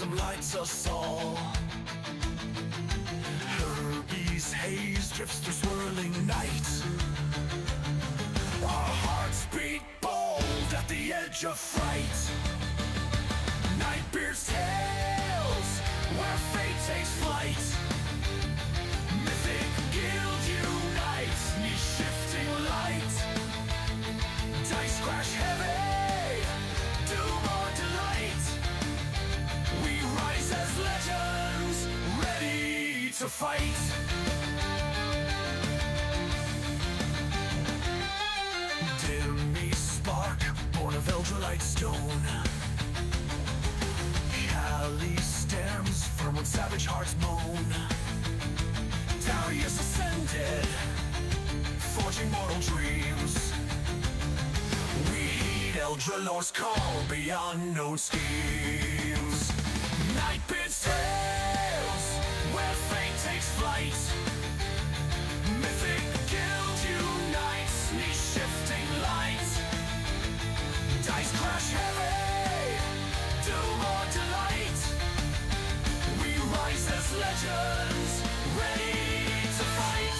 Phantasm lights us all. Herbie's haze drifts through swirling night. Our hearts beat bold at the edge of fright. Nightbeard's tales, where fate takes flight. Mythic Guild unites, knee-shifting light. Dice crash heavy, doom or delight. We rise as legends, ready to fight. Dimmy spark, born of Eldrelite stone. Cali stems firm when savage hearts moan. Darius ascended, forging mortal dreams. We heed Eldralor's call beyond known schemes. Nightbeard's tales, where fate takes flight. Mythic Guild unites, knee-shifting light. Dice crash heavy, doom or delight. We rise as legends, ready to fight.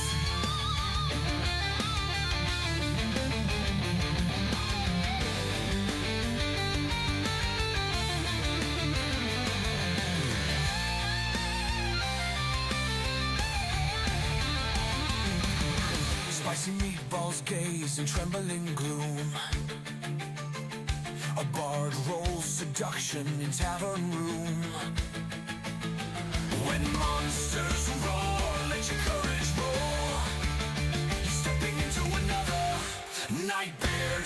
Spicy meatballs gaze in trembling gloom. A bard rolls seduction in tavern room. When monsters roar, let your courage roar. Stepping into another Nightbeard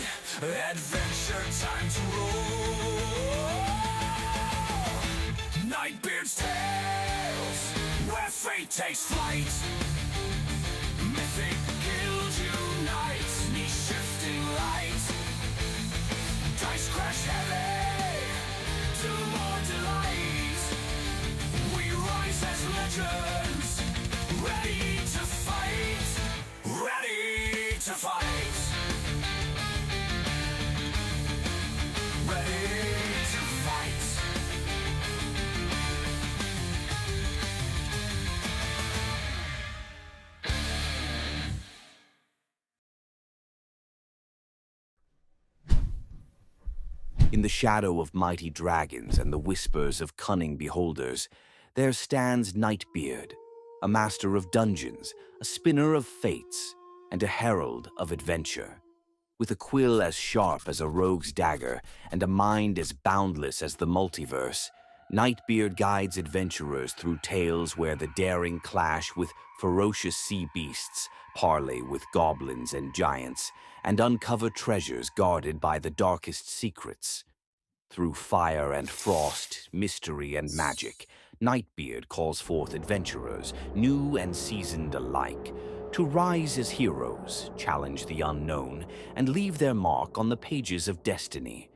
adventure, time to roll. Nightbeard's tales, where fate takes flight. Mythic Guild unites, knee-shifting light. Dice crash heavy, doom or delight. We rise as legends, ready to fight. Ready to fight. Ready to fight. In the shadow of mighty dragons and the whispers of cunning beholders, there stands Nightbeard, a master of dungeons, a spinner of fates, and a herald of adventure. With a quill as sharp as a rogue's dagger and a mind as boundless as the multiverse, Nightbeard guides adventurers through tales where the daring clash with ferocious sea beasts, parley with goblins and giants, and uncover treasures guarded by the darkest secrets. Through fire and frost, mystery and magic, Nightbeard calls forth adventurers, new and seasoned alike, to rise as heroes, challenge the unknown, and leave their mark on the pages of destiny.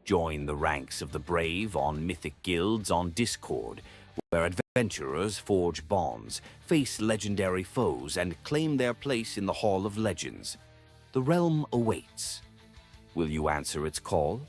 Join the ranks of the brave on Mythic Guilds on Discord, where adventurers forge bonds, face legendary foes, and claim their place in the Hall of Legends. The realm awaits. Will you answer its call?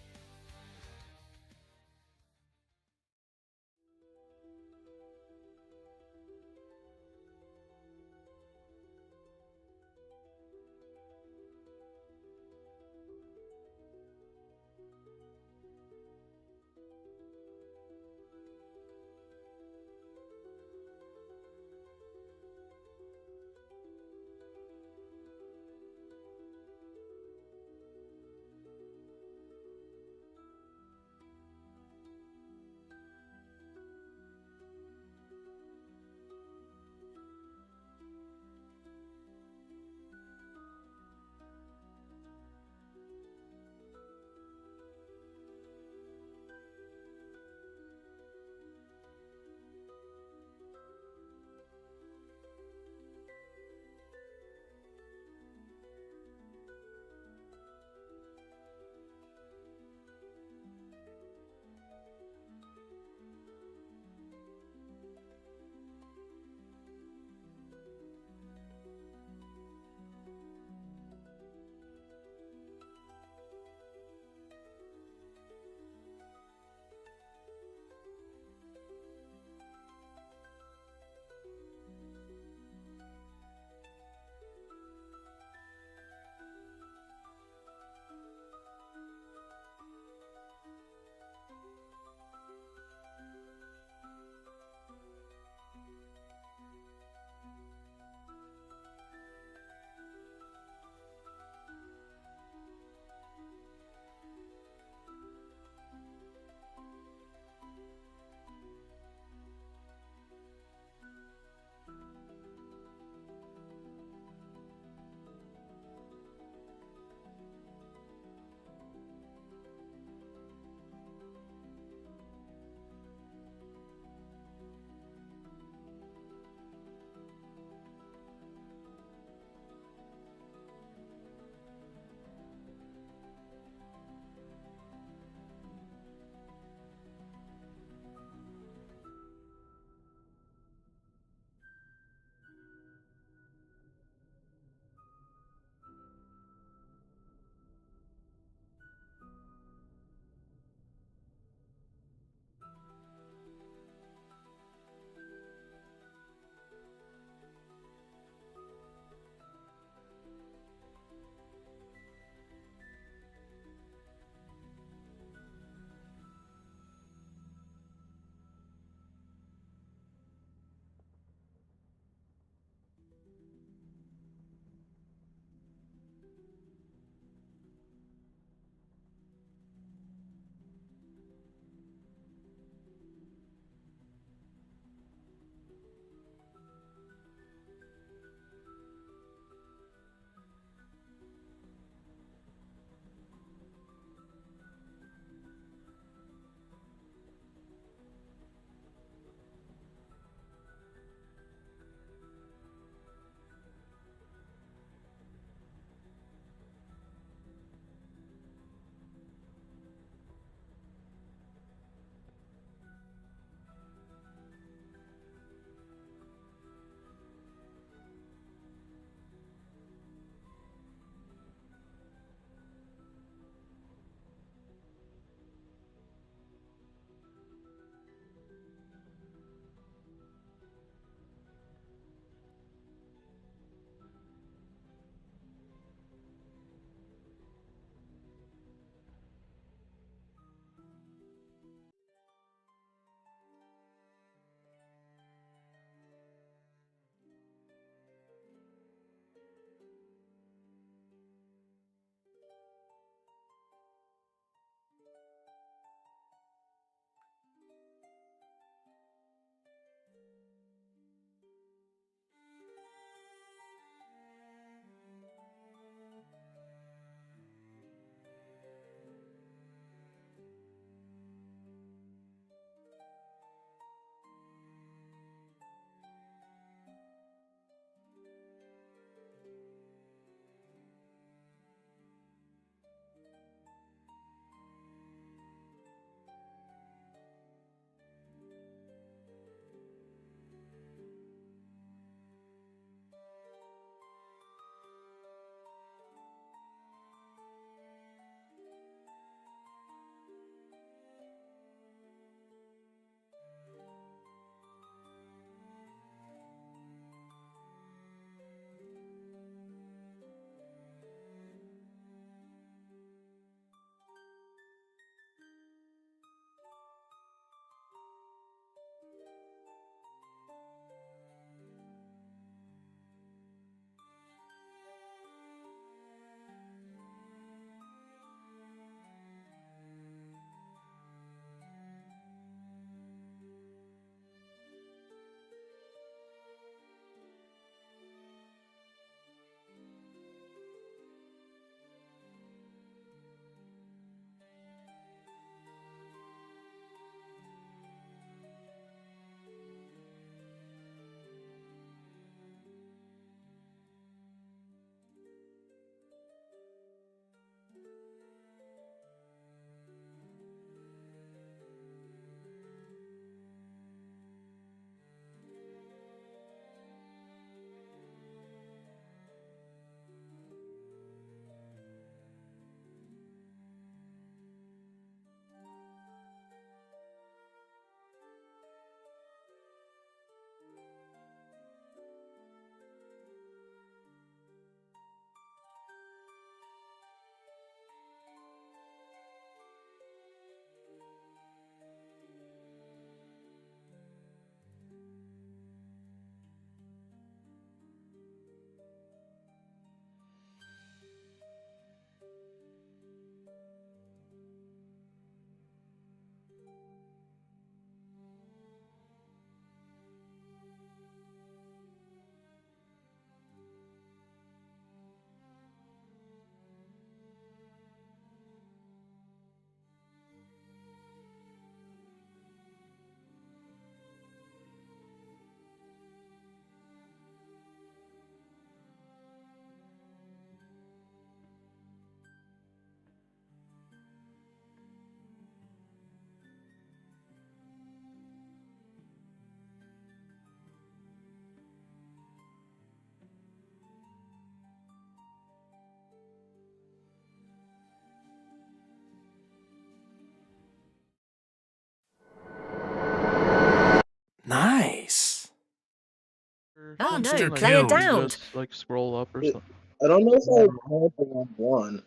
Monster no, Like, player you can downed. just like scroll up or It- something. I don't know if I have on one.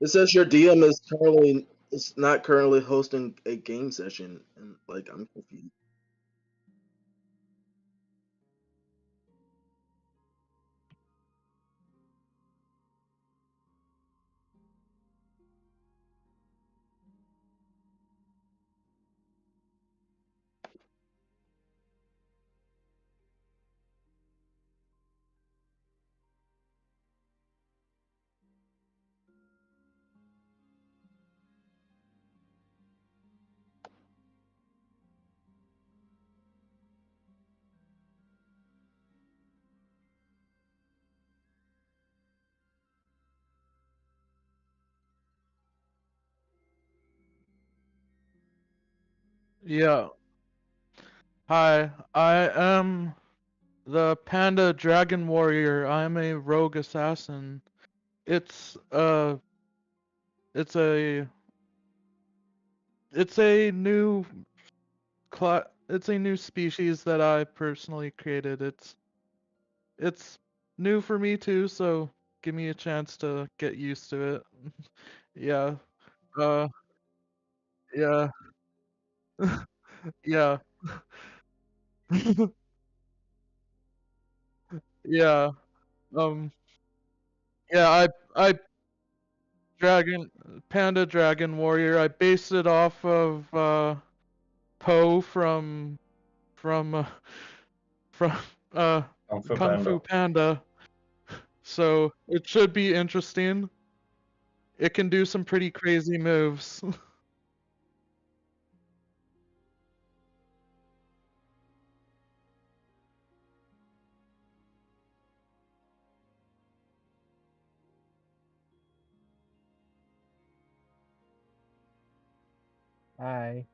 It says your DM is not currently hosting a game session, and like I'm confused. Yeah. Hi, I am the Panda Dragon Warrior. I'm a rogue assassin. It's uh it's a it's a new it's a new species that I personally created. It's new for me too, so give me a chance to get used to it. Yeah. Uh yeah. Yeah. Yeah. Um yeah, I dragon Panda Dragon Warrior. I based it off of Poe from from uh Kung Fu Panda. So it should be interesting. It can do some pretty crazy moves. Hi,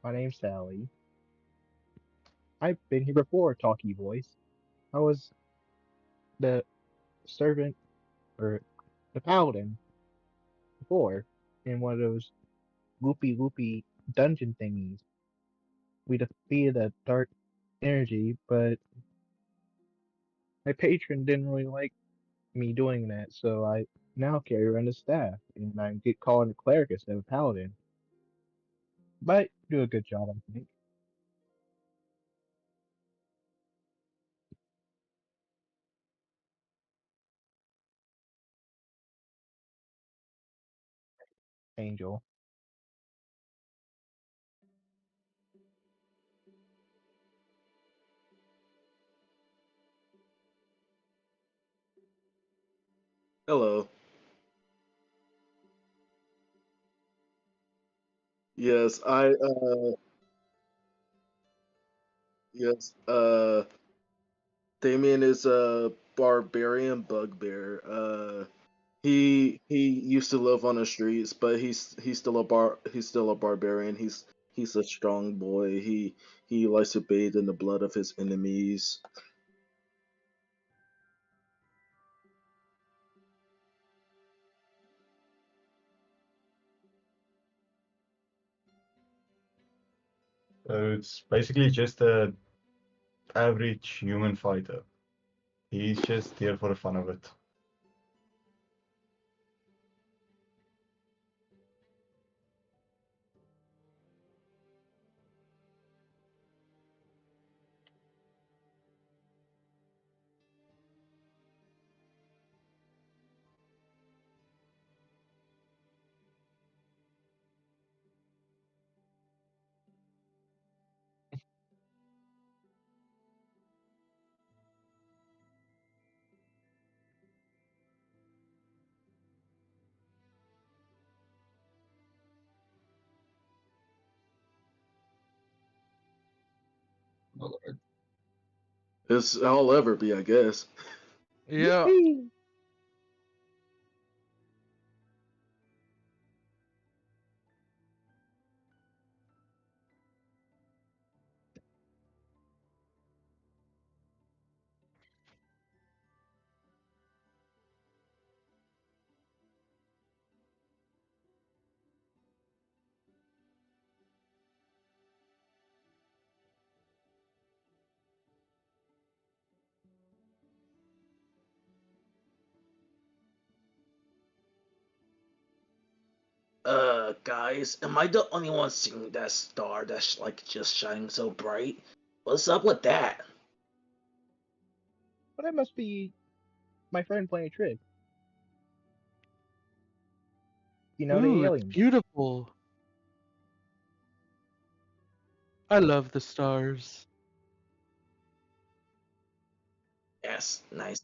my name's Sally. I've been here before, talkie voice. I was the servant, or the paladin, before, in one of those loopy dungeon thingies. We defeated a dark energy, but my patron didn't really like me doing that, so I now carry around the staff, and I get called a cleric instead of a paladin. But do a good job, I think. Angel. Hello. Yes, yes, Damien is a barbarian bugbear. He used to live on the streets, but he's still a barbarian. He's a strong boy. He likes to bathe in the blood of his enemies. So it's basically just a average human fighter. He's just there for the fun of it. It's I'll ever be, I guess. Yeah. Yippee! Guys, am I the only one seeing that star that's like just shining so bright? What's up with that? But that must be my friend playing a trick. You know, the Ooh, it's aliens. beautiful. I love the stars. Yes, nice.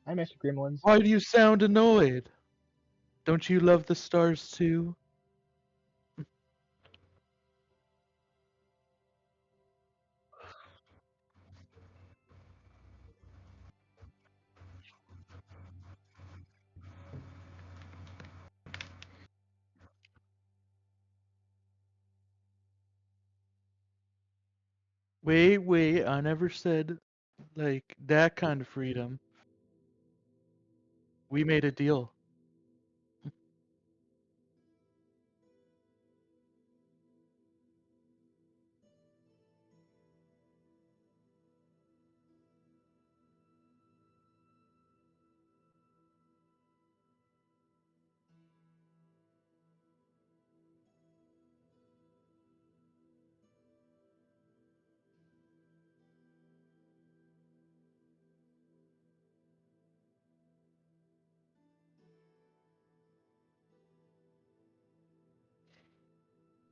Hi, Mr. Gremlins. Why do you sound annoyed? Don't you love the stars too? Wait, I never said like that kind of freedom. We made a deal.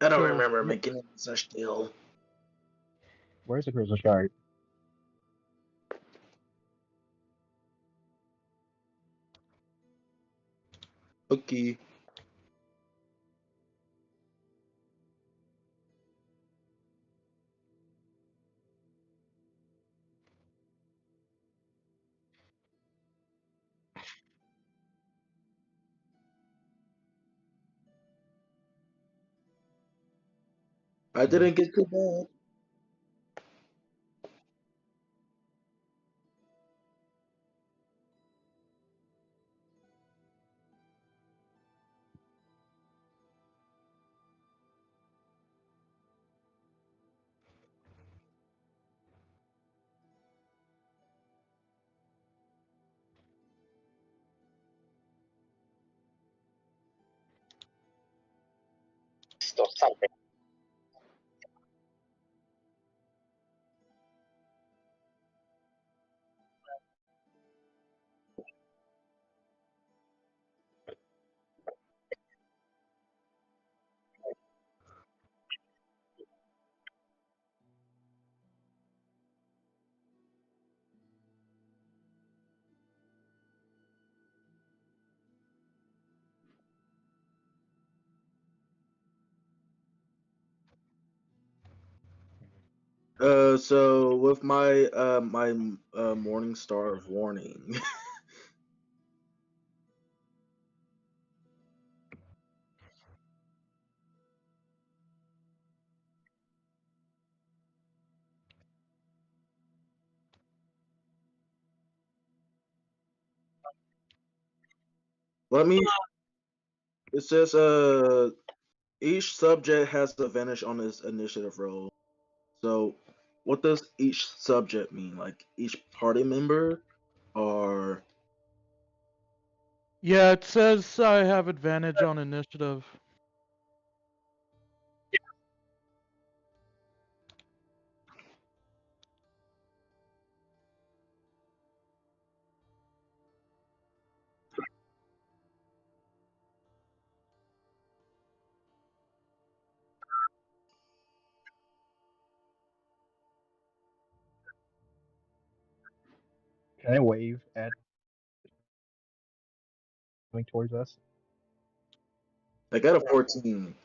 I don't So, remember making such deal. Where's the crystal shard? Okay. I didn't get too bad. So with my Morning Star of Warning, let me. It says each subject has advantage on his initiative roll. So what does each subject mean? Like each party member, or yeah, it says I have advantage on initiative. Can I wave at coming towards us? I got a 14.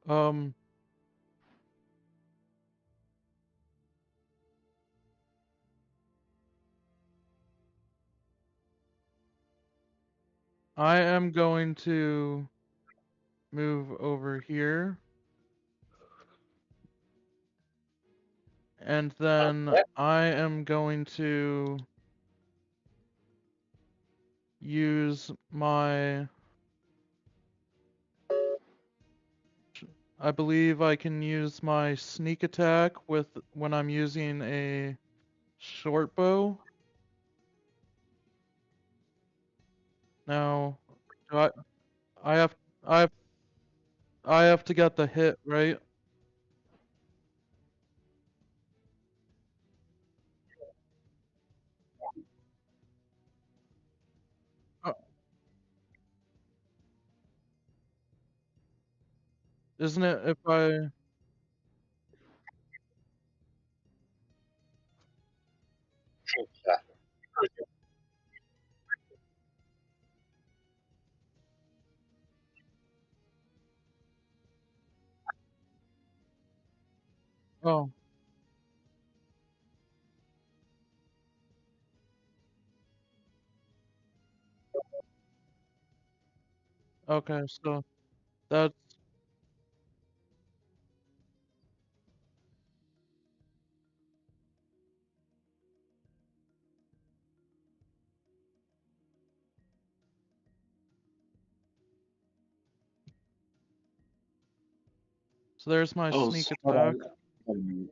Um, I am going to move over here. And then I am going to use my... I believe I can use my sneak attack when I'm using a short bow. Now, do I have I have I have to get the hit, right? Uh, Isn't it if I... Oh, okay, so that's... So there's my Oh, sneak hold attack. on.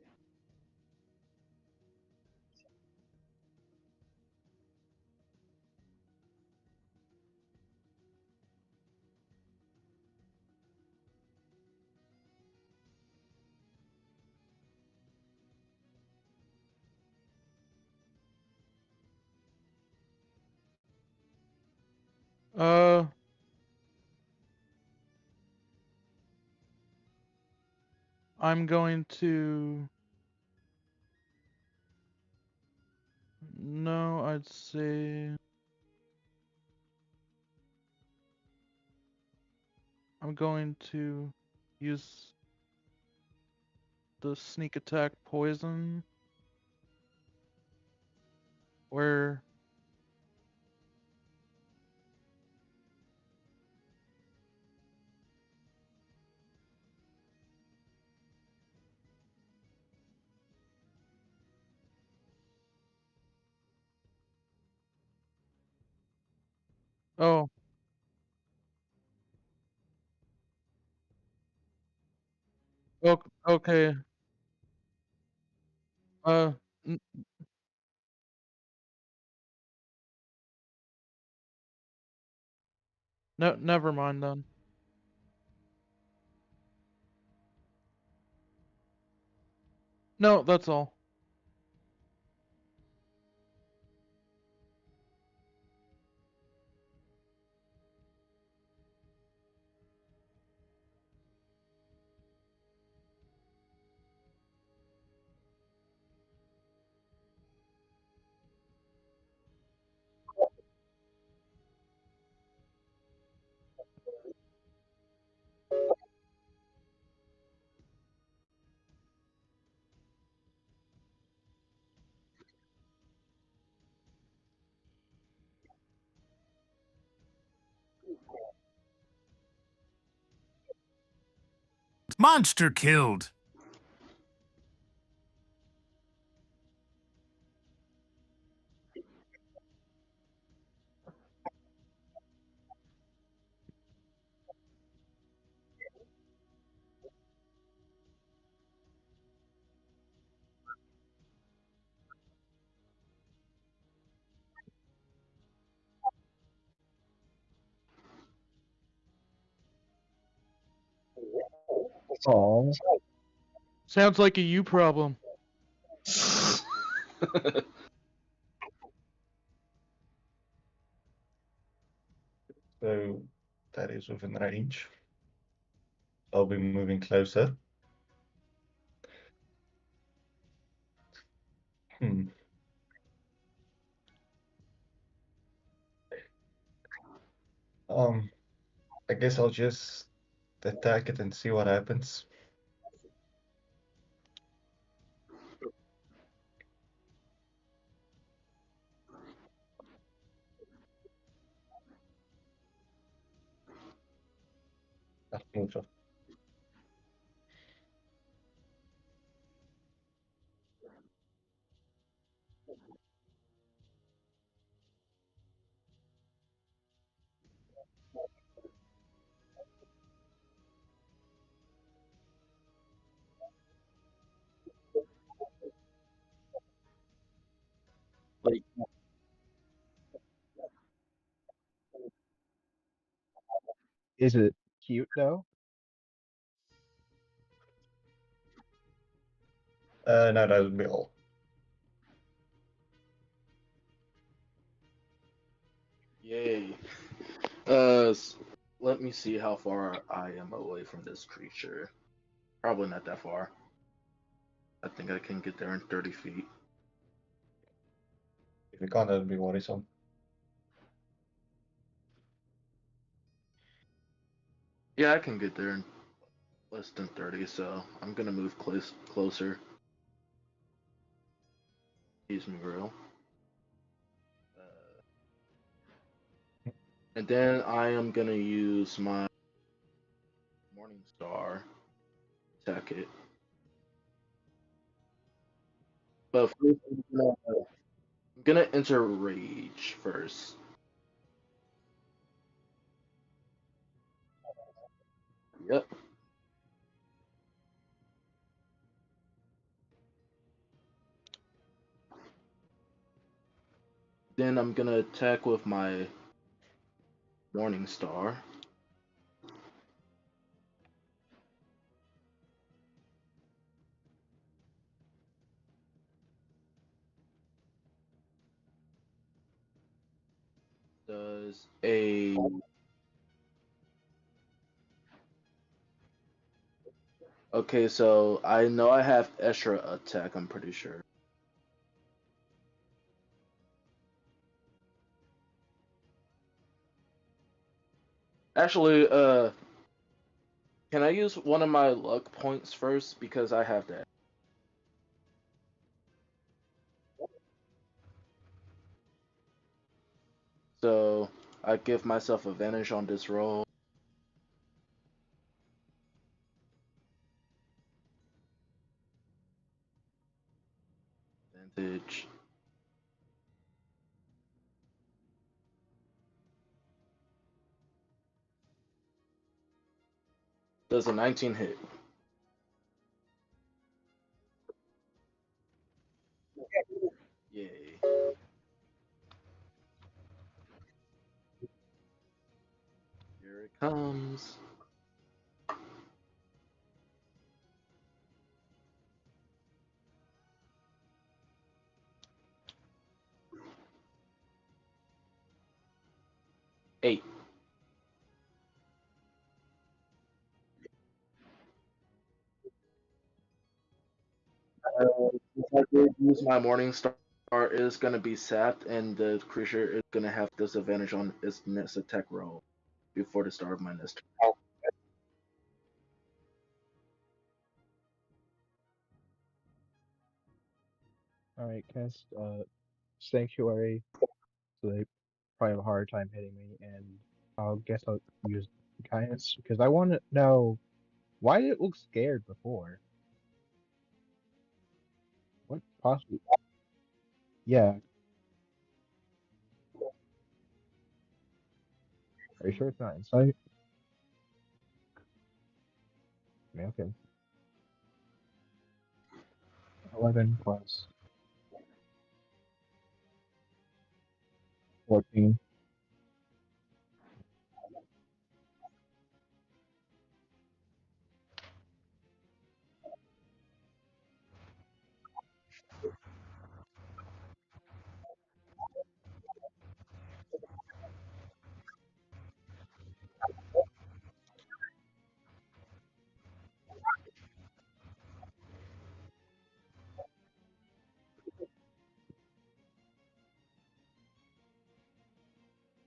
Uh, I'm going to... No, I'd say... I'm going to use the sneak attack poison, where... Oh, okay. Uh, n no, never mind then. No, that's all. Monster killed. Oh, Sounds like a you problem. So that is within range. I'll be moving closer. Hmm. Um, I guess I'll just attack it and see what happens. Move. Like, Is it cute though? No, that would be all. yay. Let me see how far I am away from this creature. Probably not that far. I think I can get there in 30 feet. If you can't, that would be worrisome. Yeah, I can get there in less than 30, so I'm gonna move closer. Excuse me, real. And then I am gonna use my Morning Star, attack it. But first, I'm gonna enter Rage first. Yep. Then I'm gonna attack with my Morning Star. Does a Okay, so I know I have extra attack, I'm pretty sure. Actually, can I use one of my luck points first because I have that? So I give myself advantage on this roll. Advantage. Does a 19 hit? Yay. Here it comes. Eight. Since I did use my Morning Star, it is gonna be sapped, and the creature is gonna have disadvantage on its next attack roll before the start of my next turn. Alright, cast Sanctuary, so they probably have a hard time hitting me, and I'll guess I'll use Kindness, because I want to know why did it look scared before? What possibly? Yeah, are you sure it's not Insight? Yeah, okay. 11 plus 14.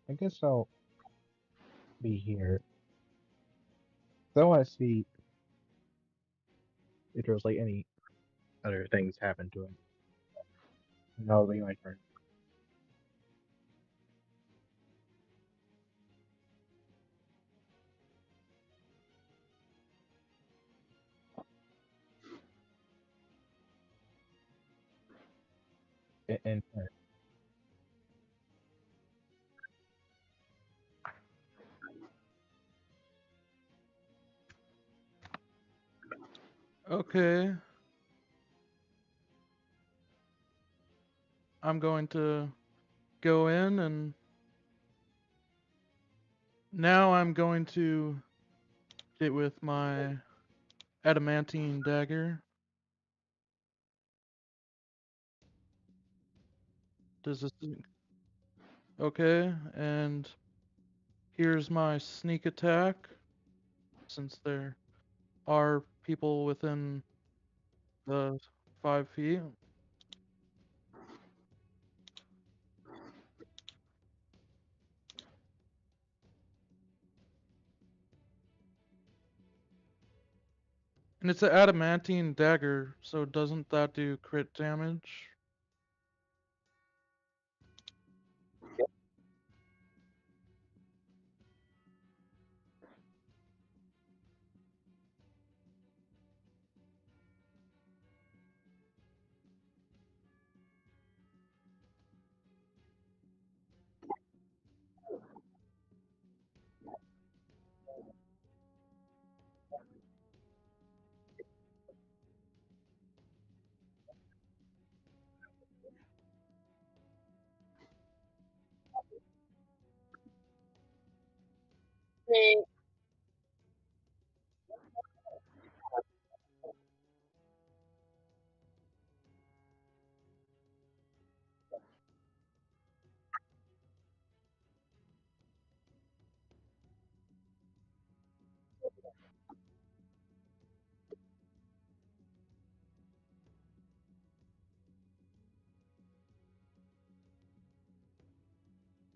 I guess I'll be here. So I want to see if there's like any other things happen to him. And that'll be my turn. And turn. Okay. I'm going to go in, and now I'm going to hit with my adamantine dagger. Does this... Okay, and here's my sneak attack, since there are people within the 5 feet. And it's an adamantine dagger, so doesn't that do crit damage?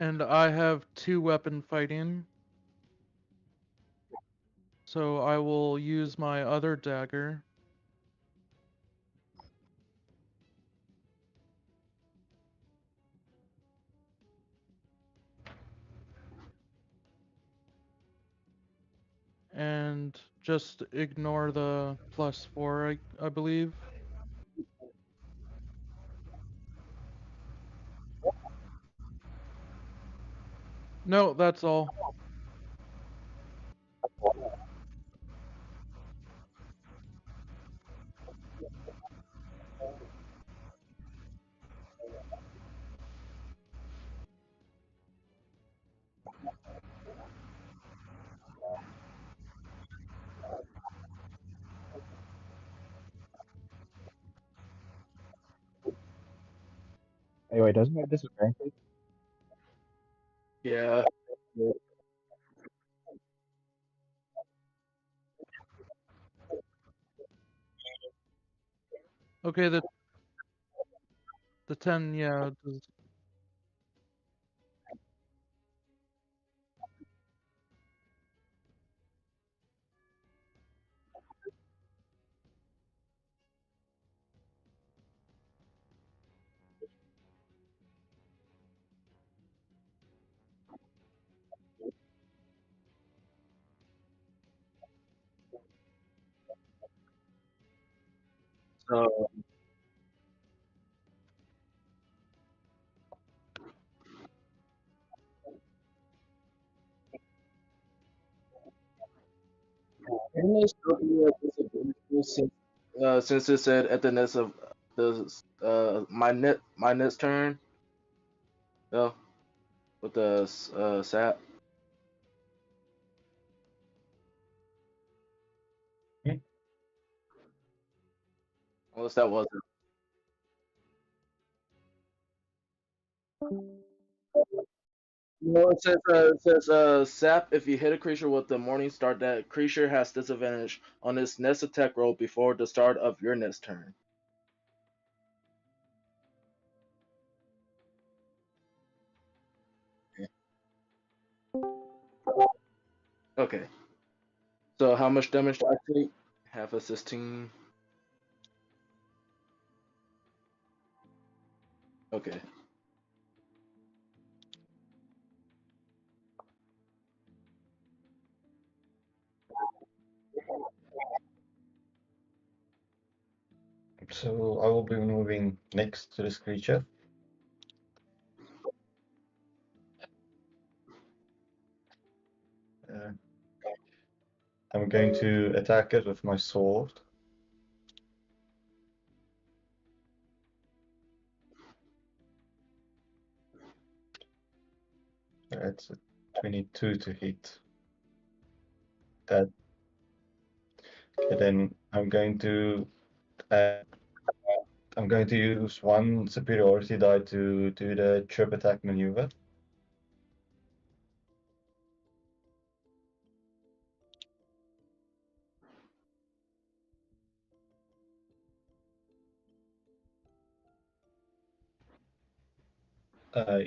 And I have 2 weapon fighting, so I will use my other dagger. And just ignore the +4, I believe. No, that's all. Anyway, doesn't that disadvantage? Yeah. Okay, the 10, yeah. So can this still be a disadvantage since it said at the next of the my next turn? No, with the sap. Hmm? Unless that wasn't. No, it says sap. If you hit a creature with the morning star, that creature has disadvantage on its next attack roll before the start of your next turn. Okay. So how much damage do I take? Half a 16. Okay. So I will be moving next to this creature. Uh, I'm going to attack it with my sword. That's a 22 to hit. That. Okay, then uh, I'm going to use one superiority die to do the trip attack maneuver.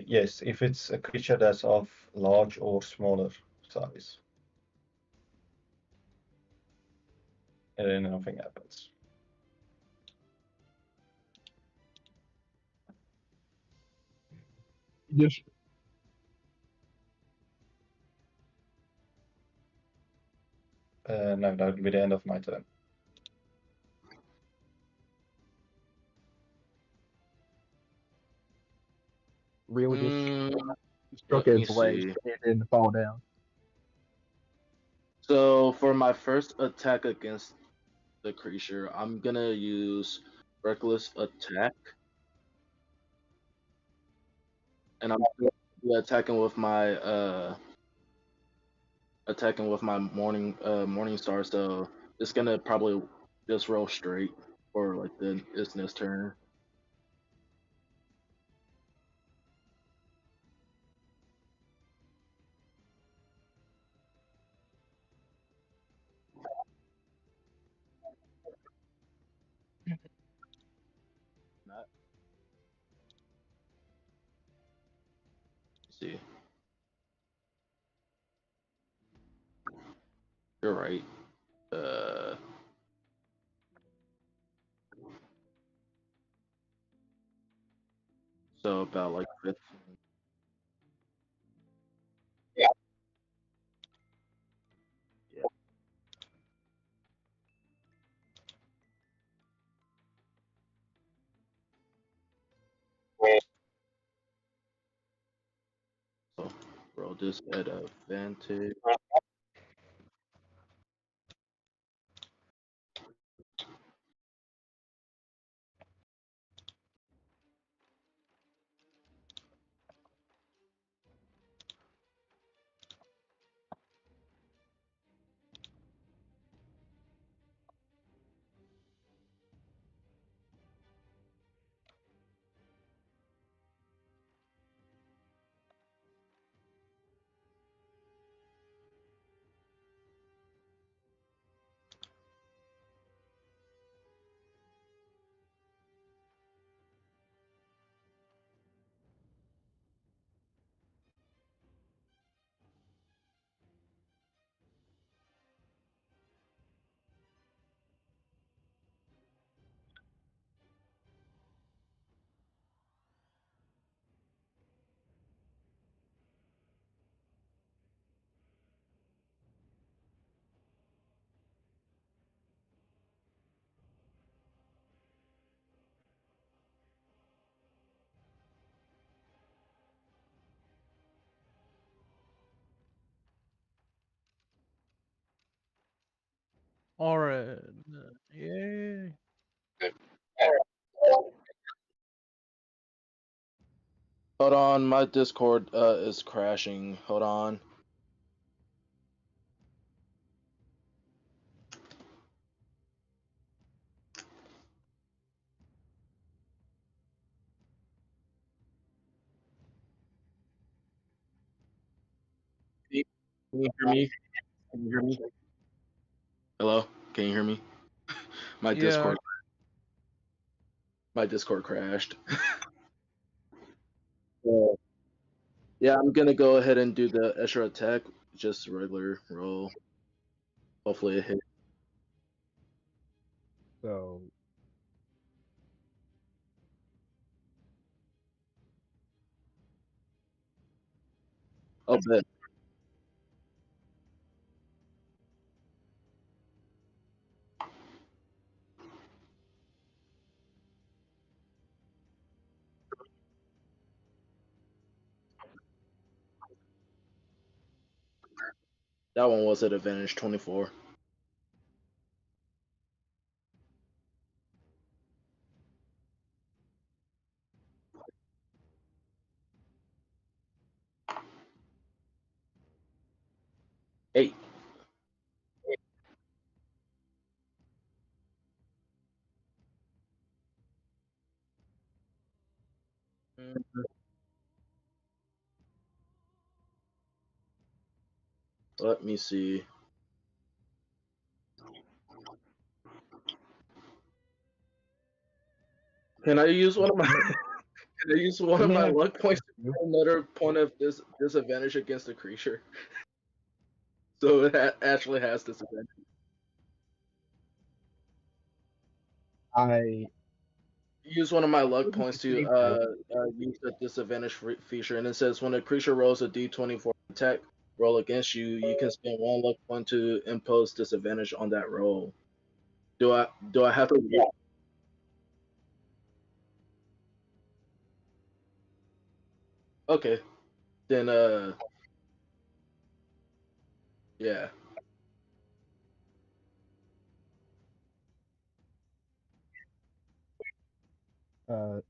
Yes, if it's a creature that's of large or smaller size. And then nothing happens. Just No, that would be the end of my turn. real just Mm, struck let me his leg see. and didn't fall down. So for my first attack against the creature, I'm gonna use reckless attack, and I'm gonna be attacking with my morning star. So it's gonna probably just roll straight for like the this turn. Not see. You're right. Uh, so about like 15. Yeah. So roll this at advantage. Alright. Yay. Hold on, my Discord is crashing. Hold on. Can you hear me? Can you hear me? Hello? Can you hear me? My Yeah. Discord my Discord crashed. So, yeah, I'm gonna go ahead and do the extra attack, just regular roll. Hopefully it hit. So Oh, bet. That one was at advantage 24. 8. Mm, Let me see. Can I use one of my can I use one You of may my have luck points to to. get another point of disadvantage against the creature? So it actually has disadvantage. I Use one of my luck wouldn't points to say so. use the disadvantage feature, and it says when a creature rolls a d20 for attack roll against you, you can spend one luck point to impose disadvantage on that roll. Do I have to? Yeah. Okay, then yeah. Uh,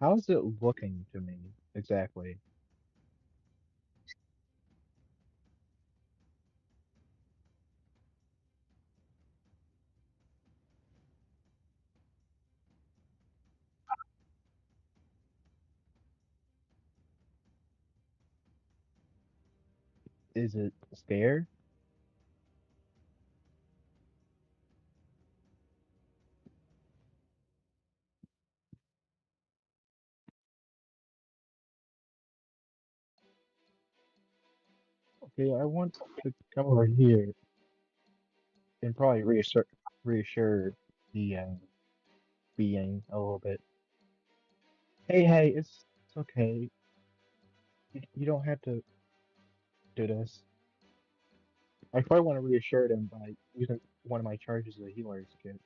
how's it looking to me exactly? Is it scared? Okay, I want to come over here and probably reassure the being a little bit. Hey, it's okay. You don't have to do this. I probably want to reassure them by using one of my charges as a healer's kit.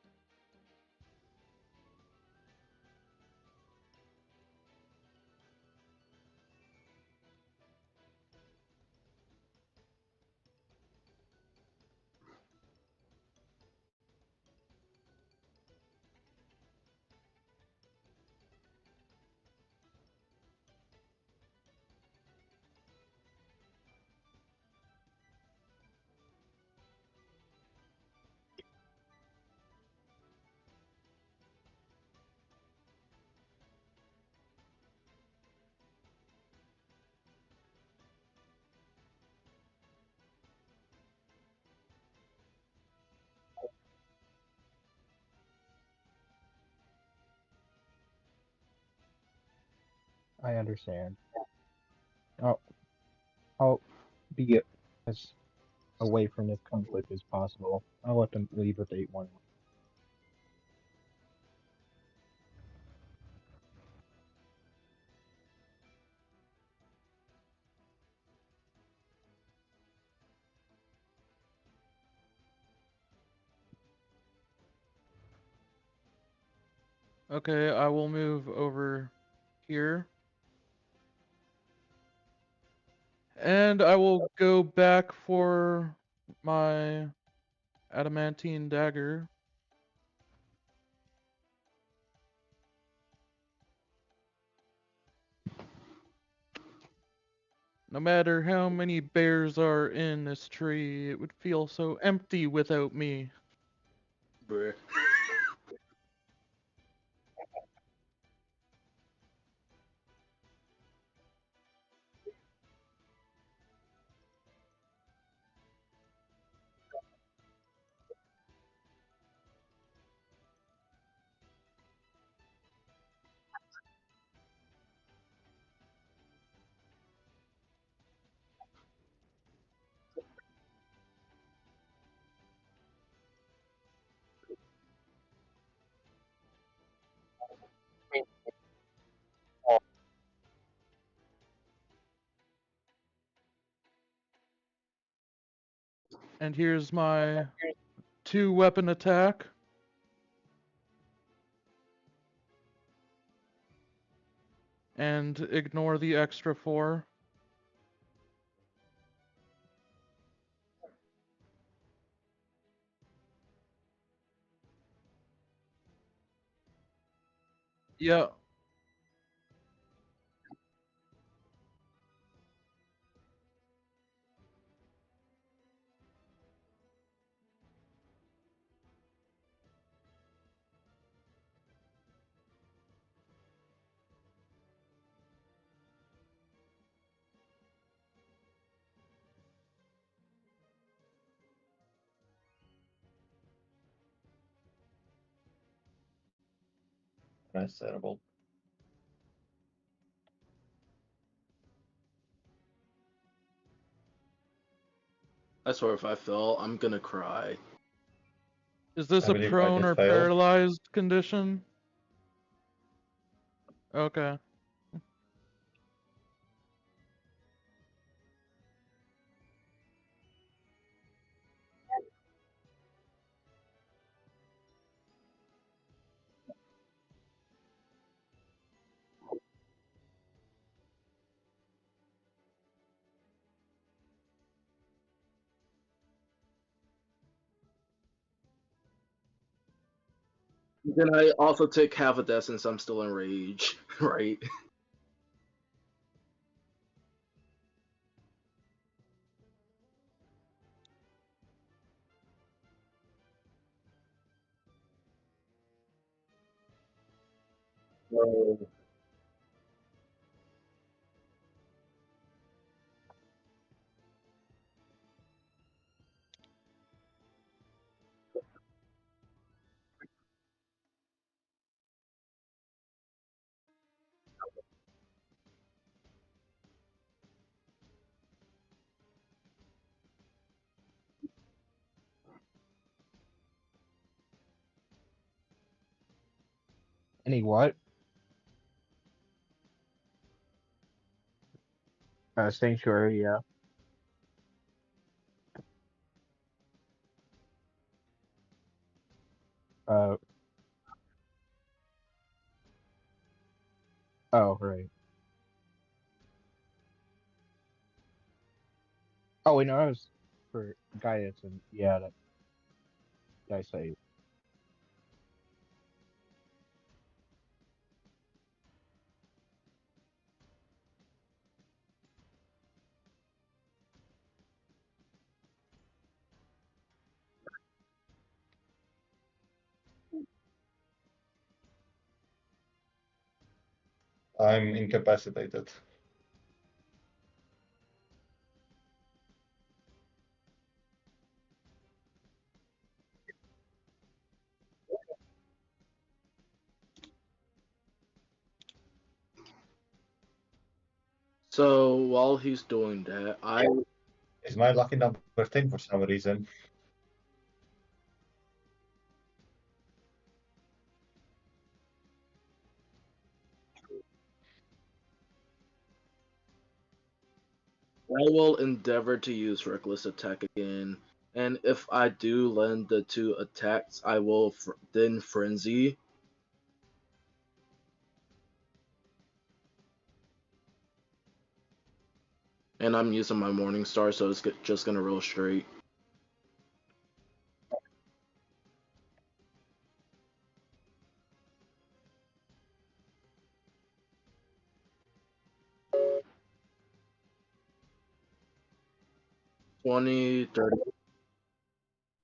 I understand. I'll I'll be as away from this conflict as possible. I'll let them leave if they want. Okay, I will move over here. And I will go back for my adamantine dagger. No matter how many bears are in this tree, it would feel so empty without me. Bruh. And here's my 2-weapon attack. And ignore the extra 4. Yeah. That's terrible. I swear, if I fail, I'm gonna cry. Is this I a believe I prone did or fail. paralyzed condition? Okay. Then I also take half of that since I'm still in rage, right? So, Any what? Sanctuary, yeah. Uh, oh, right. Oh, wait, no, that was for guidance, and yeah, that I say. I'm incapacitated. so while he's doing that, I Is my lucky number 10 for some reason? will endeavor to use reckless attack again, and if I do land the 2 attacks, I will then frenzy. And I'm using my Morning Star, so it's just gonna roll straight. Twenty, 30,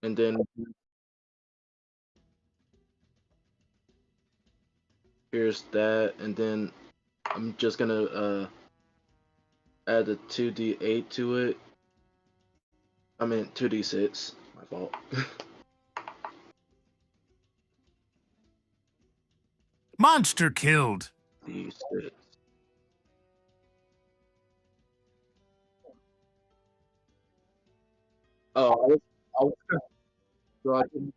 and then here's that, and then I'm just gonna add a 2d8 to it. I mean 2d6. My fault. Monster killed. D6. Oh, I was so I can-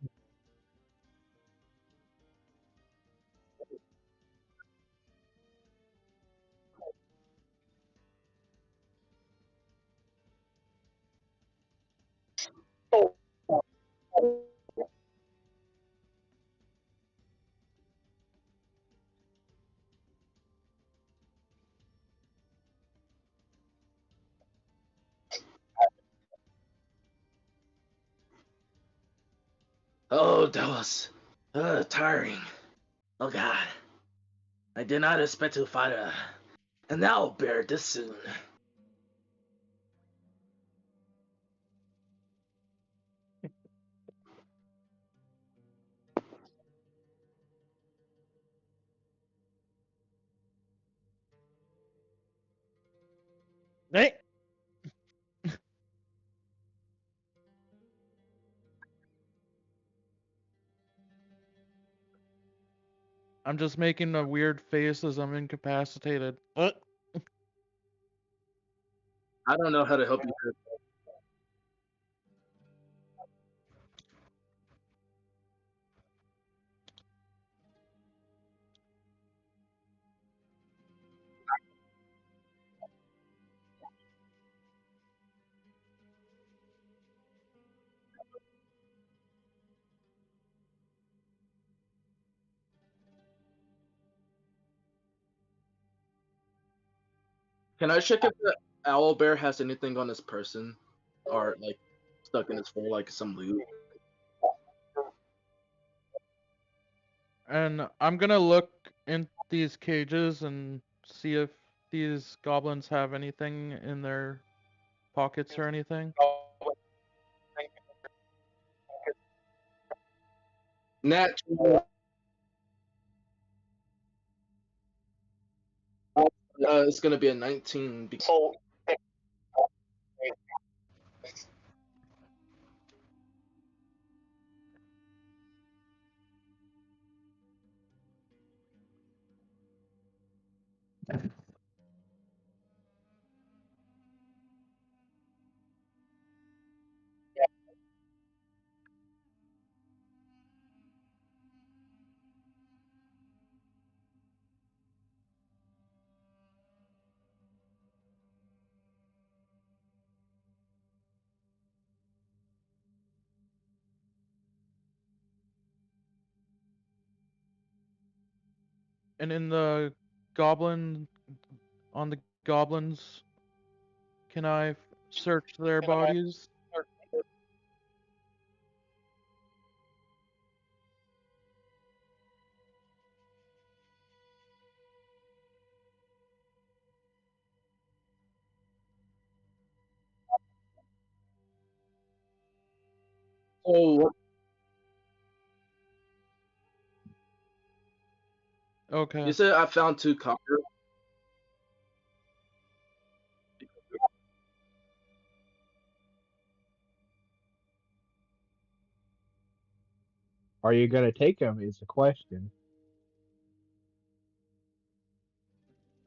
Oh, that was tiring. Oh god, I did not expect to fight an owlbear this soon. Hey, I'm just making a weird face as I'm incapacitated. I don't know how to help you. Can I check if the owl bear has anything on his person, or like stuck in his fur, like some loot? And I'm gonna look in these cages and see if these goblins have anything in their pockets or anything. Nat, it's gonna be a 19. And in the goblin, on the goblins, can I search their bodies? So Okay. you said I found 2 copper. Are you gonna take them? Is the question.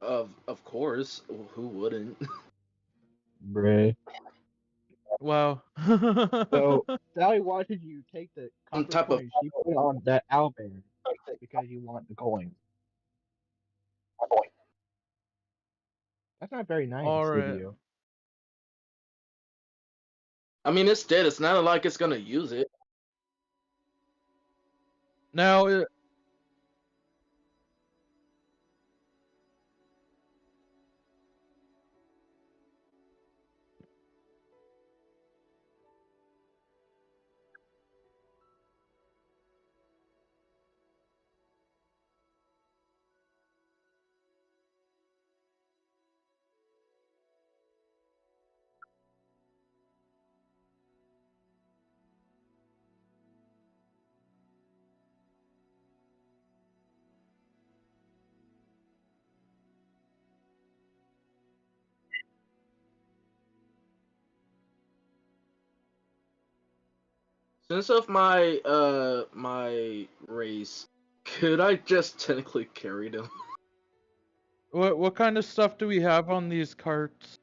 Of course, who wouldn't? Bruh. Wow. So, Sally wanted you to take the Some copper type of coins she put on that owlbear because you want the coins. That's not very nice All of right. you. I mean, it's dead. It's not like it's gonna use it. Now, Since of my race, could I just technically carry them? what kind of stuff do we have on these carts?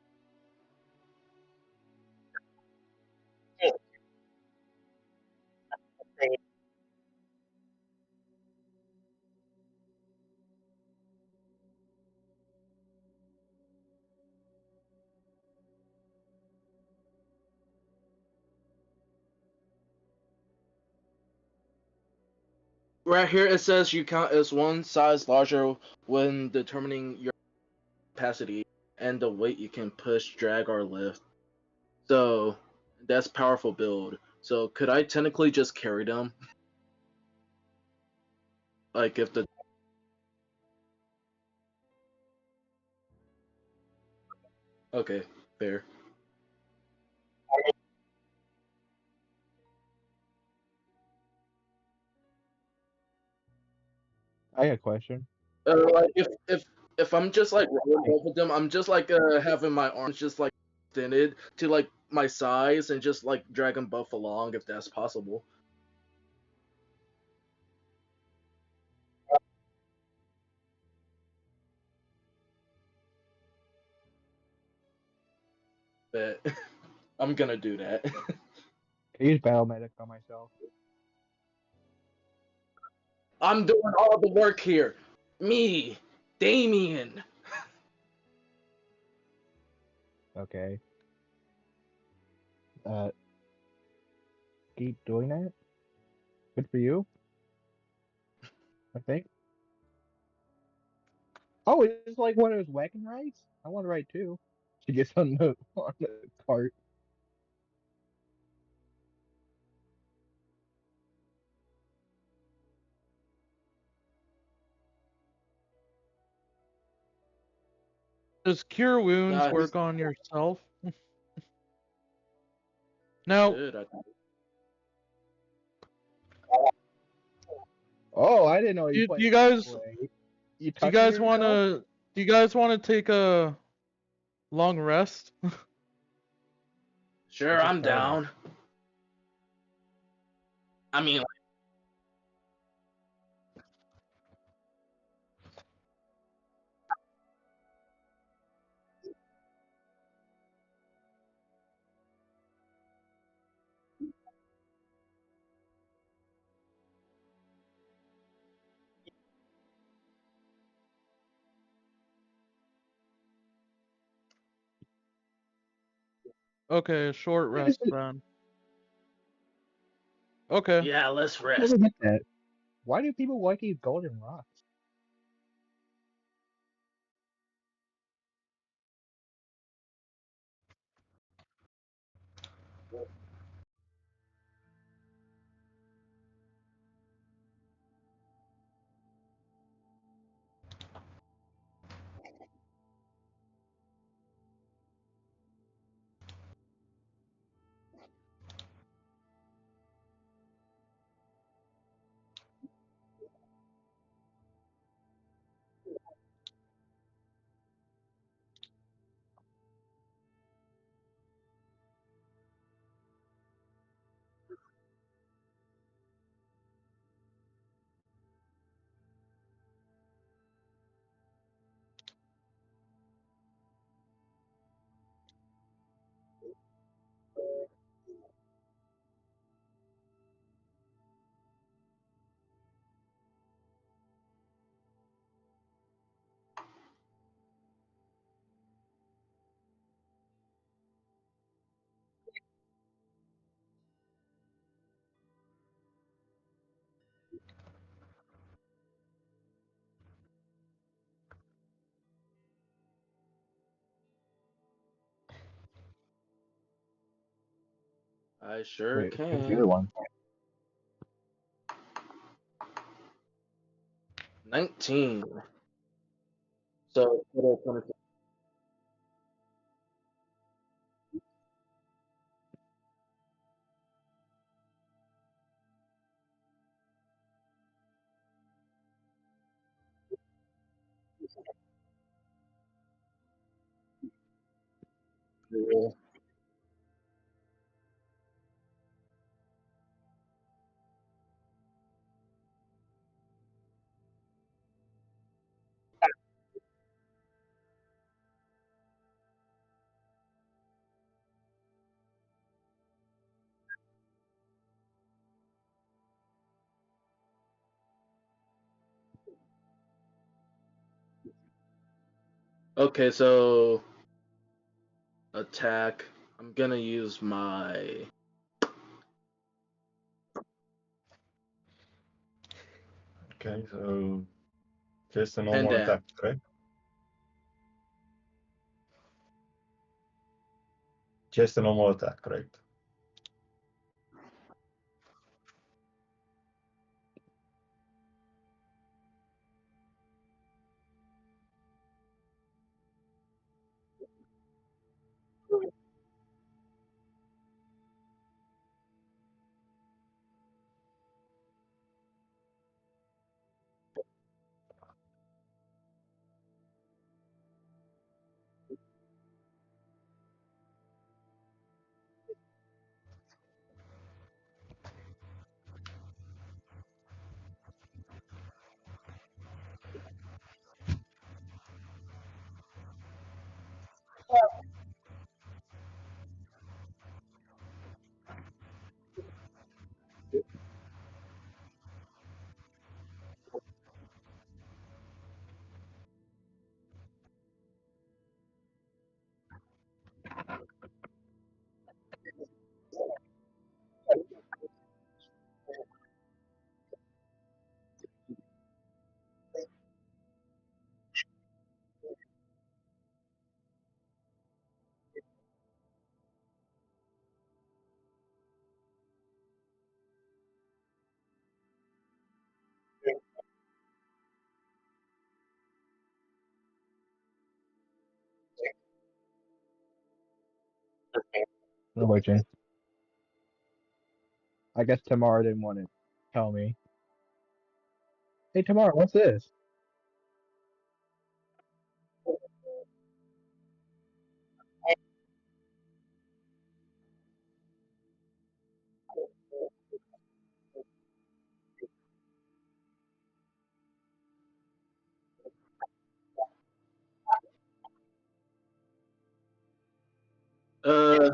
Right here it says you count as one size larger when determining your capacity and the weight you can push, drag, or lift. So that's powerful build. So could I technically just carry them? Like if the okay, fair. I got a question. Like if I'm just like rolling Hi. both of them, I'm just like having my arms just like extended to like my size and just like drag them both along if that's possible. Bet. I'm gonna do that. I use battle medic on myself. I'm doing all the work here. Me, Damien. Okay. Uh, keep doing that. Good for you, I think. Oh, it's like one of those wagon rides. I want to ride too. She gets on the cart. Does cure wounds Nah, he's work on yourself? Now, good. I think. Oh, I didn't know you do played you guys play. You do you touching guys yourself? wanna take a long rest? Sure, I just I'm started. down. I mean, Okay, a short Why does rest it then. Okay. yeah, let's rest. never get that? Why do people like these golden rocks? I sure Wait, who's the other can. one? 19. So total 26. Okay, so attack. I'm gonna use my Okay, so just a normal pendant. attack, correct? Just a normal attack, correct? religion. I guess Tamara didn't want to tell me. Hey, Tamara, what's this? Uh,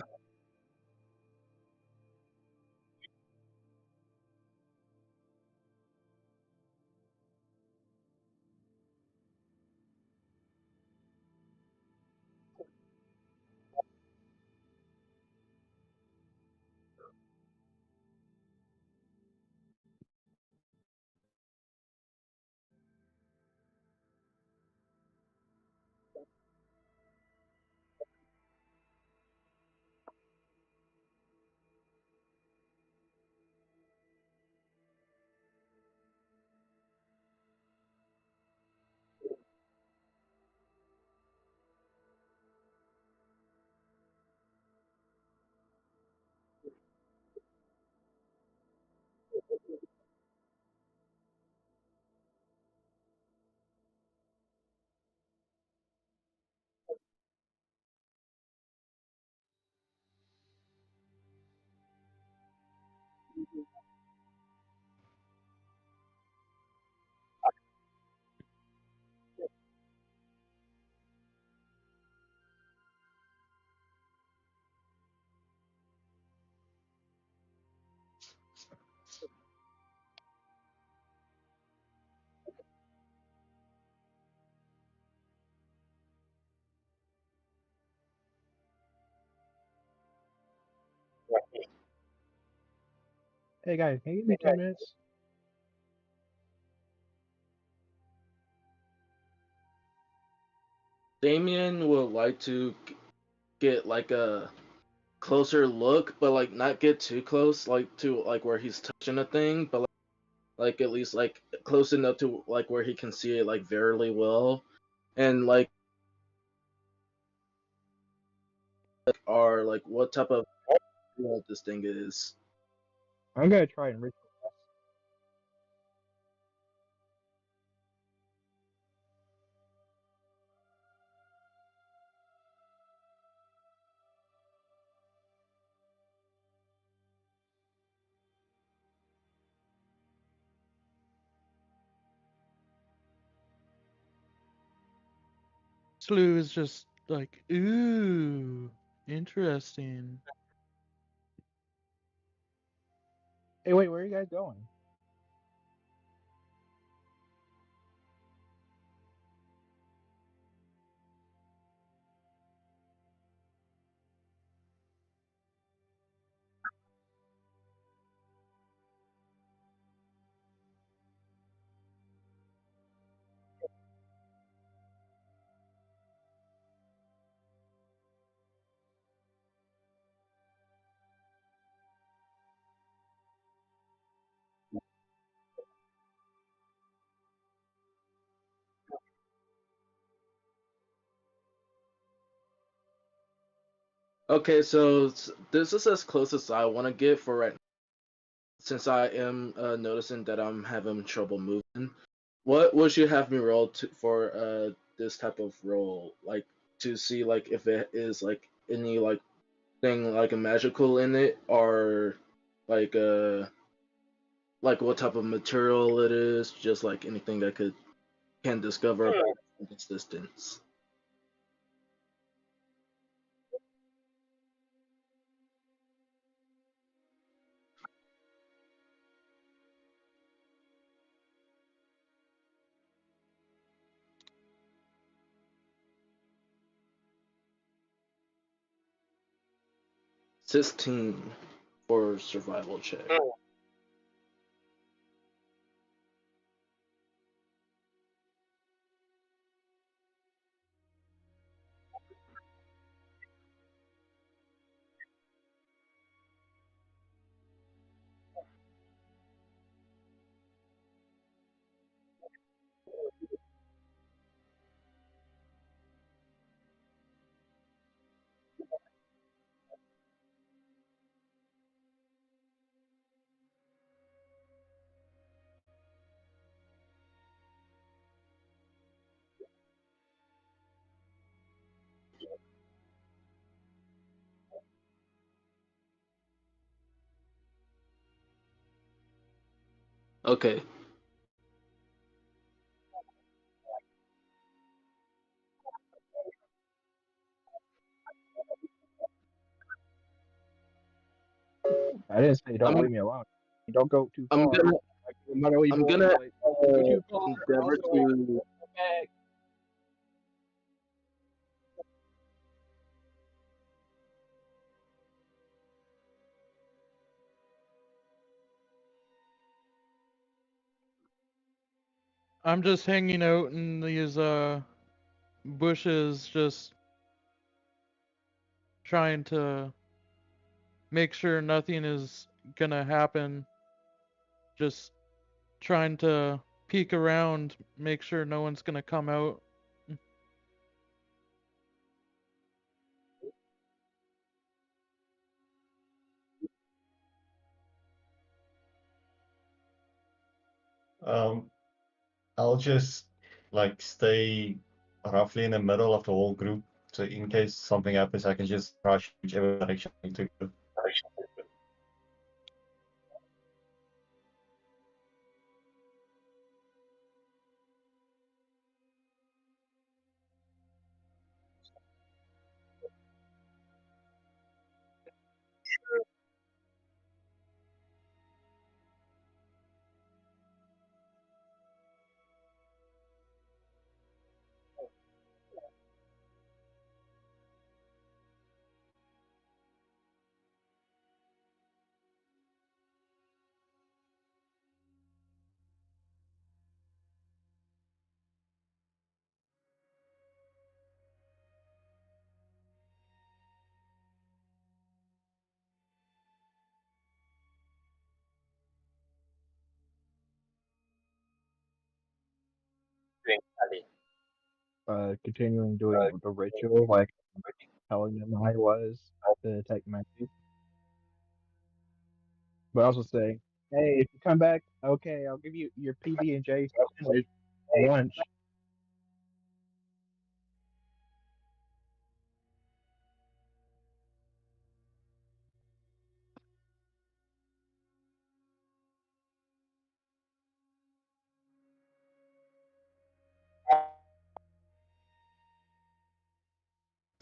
Hey, guys, can you give me 10 minutes? Damien would like to get like a closer look, but like not get too close, like to like where he's touching a thing, but like at least like close enough to like where he can see it like very well, and like are like what type of what this thing is. I'm gonna try and reach. Slew is just like, ooh, interesting. Hey, wait, where are you guys going? Okay, so this is as close as I want to get for right since I am noticing that I'm having trouble moving. What would you have me roll for this type of roll, like to see like if it is like any like thing like a magical in it, or like like what type of material it is, just like anything I can discover about this distance. 16 for survival check. Okay. I didn't say don't I'm leave me alone. Don't go too I'm far. gonna Like my Ellie I'm voice, gonna like go too far. endeavor Also, to. back. I'm just hanging out in these bushes, just trying to make sure nothing is gonna happen. Just trying to peek around, make sure no one's gonna come out. Um, I'll just like stay roughly in the middle of the whole group, so in case something happens, I can just rush whichever direction I need to go. Continuing doing the ritual, like telling them I was the detect magic, but also saying, hey, if you come back, okay, I'll give you your PB and J sandwich lunch.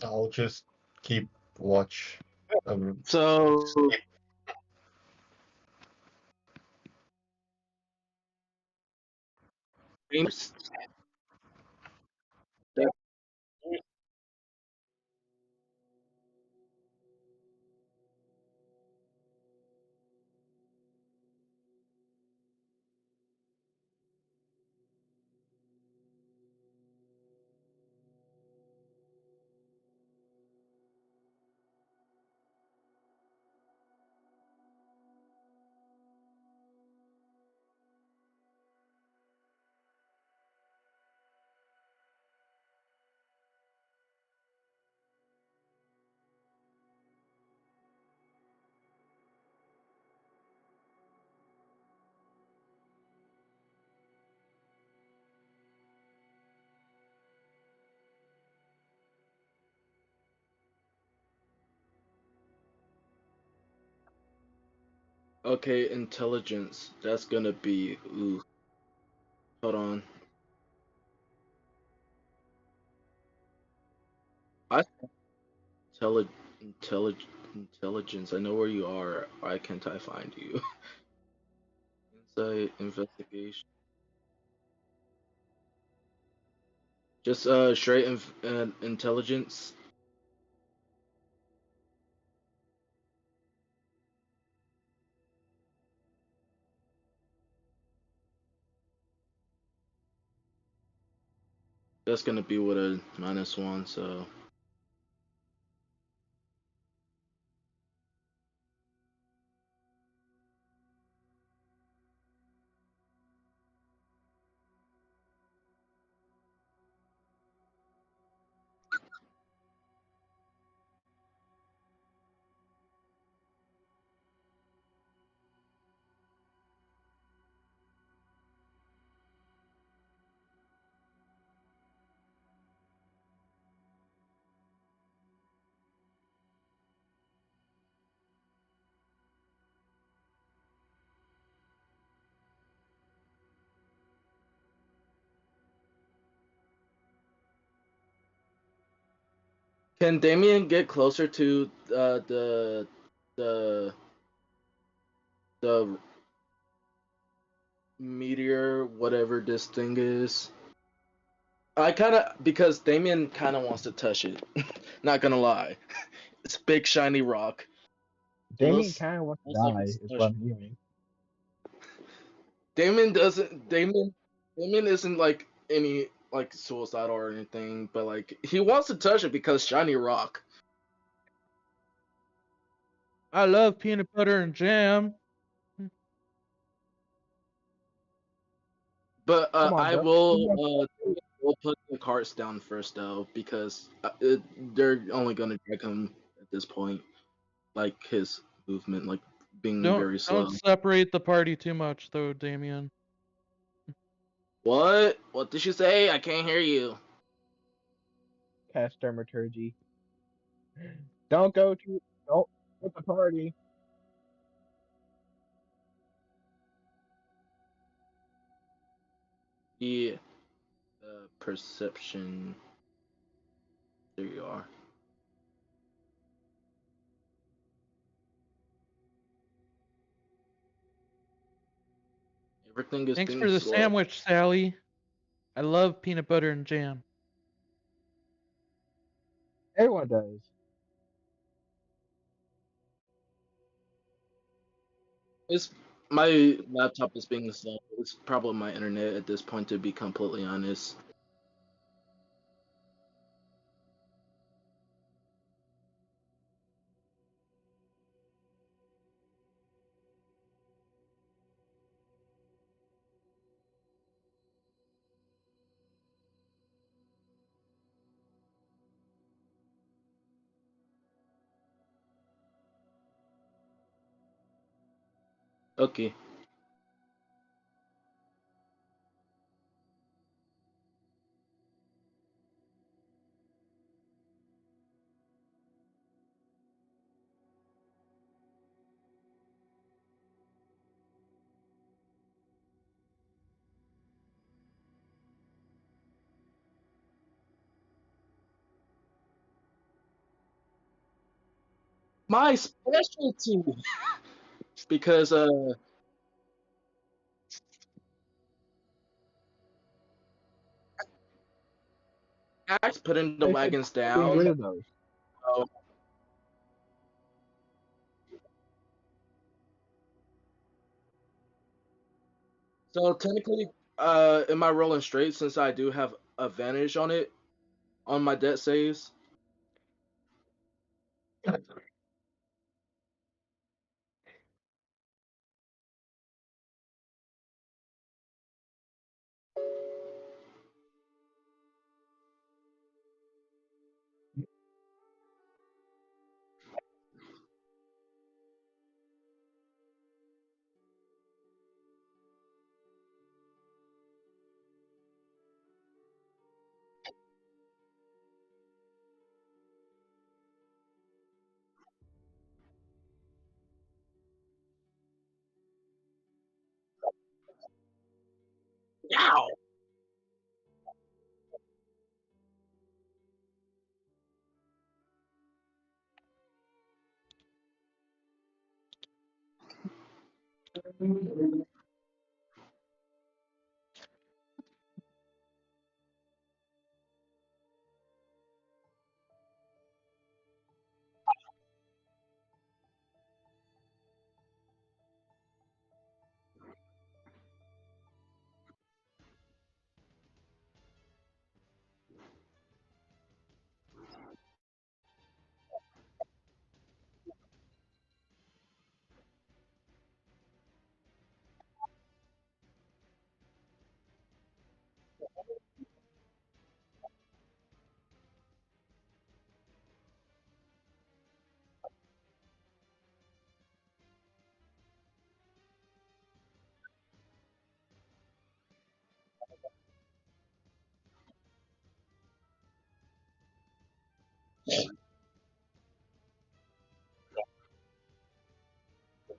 I'll just keep watch. So that- okay, intelligence. That's gonna be ooh. Hold on. I intellig intelligence. I know where you are. Why can't I find you? Insight, investigation. Just straight intelligence. That's gonna be with a -1. So Can Damien get closer to the the meteor, whatever this thing is? I kind of because Damien kind of wants to touch it. Not gonna lie, it's a big shiny rock. And Damien kind of wants to those like die, it's is what special. I'm hearing. Damien doesn't. Damien isn't like any like suicidal or anything, but like he wants to touch it because shiny rock. I love peanut butter and jam. But Come on, I bro. will put the carts down first though because they're only gonna drag him at this point. Like his movement, like being very Don't slow. separate the party too much, though, Damien. What? What did you say? I can't hear you. Cast Dermaturgy. Don't go to. Don't at the party. Yeah. Perception. There you are. Everything is Thanks being for the slow. sandwich, Sally. I love peanut butter and jam. Everyone does. It's my laptop is being slow. It's probably my internet at this point, to be completely honest. Okay. My specialty, because Axe putting the They should wagons getting rid down. of those. So, so technically, am I rolling straight since I do have advantage on it on my debt saves? Yow!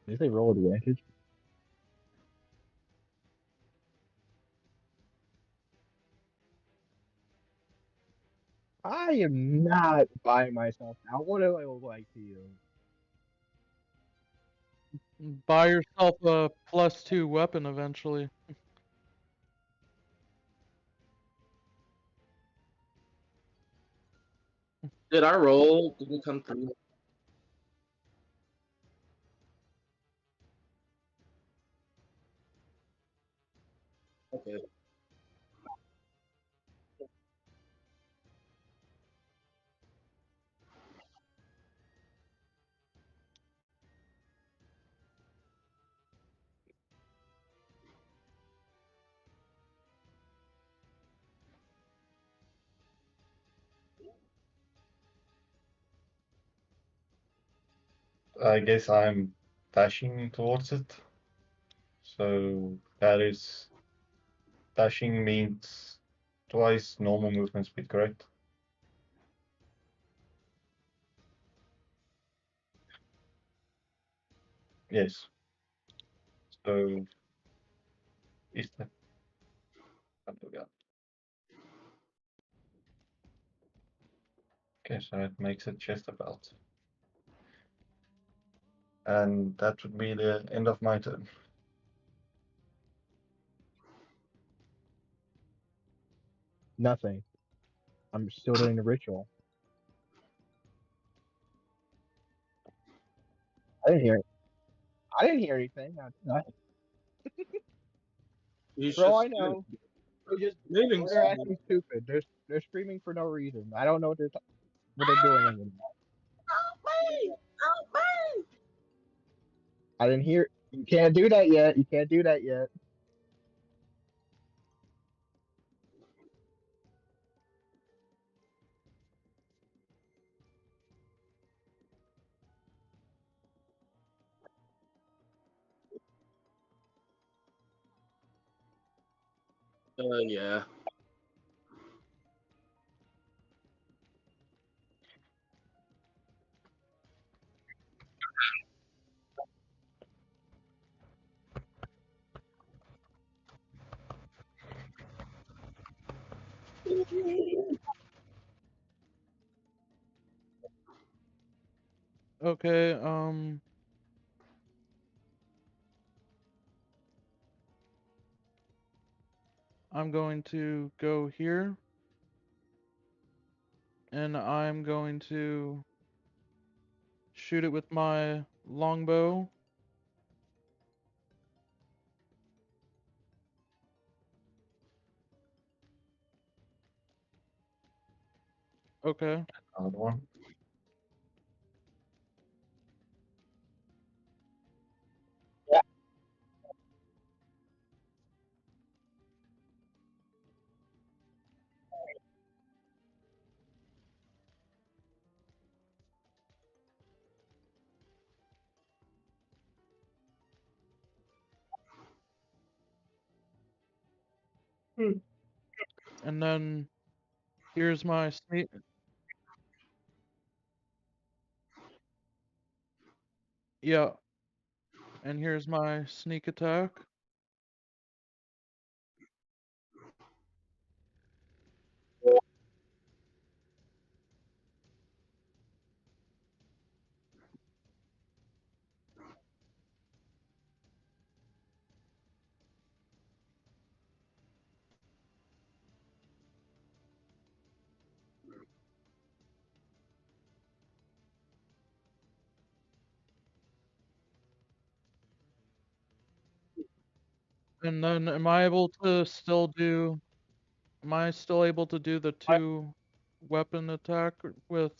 Did they roll advantage? am not buying myself out. What do I look like to you? Buy yourself a +2 weapon eventually. Did I roll? Did it come through? Okay. I guess I'm dashing towards it. So that is dashing means twice normal movement speed, correct? Yes. So is that okay, so it makes it just about. And that would be the end of my turn. Nothing. I'm still doing the ritual. I didn't hear it. I didn't hear anything. You For should. all I know, they just Moving. or they're acting stupid. They're screaming for no reason. I don't know what they're doing anymore. I didn't hear. You can't do that yet. You can't do that yet. Yeah. Okay, I'm going to go here. And I'm going to shoot it with my longbow. Okay. Another one. And then here's my sneak. Yeah. And here's my sneak attack. And then am I still able to do the 2 weapon attack with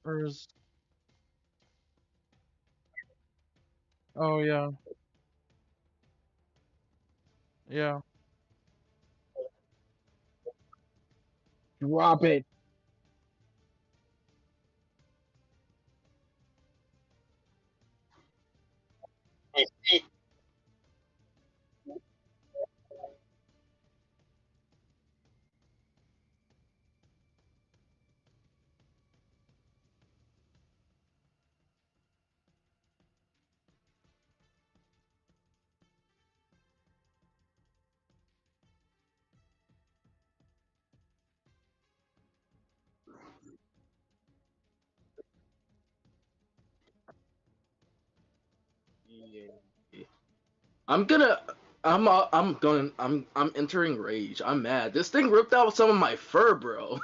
or is oh yeah. Yeah. Drop it. I'm entering rage. I'm mad. This thing ripped out some of my fur, bro.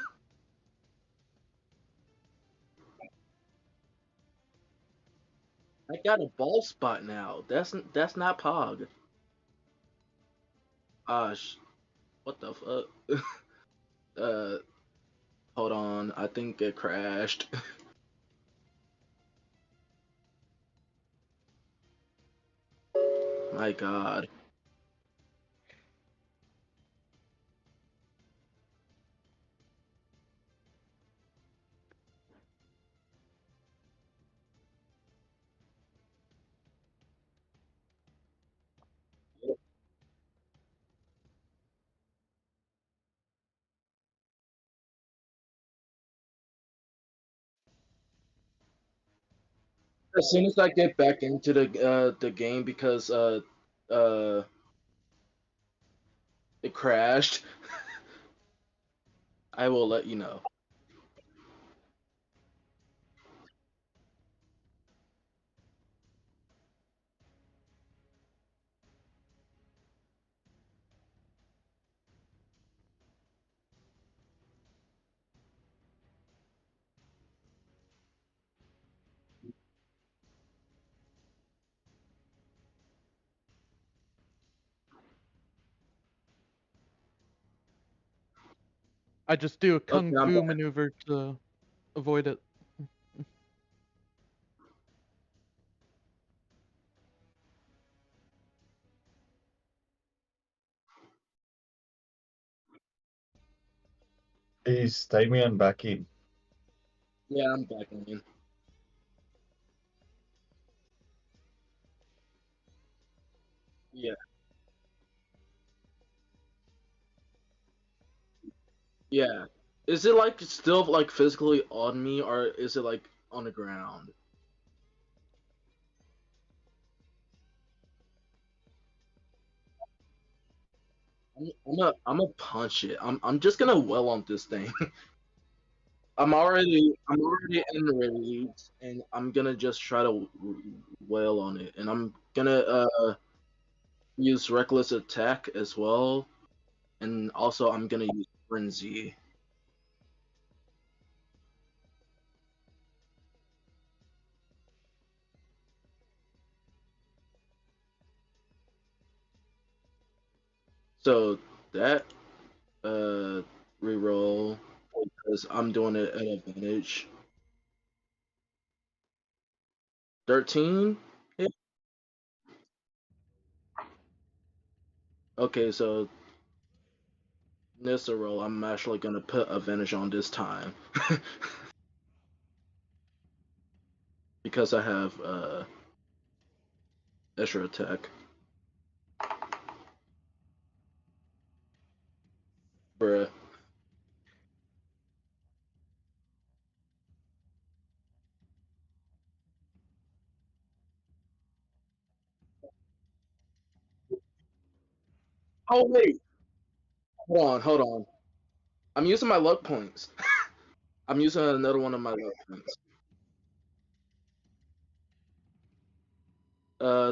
I got a bald spot now. That's not Pog. Sh what the fuck? uh, hold on. I think it crashed. My God. As soon as I get back into the game because uh it crashed, I will let you know. I just do a Okay, kung I'm fu back. maneuver to avoid it. Is Damien back in? Yeah, I'm back in. Yeah, yeah. Is it like still like physically on me, or is it like on the ground? I'm gonna punch it. I'm just gonna well on this thing. I'm already in rage, and I'm gonna just try to wail on it, and I'm gonna use reckless attack as well, and also I'm gonna use frenzy. So that uh reroll because I'm doing it at advantage. 13. Yeah. Okay, so this roll, I'm actually gonna put advantage on this time because I have extra attack. Bruh. Oh wait, hold on. I'm using my luck points. I'm using another one of my luck points.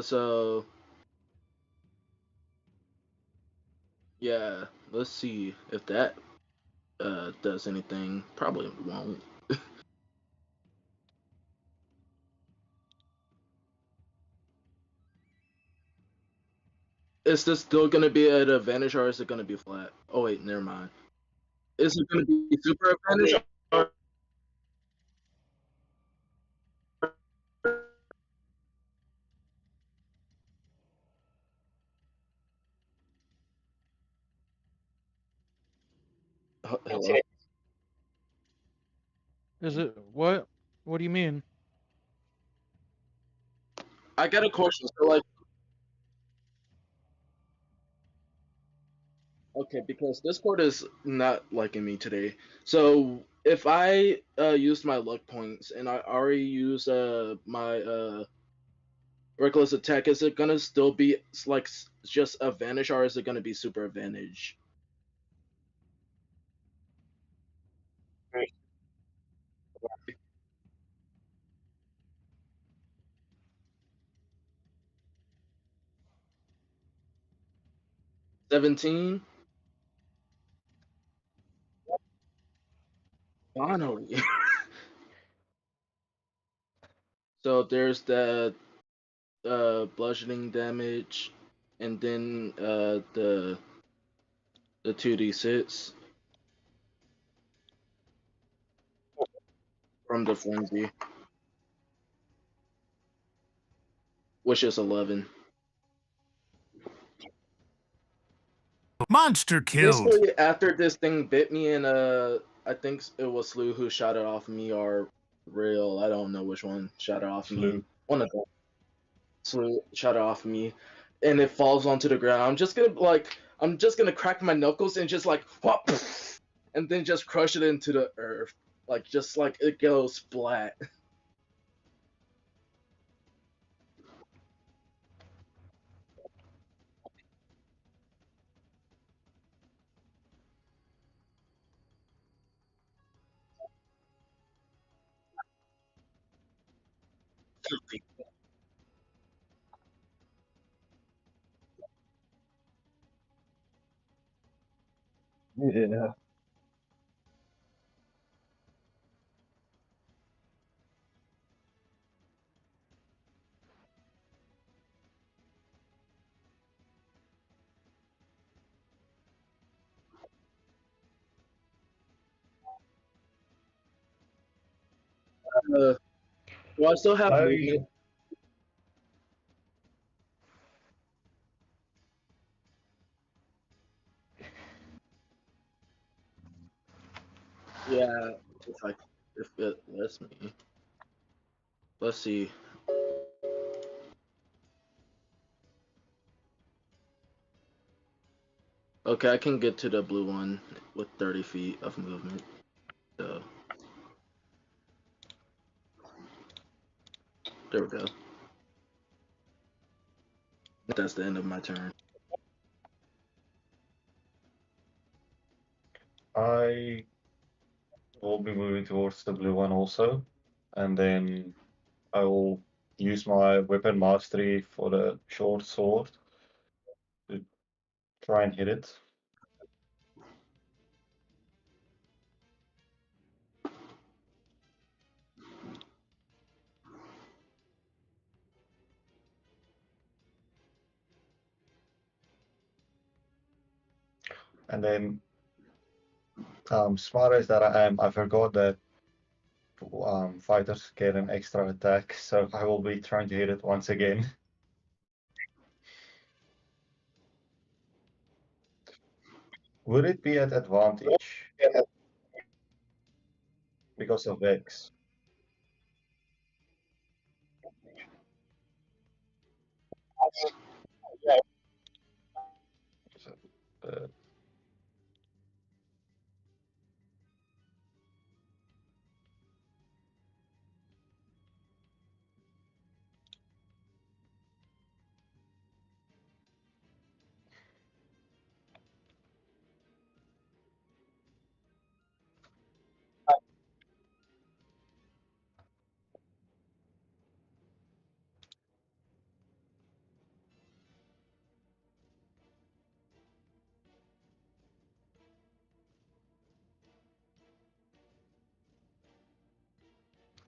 So yeah, let's see if that does anything. Probably won't. Is this still gonna be at advantage or is it gonna be flat? Oh wait, never mind. Is it gonna be super advantage? Or... Hello? Is it what? What do you mean? I got a question. So like, okay, because Discord is not liking me today. So if I used my luck points and I already use my reckless attack, is it gonna still be like just advantage or is it gonna be super advantage? 17. Finally. So there's the bludgeoning damage, and then the 2d6 from the frenzy, which is 11. Monster killed. Basically, after this thing bit me, and I think it was Slew who shot it off me, or Real. I don't know which one shot it off me. Slew. One of them. Slew shot it off me, and it falls onto the ground. I'm just gonna crack my knuckles and just like whop, and then just crush it into the earth, just like it goes flat. Yeah. Well, I still have I movement. Yeah, if it lets me. Let's see. Okay, I can get to the blue one with 30 feet of movement. So there we go. That's the end of my turn. I will be moving towards the blue one also, and then I will use my weapon mastery for the short sword to try and hit it. And then, smart as that I am, I forgot that fighters get an extra attack, so I will be trying to hit it once again. Would it be at advantage because of X? So, uh,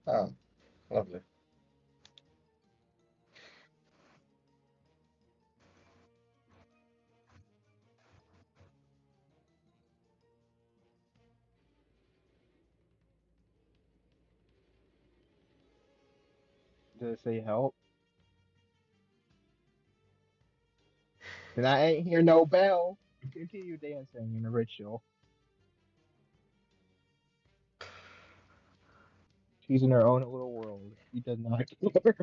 ah, lovely. Did it say help? And I ain't hear no bell. Continue dancing in a ritual. She's in her own little world. She does not care.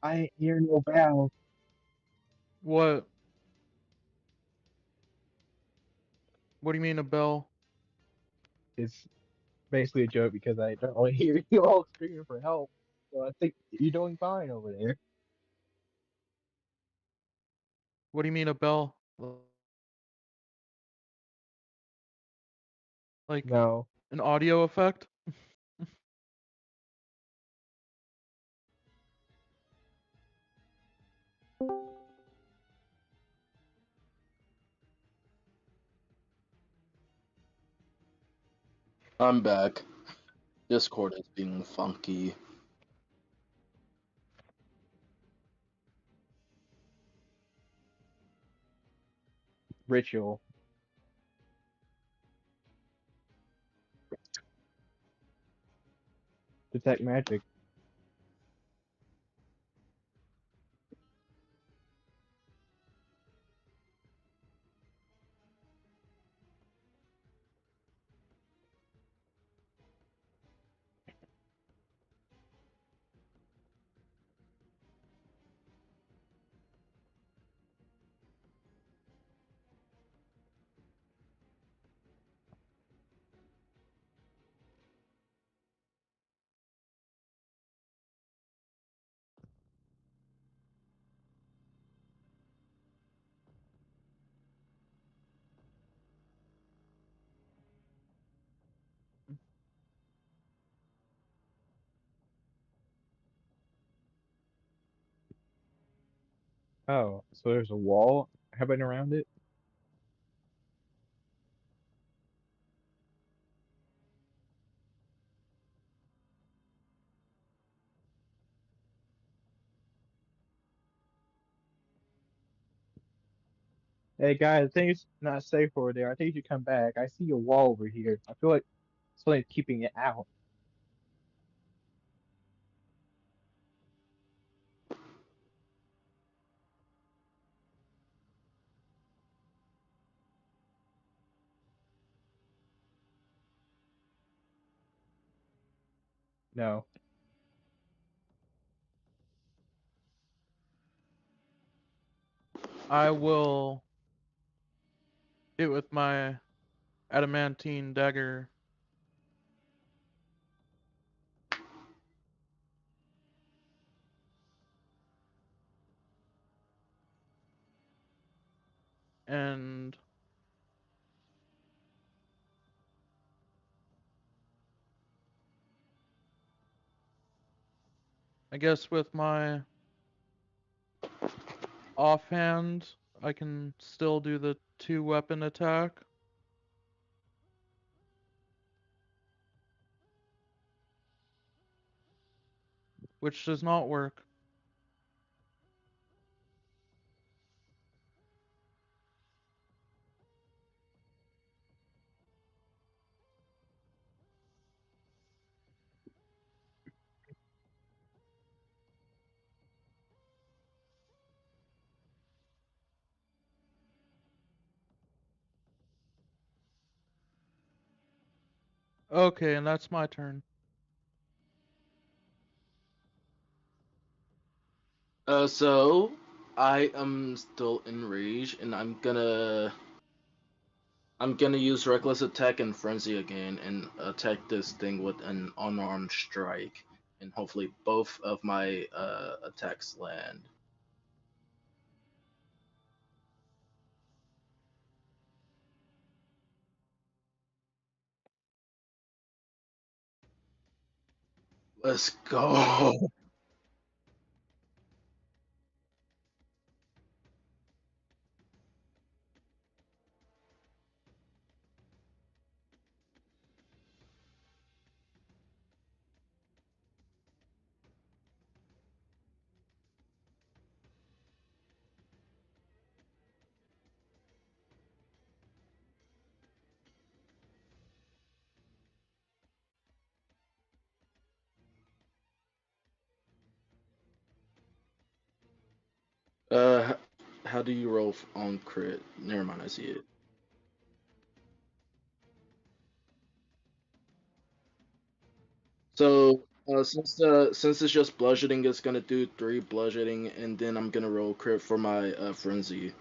I ain't hear no bell. What? What do you mean a bell? It's basically a joke because I don't really hear you all screaming for help. So I think you're doing fine over there. What do you mean a bell? Like No. an audio effect? I'm back. Discord is being funky. Ritual. Detect magic. Oh, so there's a wall happening around it? Hey guys, I think it's not safe over there. I think you should come back. I see a wall over here. I feel like something's keeping it out. No. I will hit with my adamantine dagger. And I guess with my offhand, I can still do the 2-weapon attack. Which does not work. Okay, and that's my turn. So I am still enraged, and I'm gonna use reckless attack and frenzy again, and attack this thing with an unarmed strike, and hopefully both of my attacks land. Let's go. Uh, how do you roll on crit? Never mind, I see it. So since it's just bludgeoning, it's gonna do 3 bludgeoning, and then I'm gonna roll crit for my frenzy.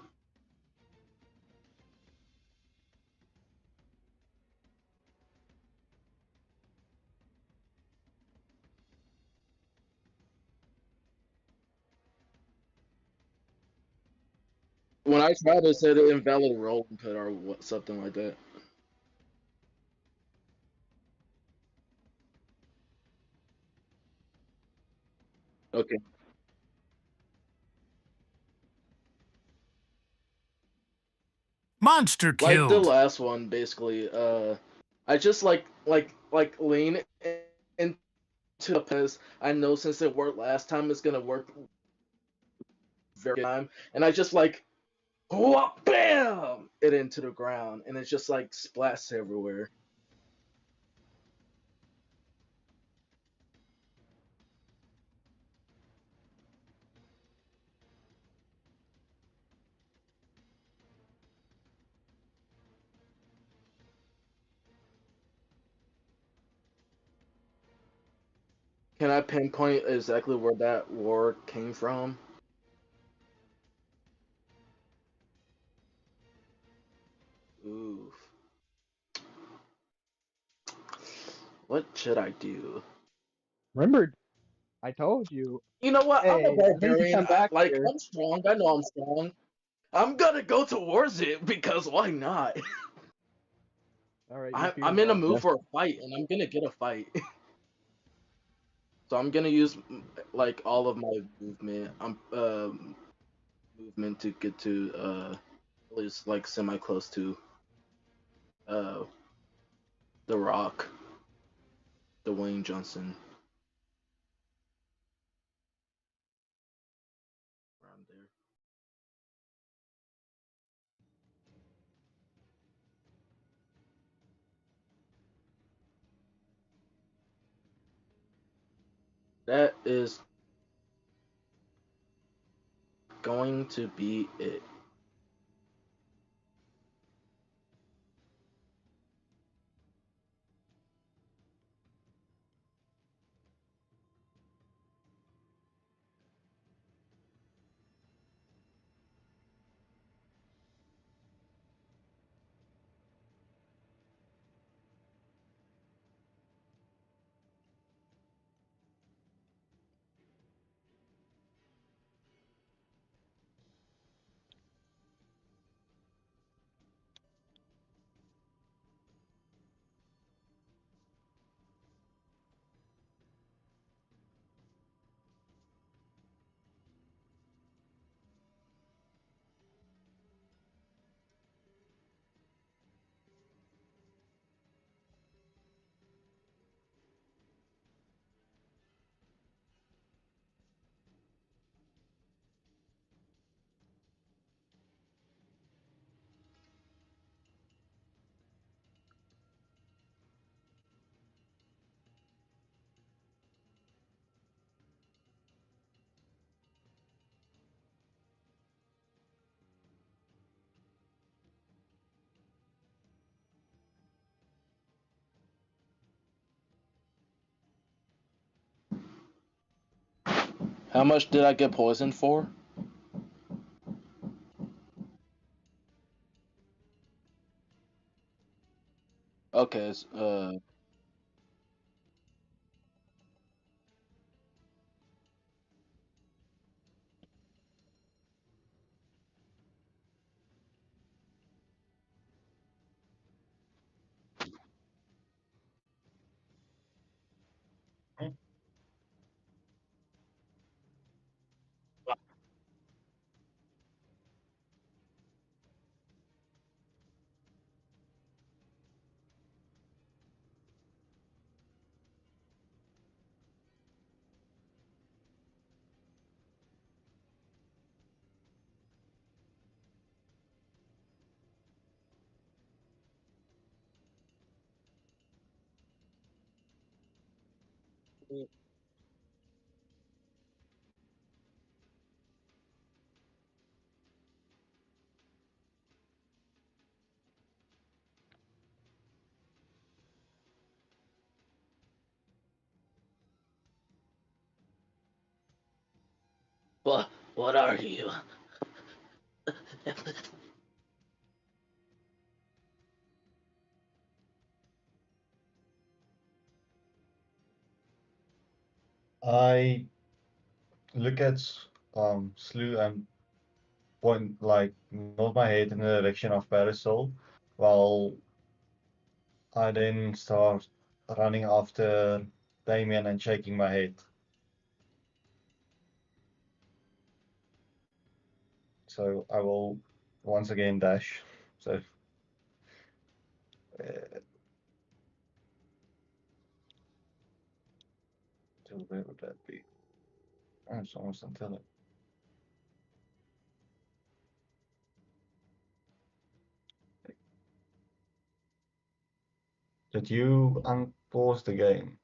when I tried, it said invalid roll input or what, something like that. Okay. Monster Like the killed. last one, basically. I just lean into the because I know since it worked last time, it's gonna work very time, and I just like whoop, bam it into the ground, and it's just like splats everywhere. Can I pinpoint exactly where that war came from? Oof. What should I do? Remember, I told you. You know what? I'm a Hey, you need to barbarian. come back Like here. I'm strong. I know I'm strong. I'm gonna go towards it because why not? All right, you I'm fear in a Malta. mood for a fight, and I'm gonna get a fight. So I'm gonna use like all of my movement. Movement to get to at least like semi close to uh the Rock, Dwayne Johnson, around there. That is going to be it. How much did I get poisoned for? Okay, what are you? I look at Slew and point, like, nod my head in the direction of Parasol, while I then start running after Damien and shaking my head. So I will once again dash. So till where would that be? Oh, it's almost until it. Did you unpause the game?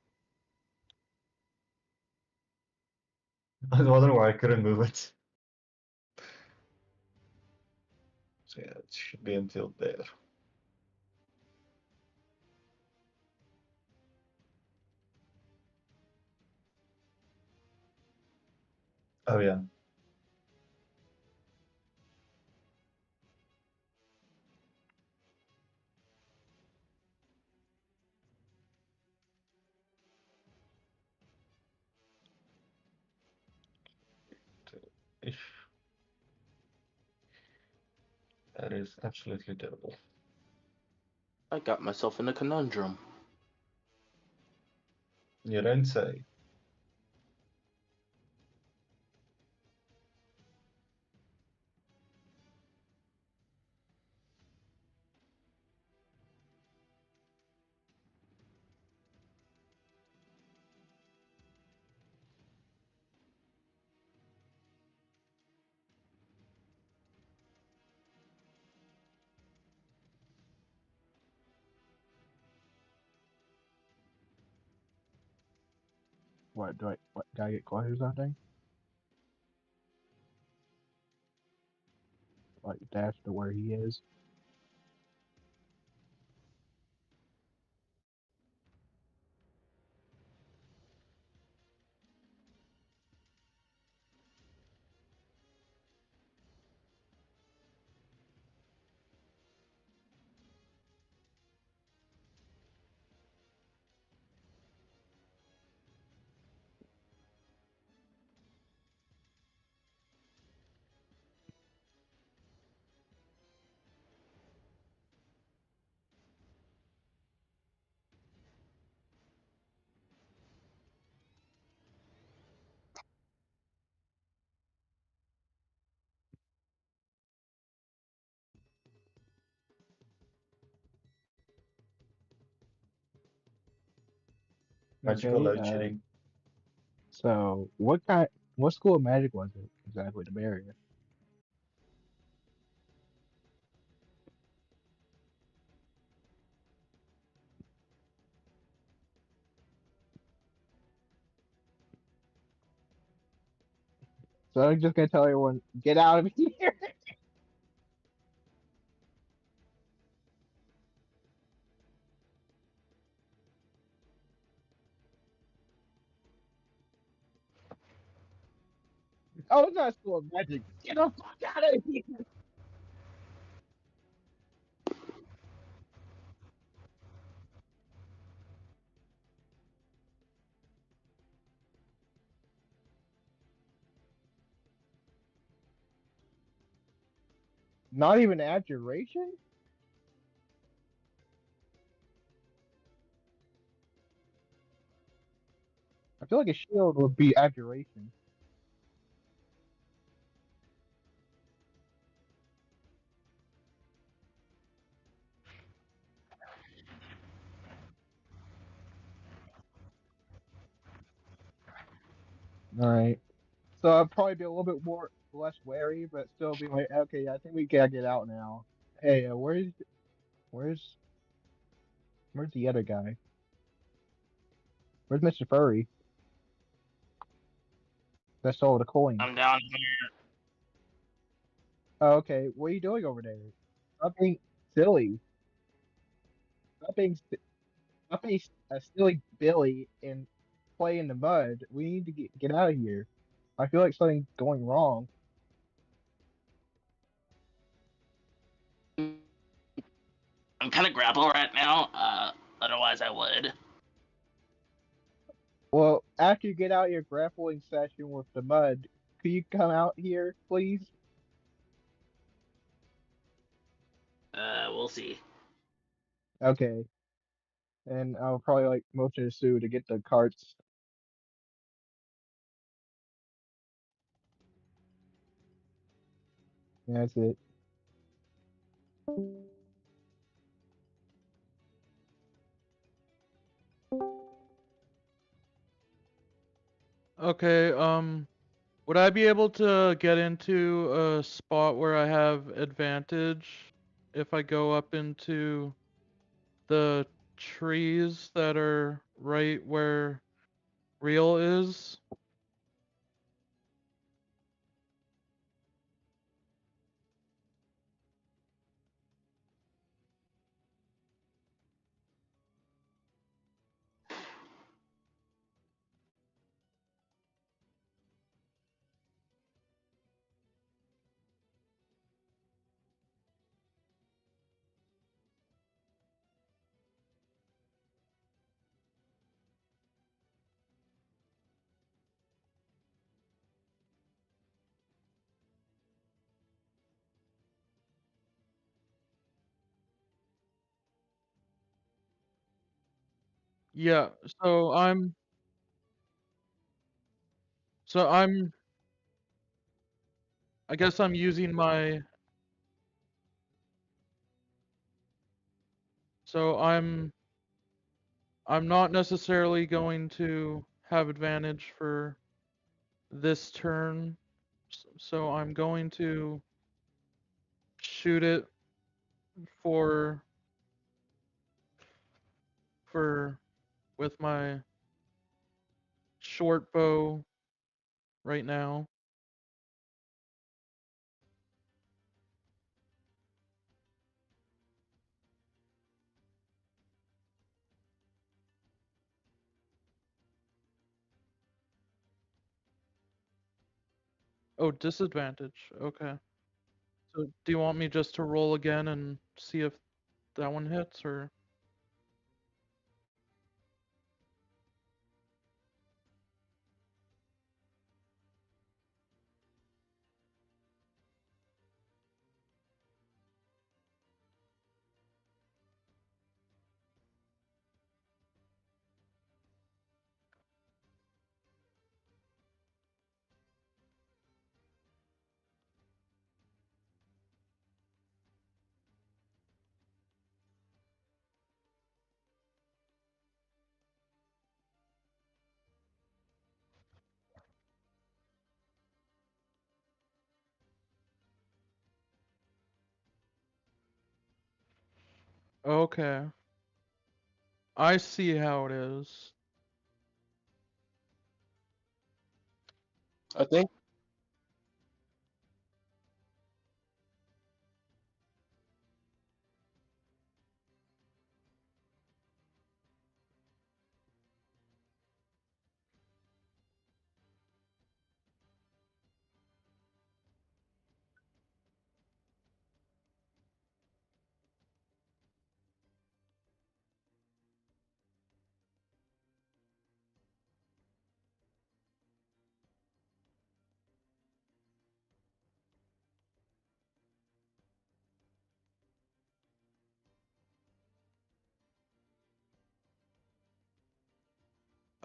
I was wondering why I couldn't move it. So yeah, it should be until there. Oh yeah. That is absolutely terrible. I got myself in a conundrum. You don't say. What gotta get close or something? Like dash to where he is. Magical Okay, load shedding. so what school of magic was it exactly, the barrier? So I'm just gonna tell everyone, get out of here. Oh, it's not a school of magic. Get the fuck out of here. Not even abjuration? I feel like a shield would be abjuration. Alright. So I'd probably be a little bit more less wary, but still be like, okay, I think we gotta get out now. Hey, where's where's the other guy? Where's Mr. Furry? That stole the coin. I'm down here. Oh, okay, what are you doing over there? Stop being silly. Stop being Stop being a silly Billy and play in the mud. We need to get out of here. I feel like something's going wrong. I'm kind of grapple right now. Otherwise I would. Well, after you get out your grappling session with the mud, could you come out here, please? we'll see. Okay. And I'll probably like motion to Sue to get the carts. Yeah, that's it. Okay, would I be able to get into a spot where I have advantage if I go up into the trees that are right where Real is? Yeah, so I guess I'm using my, so I'm not necessarily going to have advantage for this turn, so I'm going to shoot it for for with my short bow right now. Oh, disadvantage. Okay. So do you want me just to roll again and see if that one hits or? Okay. I see how it is. I think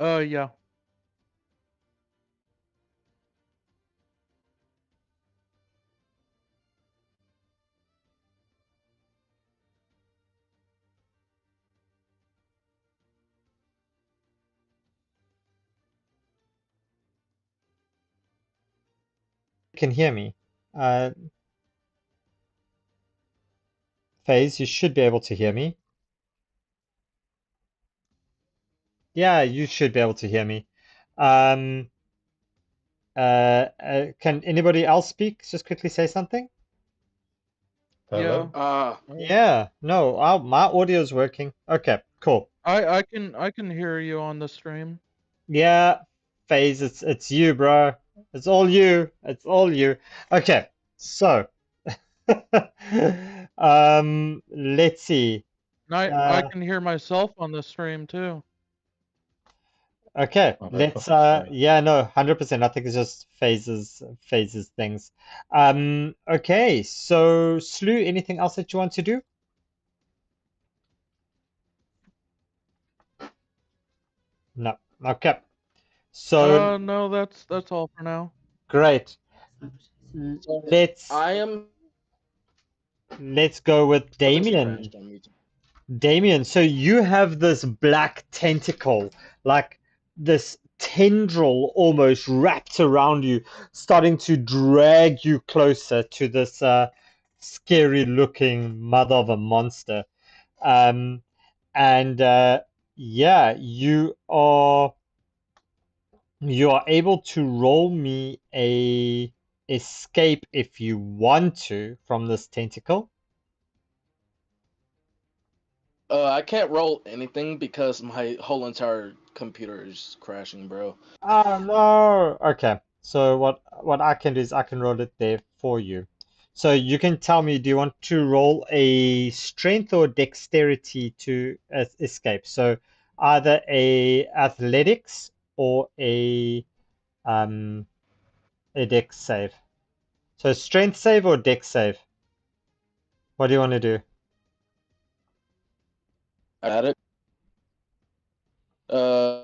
Yeah. Can hear me. Uh, FaZe, you should be able to hear me. Yeah, you should be able to hear me. Um, can anybody else speak? Just quickly say something. Yeah. Hello? Yeah, no, my audio is working. Okay, cool. I can hear you on the stream. Yeah, FaZe, it's you, bro. It's all you. It's all you. Okay, so let's see. And I Uh, can hear myself on the stream too. Okay, Oh, that's let's fucking strange. yeah, no, 100%. I think it's just phases things. Okay, so Slew, anything else that you want to do? No. Okay. So No, that's all for now. great. So Let's I am. let's go with Something's Damien. crashed on me. Damien, so you have this black tentacle, like this tendril almost wrapped around you, starting to drag you closer to this scary looking mother of a monster. Um, and yeah, you are able to roll me a escape if you want to from this tentacle. I can't roll anything because my whole entire computer is crashing, bro. Oh no. Okay. So what I can do is I can roll it there for you. So you can tell me, do you want to roll a strength or dexterity to escape? So either a athletics or um a dex save. So strength save or dex save? What do you want to do? I got it. Uh,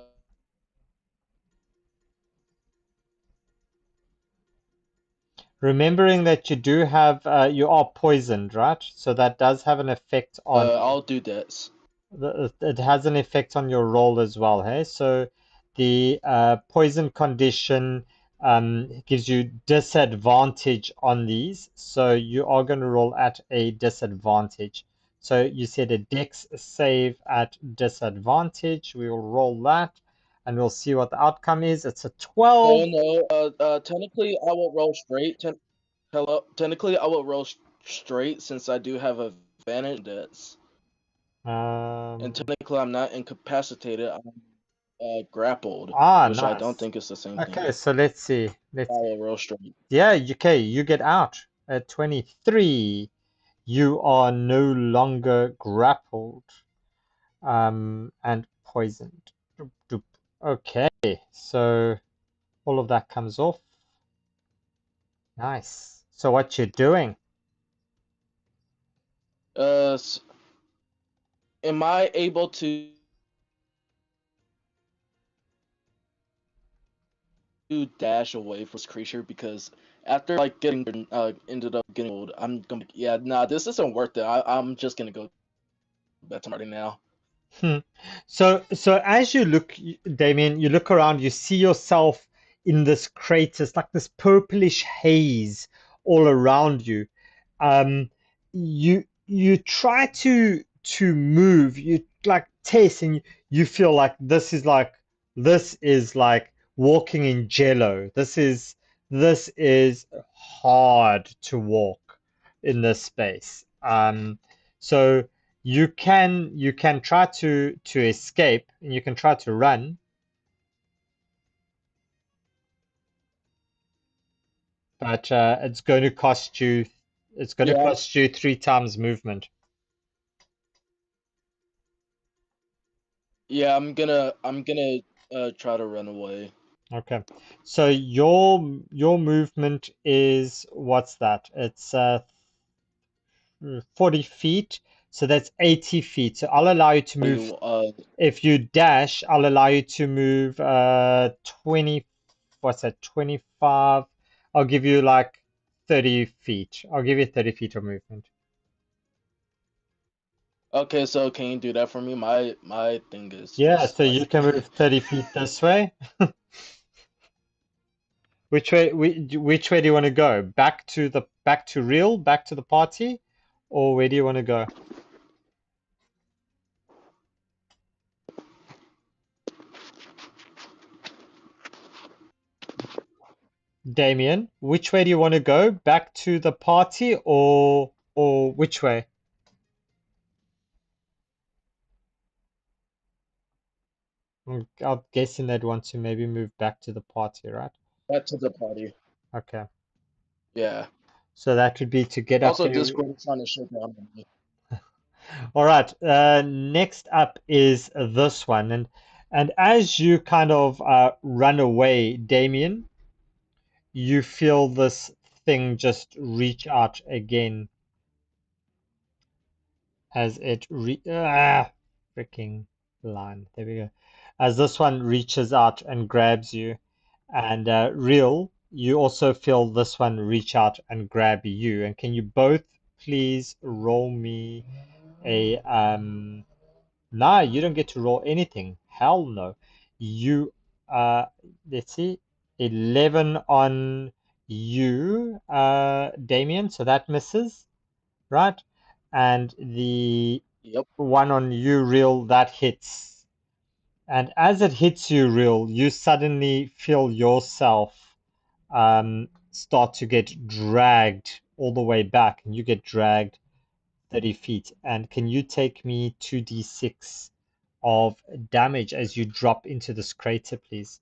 Remembering that you do have you are poisoned, right? So that does have an effect on I'll do this. it has an effect on your roll as well, hey? So the poison condition gives you disadvantage on these, so you are going to roll at a disadvantage. So you said a dex save at disadvantage. We will roll that and we'll see what the outcome is. It's a 12. No. Technically, I will roll straight. Hello. Technically, I will roll straight since I do have advantage. This. And Um, technically, I'm not incapacitated. I'm grappled, which I don't nice. think is the same Okay, thing. so let's see. I will roll straight. Yeah, okay, you get out at 23. You are no longer grappled and poisoned. Doop, doop. Okay, so all of that comes off. Nice. So what you're doing? Uh, am I able to dash away from this creature? Because after like getting ended up getting old, I'm gonna yeah, nah, this isn't worth it. I'm just gonna go back to Marty now. Hmm. So as you look, Damien, you look around, you see yourself in this crater. It's like this purplish haze all around you. You try to move, you like taste, and you feel like this is like walking in jello. This is hard to walk in this space. So you can try to escape and you can try to run, but Yeah, it's going to cost you 3 times movement. yeah, I'm gonna try to run away. Okay. So your movement is what's that? It's 40 feet. So that's 80 feet. So I'll allow you to move. You If you dash, I'll allow you to move 20, what's that, 25. I'll give you like 30 feet. I'll give you 30 feet of movement. okay? So can you do that for me? My thing is Yeah, just so you like can move 30 feet this way. Which way do you want to go? Back to real, back to the party, or where do you want to go? Damien, which way do you want to go? Back to the party or which way? I'm guessing they'd want to maybe move back to the party, right? back to the party. Okay. Yeah. So that would be to get up Also, there. Discord is trying to shut down on me. All right. Next up is this one, and as you kind of run away, Damien, you feel this thing just reach out again as it freaking line. There we go. as this one reaches out and grabs you. And Real, you also feel this one reach out and grab you. And can you both please roll me a Nah, you don't get to roll anything. Hell no. You let's see, 11 on you, Damien, so that misses, right? And the Yep. one on you, Real, that hits. And as it hits you, Real, you suddenly feel yourself start to get dragged all the way back, and you get dragged 30 feet. And can you take me 2d6 of damage as you drop into this crater, please?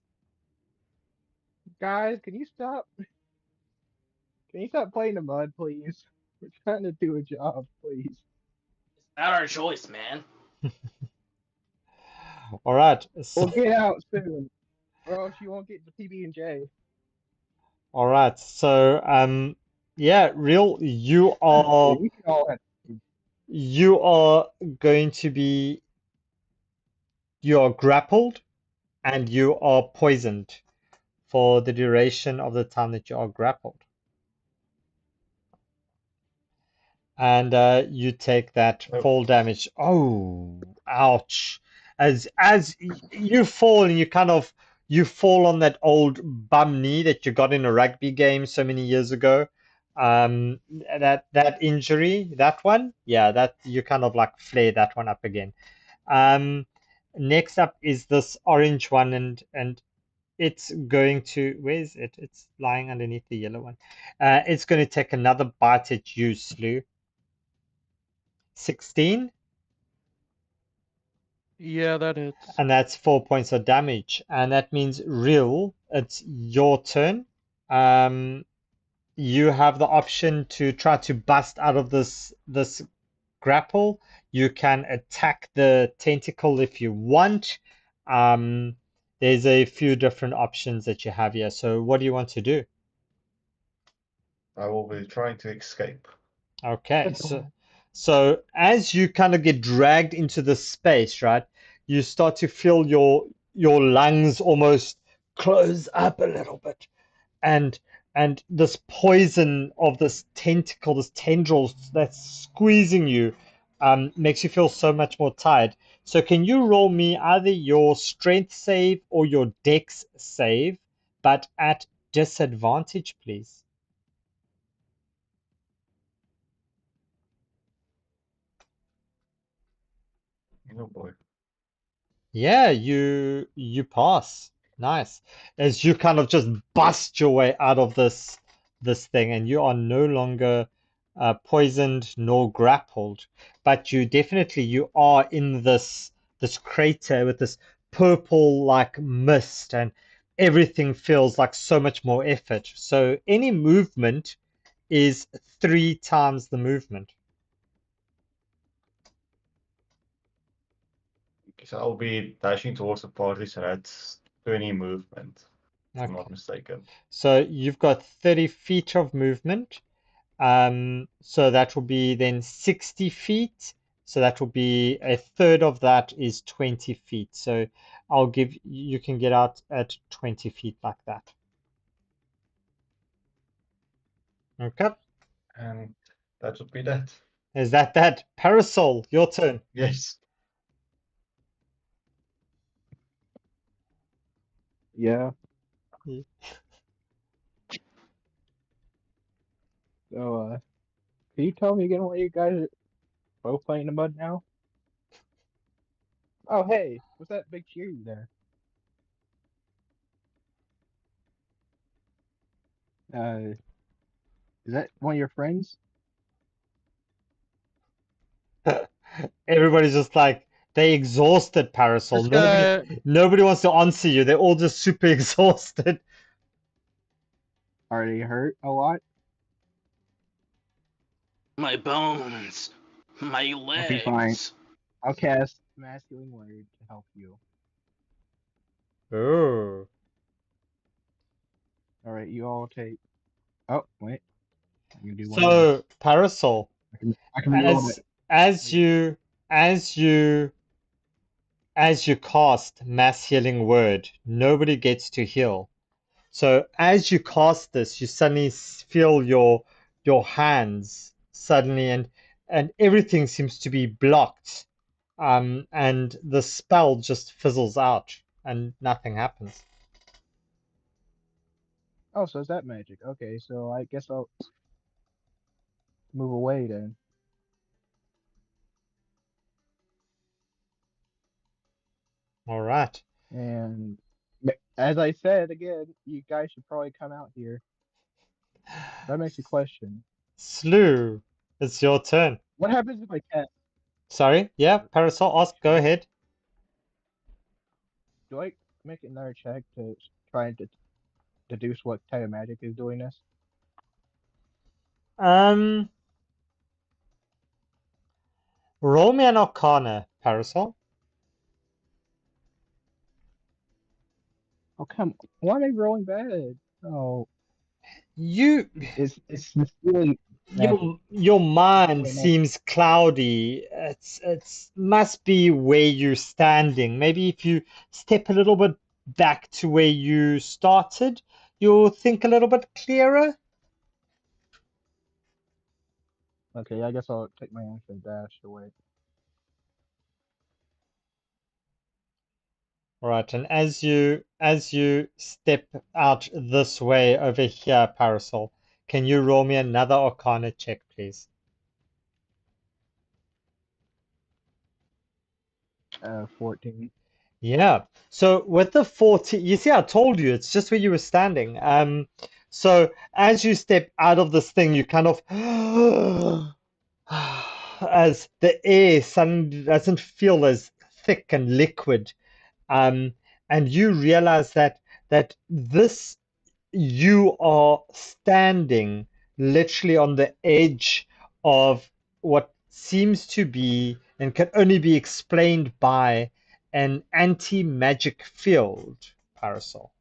Guys, can you stop? Can you stop playing the mud, please? We're trying to do a job, please. It's not our choice, man. All right. We'll get out soon, or else you won't get the PB and J. All right. So, yeah, Real, We can all have. you are going to be you are grappled and you are poisoned for the duration of the time that you are grappled. And you take that Oh, fall damage. Oh, ouch! As you fall and you fall on that old bum knee that you got in a rugby game so many years ago. That injury, that one, yeah, that you kind of like flare that one up again. Um, Next up is this orange one, and it's going to, where is it? It's lying underneath the yellow one. It's going to take another bite at you, Slew. 16, Yeah, that hits. and that's 4 points of damage. And that means Real, it's your turn. Um, you have the option to try to bust out of this grapple. You can attack the tentacle if you want. There's a few different options that you have here. So what do you want to do? I will be trying to escape. Okay, so as you kind of get dragged into the space, right, you start to feel your lungs almost close up a little bit, and this poison of this tentacle, this tendril that's squeezing you, makes you feel so much more tired. So can you roll me either your strength save or your dex save, but at disadvantage, please? Oh boy. Yeah, you pass. Nice. As you kind of just bust your way out of this thing, and you are no longer poisoned nor grappled, but you are in this crater with this purple like mist, and everything feels like so much more effort. So any movement is 3 times the movement. So I'll be dashing towards the party, so that's 20 movement, if I'm not Okay. mistaken. So you've got 30 feet of movement. So that will be then 60 feet. So that will be a third of that is 20 feet. So you can get out at 20 feet like that. Okay. And that would be that. Is that? Parasol, your turn. Yes. Yeah. So, can you tell me again what you guys are both playing the mud now? Oh, hey, what's that big cheer you there? Is that one of your friends? Everybody's just like they exhausted Parasol. This guy, Nobody wants to answer you. They're all just super exhausted. Are they hurt a lot? My bones, my I'll be fine. legs. I'll cast Masculine Word to help you. Oh. All right, you all take. Oh, wait. I can do one more. So Parasol, I can reroll as it. as you as you as you cast Mass Healing Word, nobody gets to heal. So as you cast this, you suddenly feel your hands suddenly, and everything seems to be blocked, and the spell just fizzles out, and nothing happens. Oh, so is that magic? Okay, so I guess I'll move away then. All right, And as I said again, you guys should probably come out here. That makes a question. Slew, it's your turn. What happens if I cast? Sorry, yeah, Parasol, ask. Go ahead. Do I make another check to try and deduce what type of magic is doing this? Um, roll me an Arcana, Parasol. Oh come! Why am I rolling bad? Oh, You it's really magic. your It's mind really magic. seems cloudy. It's must be where you're standing. Maybe if you step a little bit back to where you started, you'll think a little bit clearer. Okay, I guess I'll take my action dash away. All right, and as you step out this way over here, Parasol, can you roll me another Arcana check, please? 14. Yeah. So with the 40, you see, I told you, it's just where you were standing. So as you step out of this thing, you kind of, as the air suddenly doesn't feel as thick and liquid, um, and you realize that this you are standing literally on the edge of what seems to be and can only be explained by an anti-magic field, Parasol.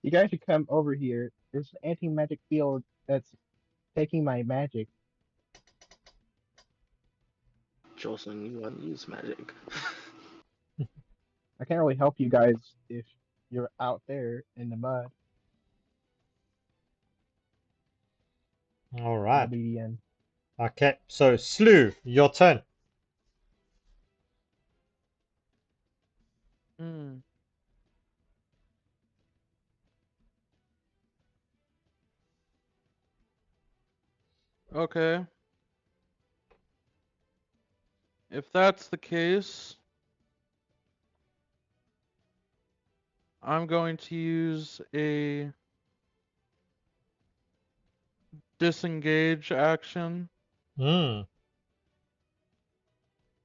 You guys should come over here. There's an anti-magic field that's taking my magic. Jocelyn, you want to use magic? I can't really help you guys if you're out there in the mud. All That'll right. be the end. Okay, so Slew, your turn. Hmm. Okay. If that's the case, I'm going to use a disengage action Hmm.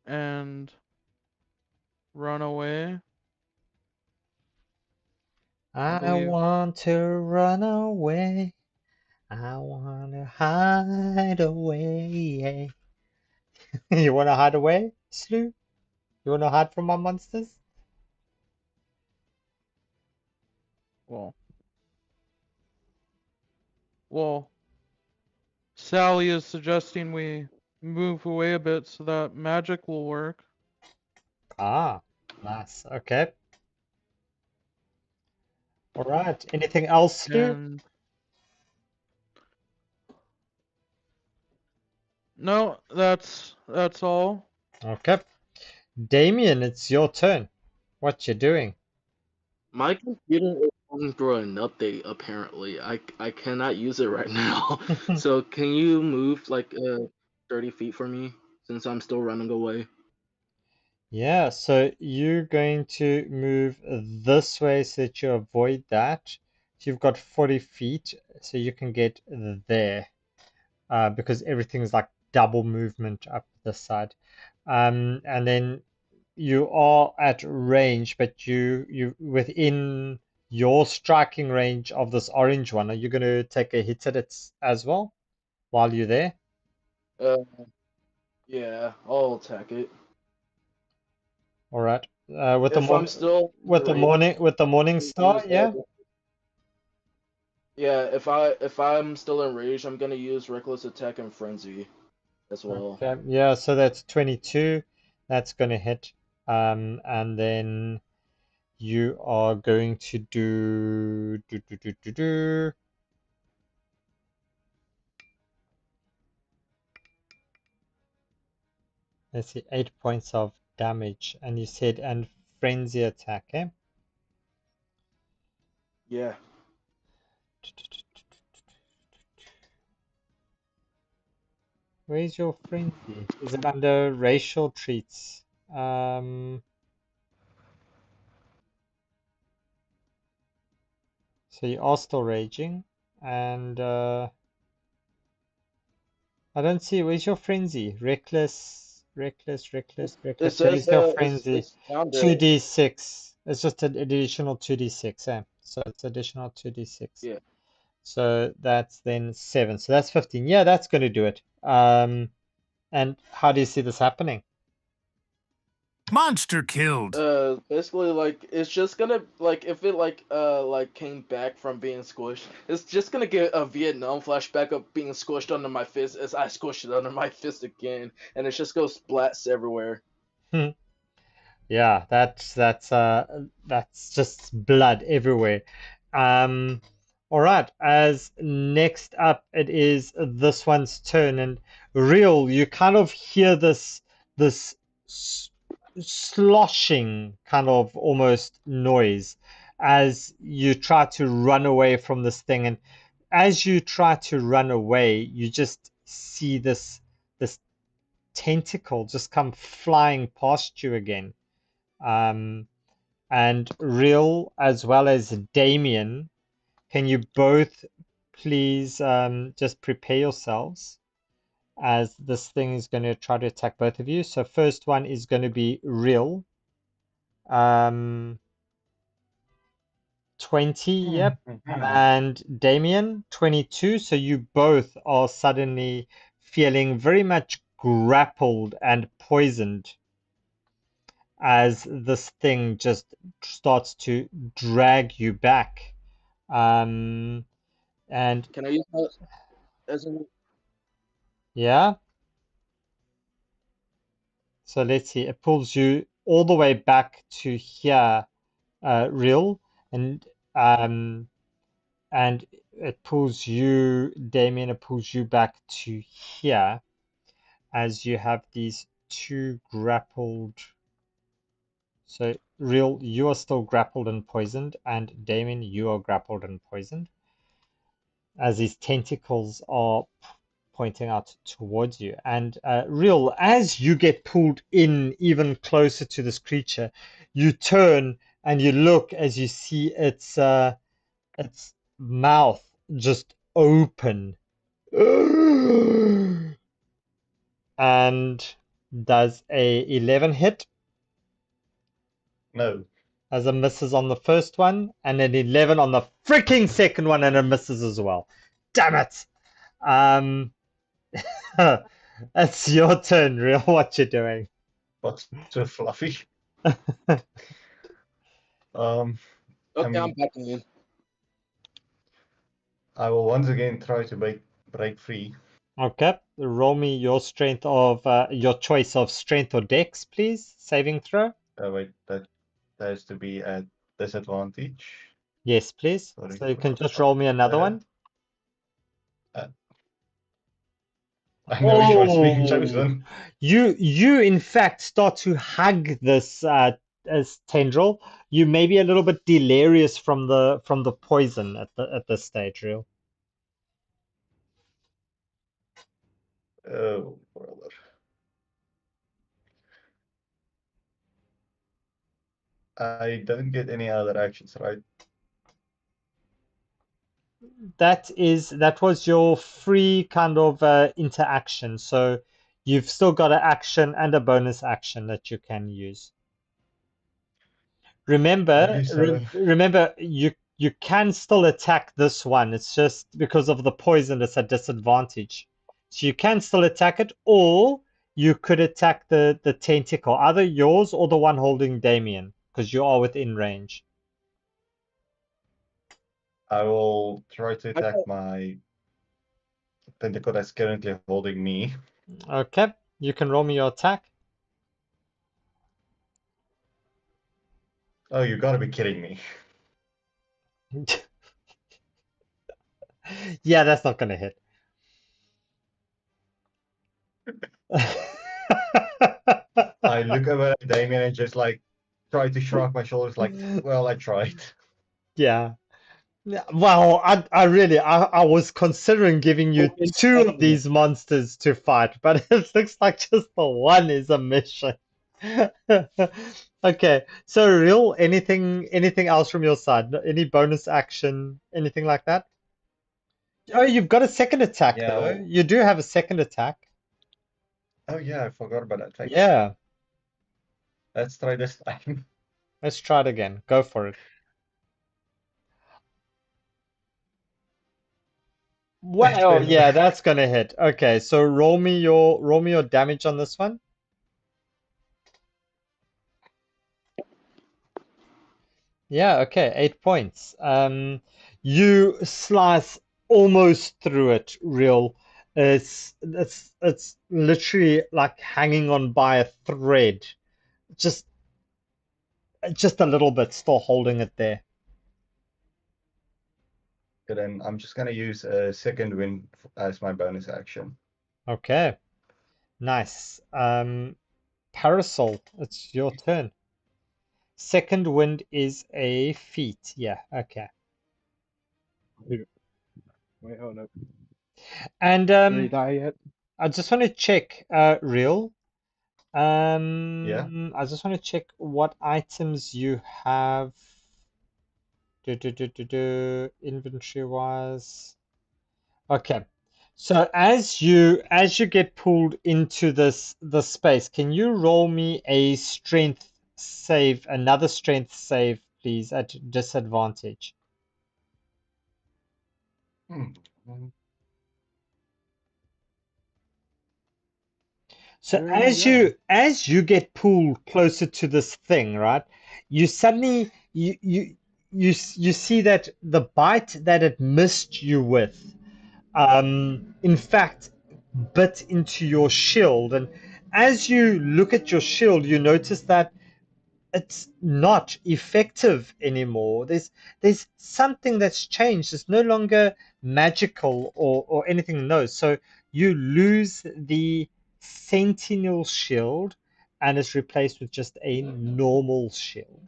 and run away. I I believe. want to run away. I want to hide away. You want to hide away, Slew? You want to hide from my monsters? Well, well, Sally is suggesting we move away a bit so that magic will work. Ah, nice. Okay. All right. Anything else, Stu? And no, that's all. Okay. Damien, it's your turn. What you doing? My computer is going through an update. Apparently, I cannot use it right now. So can you move like 30 feet for me since I'm still running away? Yeah, so you're going to move this way so that you avoid that. So you've got 40 feet, so you can get there, because everything's like double movement up this side. And then you are at range, but you within your striking range of this orange one. Are you going to take a hit at it as well while you're there? Uh, yeah, I'll attack it. All right. With the If I'm morning, still in with the range, morning, with the morning I'm star, use yeah. yeah. If I'm still in range, I'm gonna use reckless attack and frenzy as well. Okay. Yeah. So that's 22. That's going to hit. And then you are going to do. Let's see, 8 points of damage. And you said, and frenzy attack, eh? Yeah. Where's your frenzy? Is it under racial treats? So you are still raging, and I don't see. Where's your frenzy? Reckless, reckless, reckless, It reckless. says Where's your frenzy? it's down there. 2d6. It's just an additional 2d6, eh? So it's additional 2d6. Yeah. So that's then 7. So that's 15. Yeah, that's going to do it. And how do you see this happening? Monster killed. Basically, like it's just gonna like if it like came back from being squished, it's just gonna get a Vietnam flashback of being squished under my fist as I squish it under my fist again, and it just goes splats everywhere. Yeah, that's just blood everywhere. Um, all right, as next up it is this one's turn, and real, you kind of hear this s- sloshing kind of almost noise as you try to run away from this thing, and as you try to run away, you just see this tentacle just come flying past you again. Um, and Real as well as Damien, can you both please just prepare yourselves as this thing is going to try to attack both of you. So first one is going to be Real. 20, yep. And Damien, 22. So you both are suddenly feeling very much grappled and poisoned as this thing just starts to drag you back. And Can I use that as a yeah, so let's see, it pulls you all the way back to here, Real, and um, and it pulls you, Damien, it pulls you back to here as you have these two grappled. So, Real, you are still grappled and poisoned, and Damien, you are grappled and poisoned as these tentacles are pointing out towards you. And Real, as you get pulled in even closer to this creature, you turn and you look as you see its mouth just open and does a 11 hit No, as a misses on the first one and an 11 on the freaking second one and it misses as well. Damn it! Um, it's your turn, Real. What you doing? but so fluffy. Um, okay? I'm I'm, backing in. I will once again try to break free. Okay, roll me your strength of your choice of strength or dex, please. Saving throw. Wait, that has to be at disadvantage. Yes, please. Sorry So you can just about roll me another that. one. Uh, I know which one's being Oh, chosen. you in fact start to hug this as tendril. You may be a little bit delirious from the poison at this stage, Real. Oh, brother. I don't get any other actions, right? That was your free kind of interaction. So you've still got an action and a bonus action that you can use. Remember, Okay, so remember, you can still attack this one. It's just because of the poison, it's a disadvantage. So you can still attack it, or you could attack the tentacle, either yours or the one holding Damien, because you are within range. I will try to I attack my tentacle that's currently holding me. Okay, you can roll me your attack. Oh, you gotta be kidding me. Yeah, that's not gonna hit. I look over at Damien and just like try to shrug my shoulders, like, well, I tried. Yeah. Yeah, well, I was considering giving you Open two of sesame. these monsters to fight, but it looks like just the one is a mission. Okay, so real anything else from your side? Any bonus action, anything like that? Oh, you've got a second attack Yeah, though. well, You do have a second attack. oh yeah, I forgot about that. Thanks. Yeah, Let's try this time. let's try it again. Go for it. Well, Ten. yeah, that's gonna hit. Okay, so roll me your damage on this one. Yeah, okay, 8 points. You slice almost through it, real. It's literally like hanging on by a thread. Just just a little bit, still holding it there. So then I'm just gonna use a second wind as my bonus action. Okay, nice. Parasol, it's your turn. Second wind is a feat. Yeah, okay. Wait, hold up. And Did he die yet? I just want to check, real. Yeah. I just want to check what items you have. Inventory wise. Okay. So as you get pulled into this space, can you roll me a strength save, another strength save, please, at disadvantage? Hmm. So Where did he go? as you get pulled closer to this thing, right? You suddenly you see that the bite that it missed you with, in fact, bit into your shield. And as you look at your shield, you notice that it's not effective anymore. There's something that's changed. It's no longer magical or anything. No. So you lose the Sentinel shield and it's replaced with just a normal shield.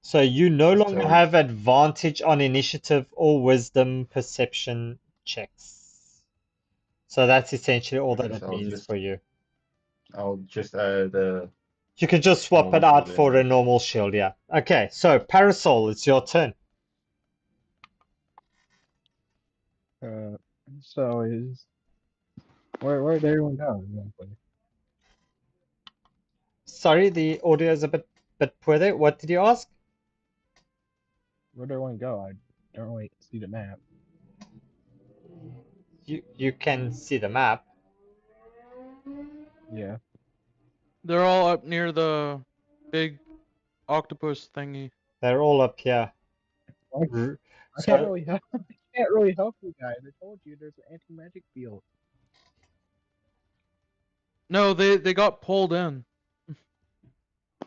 So you no longer So have advantage on initiative or wisdom perception checks. So that's essentially all that okay, it so means for you. I'll just add the You can just swap normal it out shield for a in. normal shield, yeah. Okay, so Parasol, it's your turn. Uh, so is where'd everyone go exactly? Sorry, the audio is a bit poor there. What did you ask? Where'd everyone go? I don't really see the map. You can see the map. Yeah. They're all up near the big octopus thingy. They're all up here. I, R- I can't So really help. I can't really help you guys. I told you there's an anti-magic field. No, they got pulled in.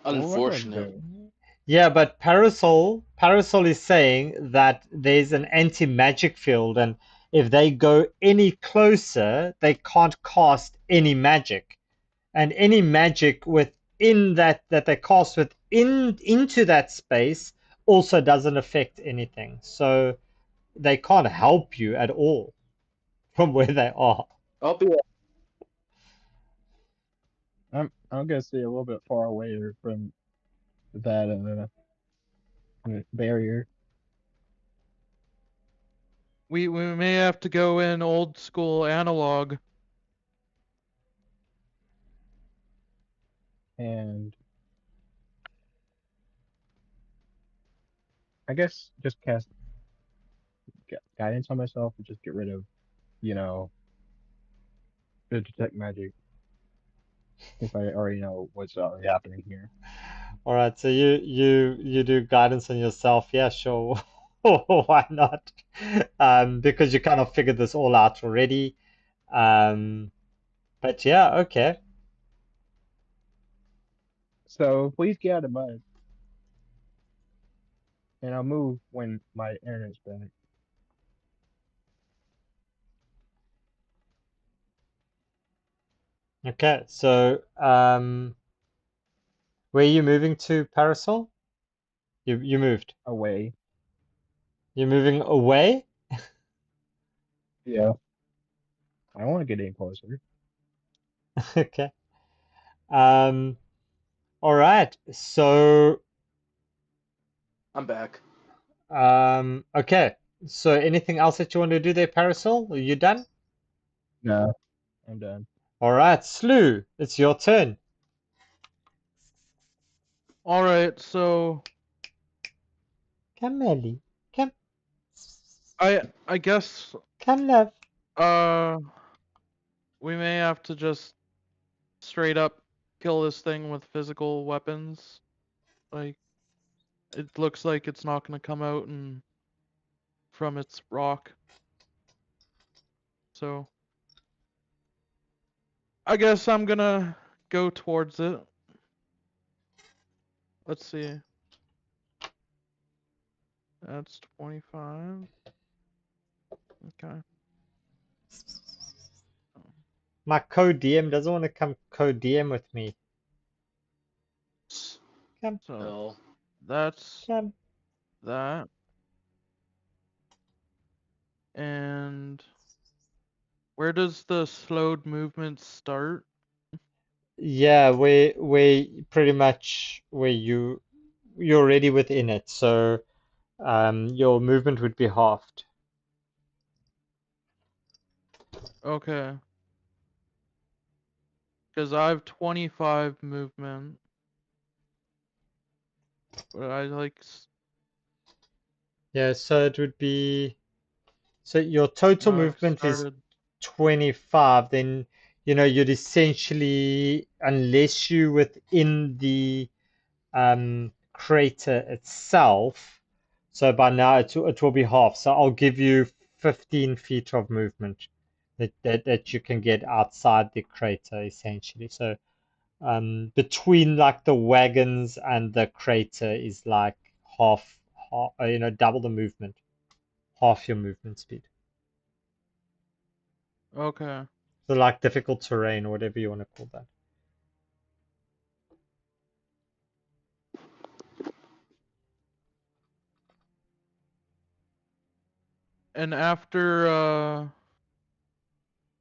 Well, let them Unfortunate. go. yeah, but Parasol is saying that there's an anti-magic field, and if they go any closer, they can't cast any magic. And any magic within that they cast within into that space also doesn't affect anything. So they can't help you at all from where they are. I'll be I'm gonna stay a little bit far away from that barrier. We may have to go in old school analog. And I guess just cast guidance on myself and just get rid of, you know, the detect magic if I already know what's already happening here. All right, so you do guidance on yourself. Yeah, sure. Why not? Because you kind of figured this all out already. Um, But yeah, okay. So please get out of mud, and I'll move when my internet's back. Okay, so where are you moving to, Parasol? You moved. Away. You're moving away? Yeah. I don't want to get any closer. Okay. Um, all right. So, I'm back. okay. So anything else that you want to do there, Parasol? Are you done? No, I'm done. All right, Slew, it's your turn. All right, so Come, Ellie. Come, I guess come, love. uh we may have to just straight up kill this thing with physical weapons. Like it looks like it's not gonna come out and from its rock. So I guess I'm gonna go towards it. Let's see. That's 25. Okay. My co-DM doesn't want to come co-DM with me. Come, So Hell. that's come. that. And where does the slowed movement start? Yeah, we pretty much where you're already within it, so your movement would be halved. Okay. Because I have 25 movement. But I like. Yeah, so it would be so your total No, I've movement is started. 25, then you'd essentially, unless you within the crater itself, so by now it will be half. So I'll give you 15 feet of movement that you can get outside the crater essentially. So between like the wagons and the crater is like half, double the movement, half your movement speed. Okay. So like difficult terrain or whatever you want to call that. And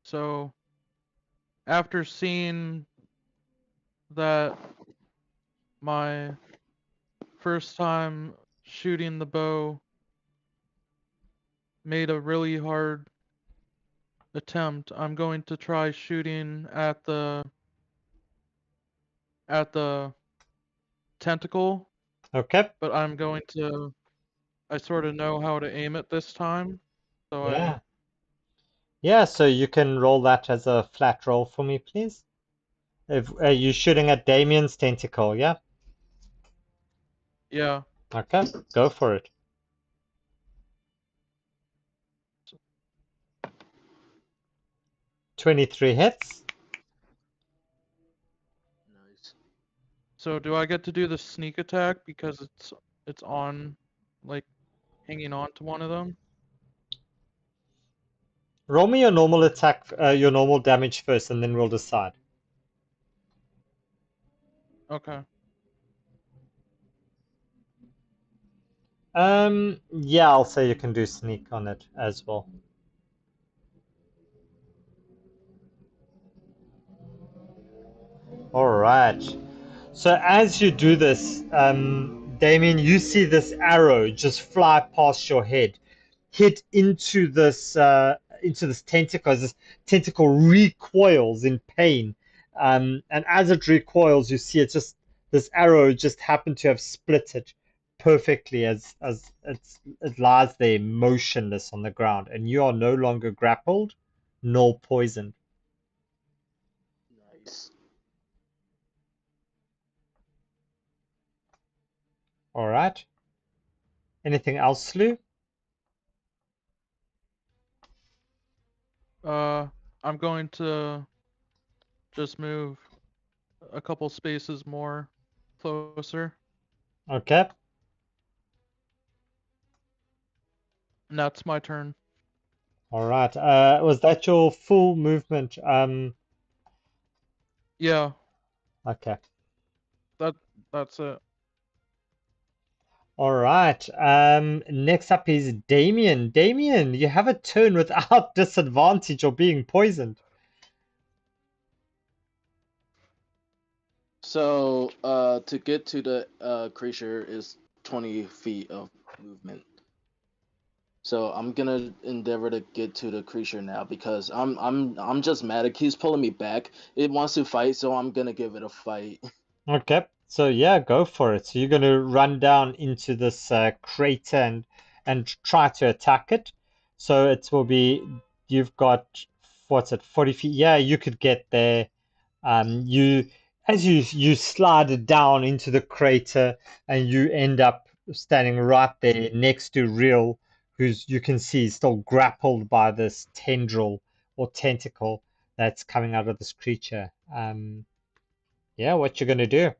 so after seeing that my first time shooting the bow made a really hard attempt, I'm going to try shooting at the tentacle, Okay. but I sort of know how to aim it this time. So Yeah. Yeah, so you can roll that as a flat roll for me, please. If you're shooting at Damien's tentacle, yeah? yeah. Okay, go for it. 23 hits. Nice. So do I get to do the sneak attack because it's on like hanging on to one of them? Roll me your normal attack, your normal damage first, and then we'll decide. Okay. Yeah, I'll say you can do sneak on it as well. All right. So as you do this, Damien, you see this arrow just fly past your head, hit into this tentacle. As this tentacle recoils in pain, and as it recoils, you see this arrow just happened to have split it perfectly as it lies there motionless on the ground, and you are no longer grappled nor poisoned. Nice. All right. Anything else, Lou? Uh, I'm going to Just move a couple spaces more closer. Okay. And that's my turn. All right. Was that your full movement? Yeah, Okay. that that's it. All right. Next up is Damien. Damien, you have a turn without disadvantage or being poisoned. So, to get to the creature is 20 feet of movement. So I'm gonna endeavor to get to the creature now because I'm just mad. It keeps pulling me back. It wants to fight, so I'm gonna give it a fight. Okay. So yeah, go for it. So you're going to run down into this crater and try to attack it. So it will be you've got what's it, 40 feet? Yeah, you could get there. You as you slide down into the crater and you end up standing right there next to Real, who's you can see is still grappled by this tendril or tentacle that's coming out of this creature. Yeah, what you gonna do?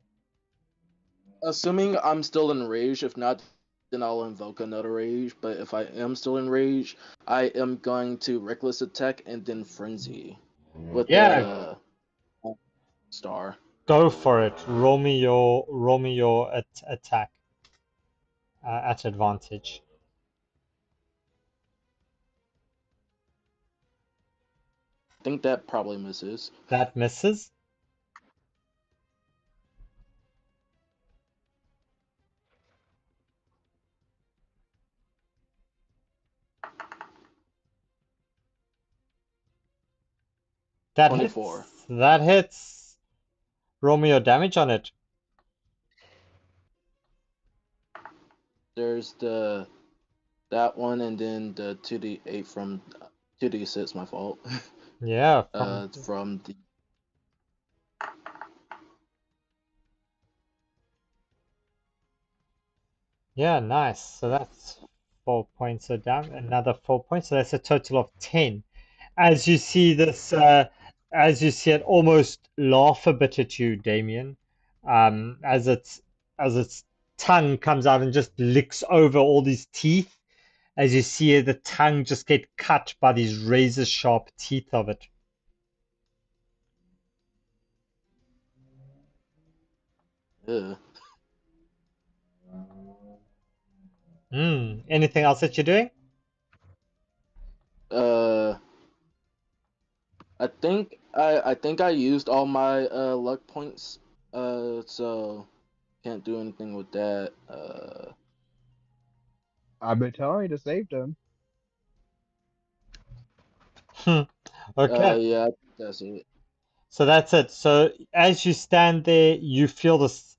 Assuming I'm still in rage. If not, then I'll invoke another rage. But if I am still in rage, I am going to reckless attack and then frenzy with Yeah, the star. go for it. Roll me your attack at advantage. I think that probably misses. That misses. That 24. hits. That hits. Roll me your damage on it. There's the that one and then the 2d8 from 2d6. My fault. Yeah, from From the yeah, nice. So that's 4 points of damage. Another 4 points. So that's a total of 10. As you see this, as you see it almost laugh a bit at you, Damien, as its tongue comes out and just licks over all these teeth. As you see the tongue just get cut by these razor sharp teeth of it. uh, Anything else that you're doing? uh I think I used all my luck points. So can't do anything with that. I've been telling you to save them. Okay, Yeah, that's it. so that's it. So as you stand there, you feel this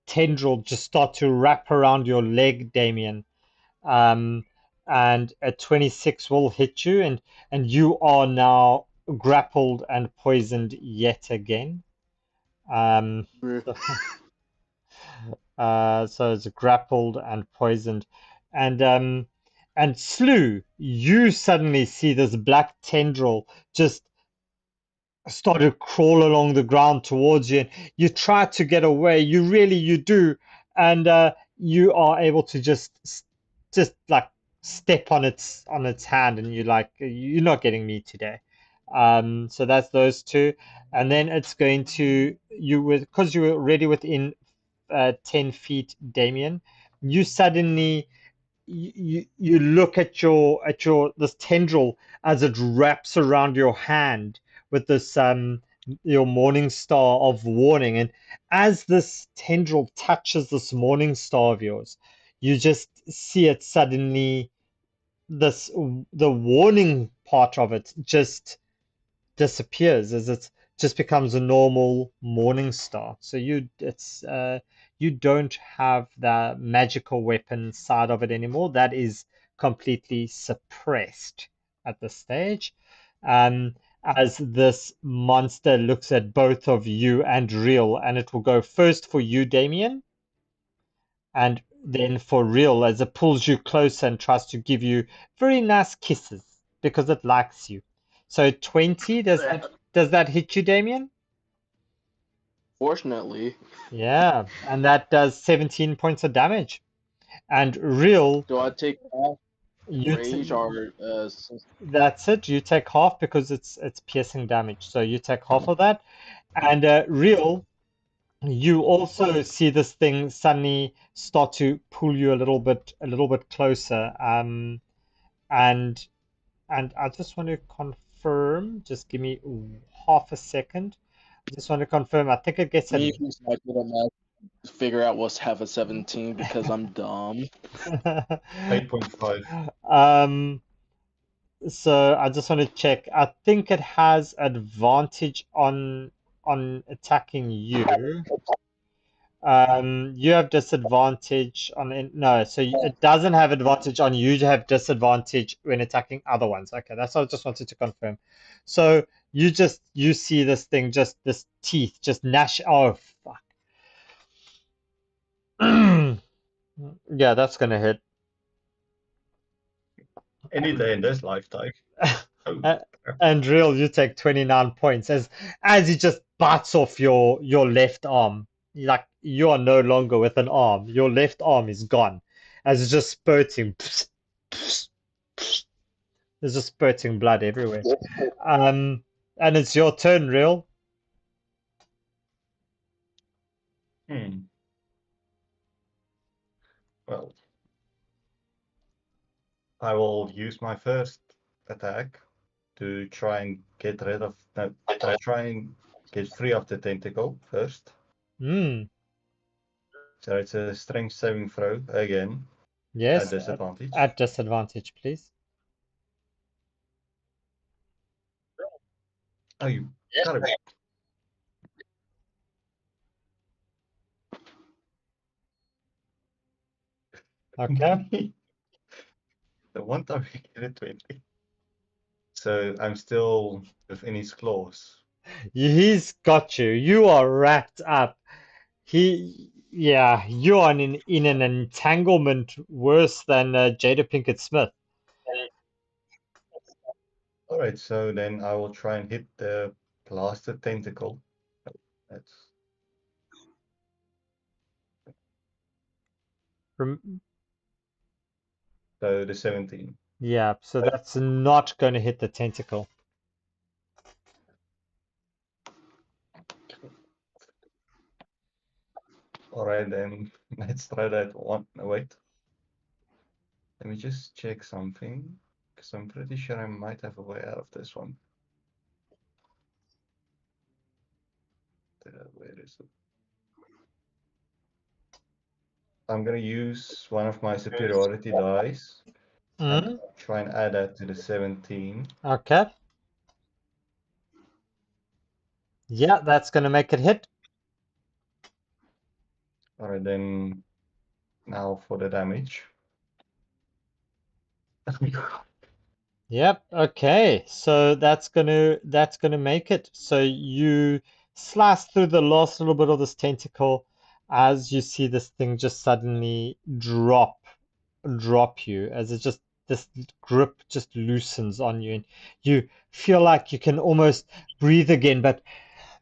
tendril just start to wrap around your leg, Damien. Um, and a 26 will hit you, and you are now grappled and poisoned yet again. Bruh. So it's grappled and poisoned, and Slew, you suddenly see this black tendril just start to crawl along the ground towards you, and you try to get away. You do, and you are able to just like step on its hand, and you're like, you're not getting me today. So that's those two, and then it's going to you with because you were already within 10 feet, Damien. You suddenly you look at your this tendril as it wraps around your hand with this your morning star of warning, and as this tendril touches this morning star of yours, you just see it suddenly this the warning part of it just disappears as it just becomes a normal morning star. So you don't have the magical weapon side of it anymore. That is completely suppressed at this stage. Um, as this monster looks at both of you and Real, and it will go first for you, Damien, and then for Real as it pulls you closer and tries to give you very nice kisses because it likes you. So 20, does that Does that hit you, Damien? Fortunately, Yeah, and that does 17 points of damage. And real, do I take half you rage t or that's it. You take half because it's piercing damage. So you take half of that. And real, you also see this thing suddenly start to pull you a little bit closer. And I just want to confirm. Just give me half a second. I just want to confirm. I think it gets Can a you use my good math to figure out what's half of 17 because I'm dumb? 8.5. um. So I just want to check. I think it has advantage on attacking you. You have disadvantage on no, so it doesn't have advantage on you. You have disadvantage when attacking other ones. Okay, that's what I just wanted to confirm. So you see this thing, just this teeth, just gnash. Oh fuck. Yeah, that's gonna hit. Any day in this lifetime. Oh, Uh, crap. and real, you take 29 points as he just bites off your left arm. Like you are no longer with an arm. Your left arm is gone. As it's just spurting. There's just spurting blood everywhere. Um, and it's your turn, real. Hmm. Well, I will use my first attack to try and get rid of. No, I'll try and get free of the tentacle first. Hmm. So it's a strength saving throw again at Yes, disadvantage. at disadvantage, please. Oh, you gotta Okay. be. The one time we get a 20. So I'm still within his claws. He's got you. You are wrapped up. Yeah, you're in an entanglement worse than Jada Pinkett Smith. Alright, so then I will try and hit the blasted tentacle. Oh, that's Rem- so the 17. Yeah, so that's not going to hit the tentacle. Alright, then let's try that one. No, wait. Let me just check something. Because I'm pretty sure I might have a way out of this one. Where is it? I'm gonna use one of my superiority dice and Mm, try and add that to the 17. okay. Yeah, that's going to make it hit. Alright, then now for the damage. Yep, okay. So that's gonna make it. So you slice through the last little bit of this tentacle as you see this thing just suddenly drop you as it just this grip just loosens on you and you feel like you can almost breathe again, but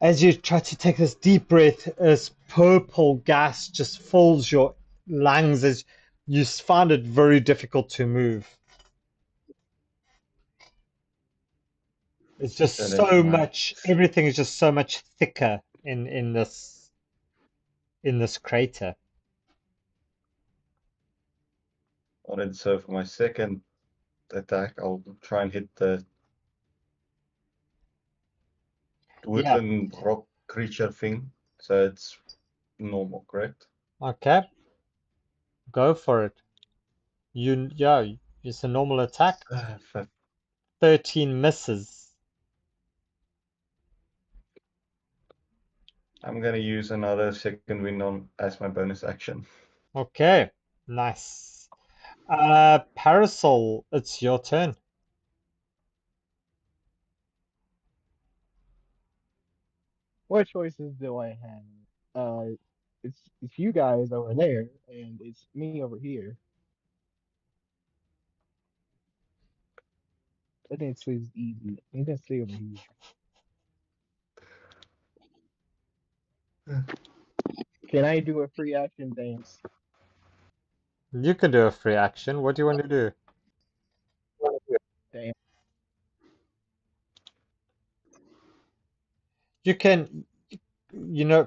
as you try to take this deep breath, this purple gas just fills your lungs as you find it very difficult to move. It's just So then for so my much, everything is just so much thicker in this crater. alright, so for my second attack, I'll try and hit the Yeah, woodland rock creature thing. So it's normal, correct? okay, go for it. Yeah, it's a normal attack. 13 misses. I'm gonna use another second wind on as my bonus action. Okay, nice. Parasol, it's your turn. What choices do I have? It's you guys over there, and it's me over here. I think it's easy. I'm gonna stay over here. Can I do a free action dance? You can do a free action. What do you want to do? Damn. You can,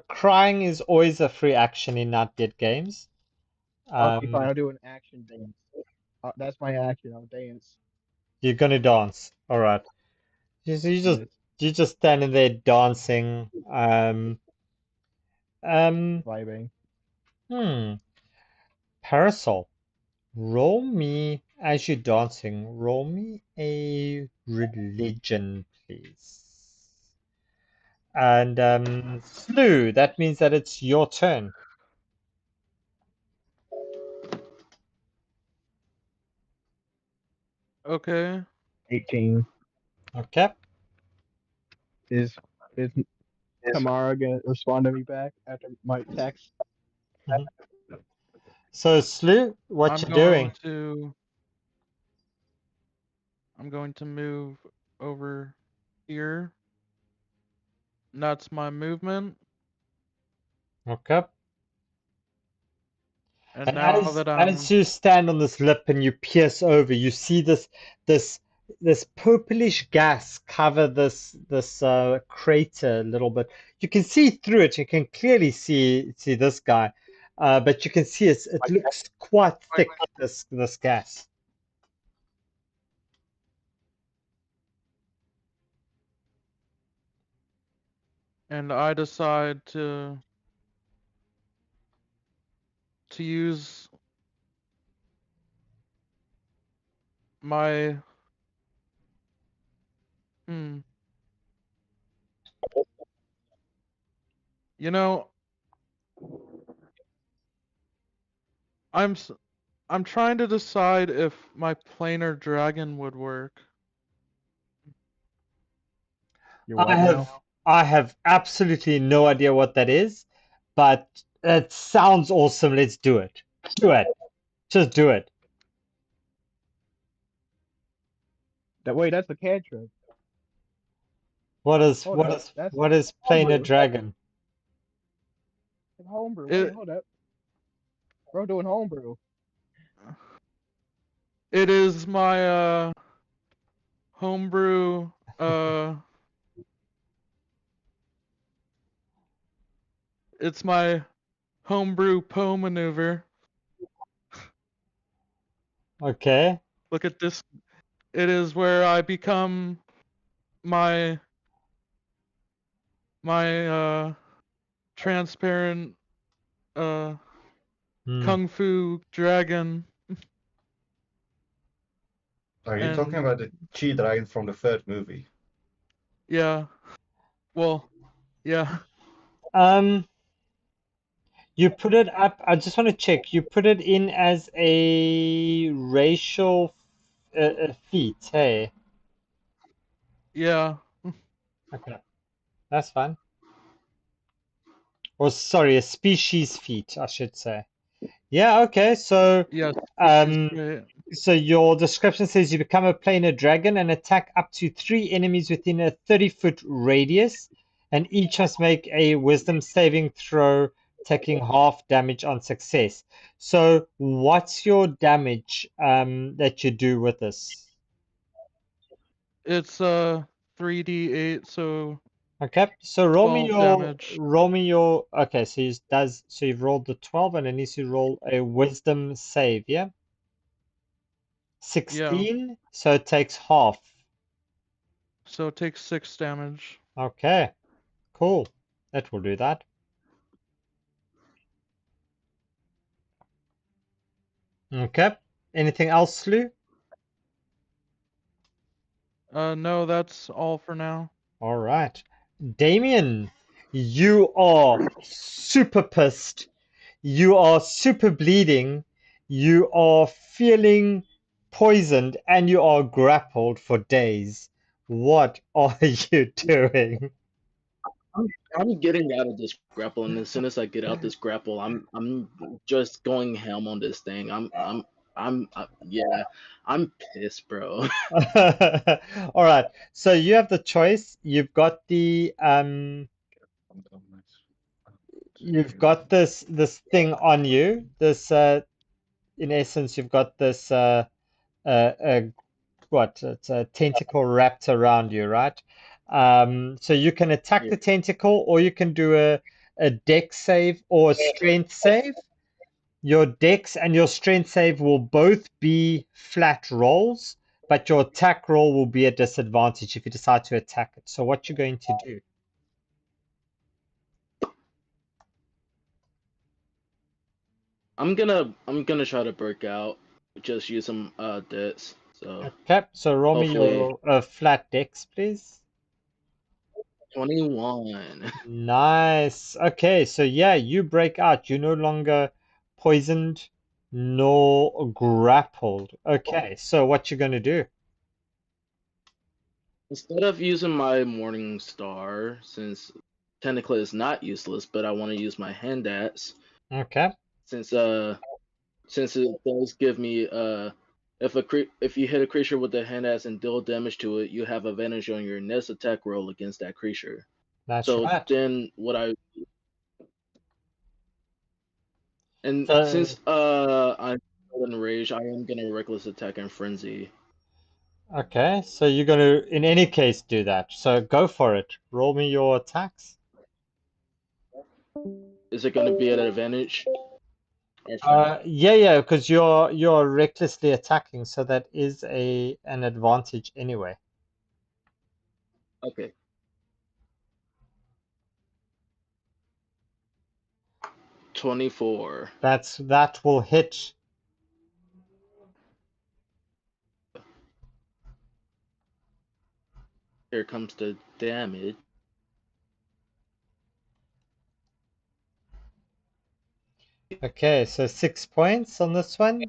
crying is always a free action in Not Dead games. Okay, fine. Um, I'll do an action dance. That's my action. I'll dance. you're gonna dance. All right. You just Yes, you're just standing there dancing. Um, vibing. hmm. Parasol. Roll me as you're dancing. Roll me a religion, please. And Slew, that means that it's your turn. Okay. 18. Okay. Is Tamara gonna respond to me back after my text? Mhm. So Slew, what I'm you going doing? to I'm going to move over here. And that's my movement. Okay. And And now as that as I'm you stand on this lip and you pierce over, you see this this purplish gas cover this crater a little bit. You can see through it. You can clearly see this guy, but you can see it looks quite thick. This gas. and I decide to use my hmm you know, I'm s- I'm trying to decide if my planar dragon would work. You're I what have now? I have absolutely no idea what that is, but it sounds awesome. Let's do it. Do it. Just do it. That wait, that's a cantrip. What is Hold what up. is That's what is playing a homebrew. dragon? It's homebrew. Wait, It hold up. Bro doing homebrew. it is my homebrew uh it's my homebrew Poe maneuver. Okay. Look at this. It is where I become my my transparent uh Hmm. kung fu dragon Are you talking and about the Chi Dragon from the third movie? yeah. Well, yeah. Um, you put it up. I just want to check. You put it in as a racial feat. Hey. Yeah. Okay. That's fine. Or sorry, a species feat, I should say. Yeah. Okay. So, Yes, species um, trait. so your description says you become a planar dragon and attack up to 3 enemies within a 30-foot radius, and each must make a wisdom saving throw, taking half damage on success. So, what's your damage that you do with this? It's 3d8, so Okay, so 12 damage. roll me your okay, so you've rolled the 12 and it needs to roll a wisdom save, yeah? Yeah. 16, so it takes half. So it takes 6 damage. Okay, cool. That will do that. Okay. Anything else, Slew? No, that's all for now. All right. Damien, you are super pissed. You are super bleeding. You are feeling poisoned and you are grappled for days. What are you doing? I'm, I'm getting out of this grapple, and as soon as I get out this grapple, I'm just going ham on this thing. Yeah, I'm pissed, bro. All right. So you have the choice. You've got the you've got this thing on you. This in essence, you've got this uh, what? It's a tentacle wrapped around you, right? So you can attack Yeah. the tentacle, or you can do a dex save or a strength save. Your dex and your strength save will both be flat rolls, but your attack roll will be a disadvantage if you decide to attack it. So what you're going to do? I'm gonna try to break out. Just use some dex. So Okay, so roll me hopefully your flat dex, please. 21. Nice. Okay, so yeah, you break out. You're no longer poisoned nor grappled. Okay, so what you gonna do? Instead of using my Morning Star, since technically it's not useless, but I want to use my hand axe Okay, since since it does give me if you hit a creature with the hand axe and deal damage to it, you have advantage on your next attack roll against that creature. that's So right. then what I and So since I'm in rage, I am gonna reckless attack and frenzy. okay, so you're gonna in any case do that. So go for it. Roll me your attacks. Is it gonna be at an advantage? Or fine. Yeah, because you're recklessly attacking, so that is an advantage anyway. Okay. 24. That will hit. Here comes the damage. Okay, so 6 points on this one.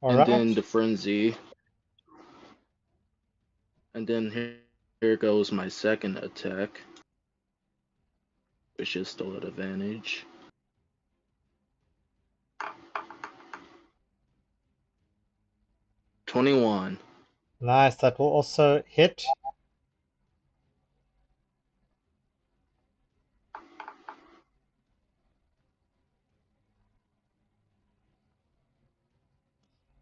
All And then right. the frenzy. And then here goes my second attack, which is still at advantage. 21. Nice. That will also hit.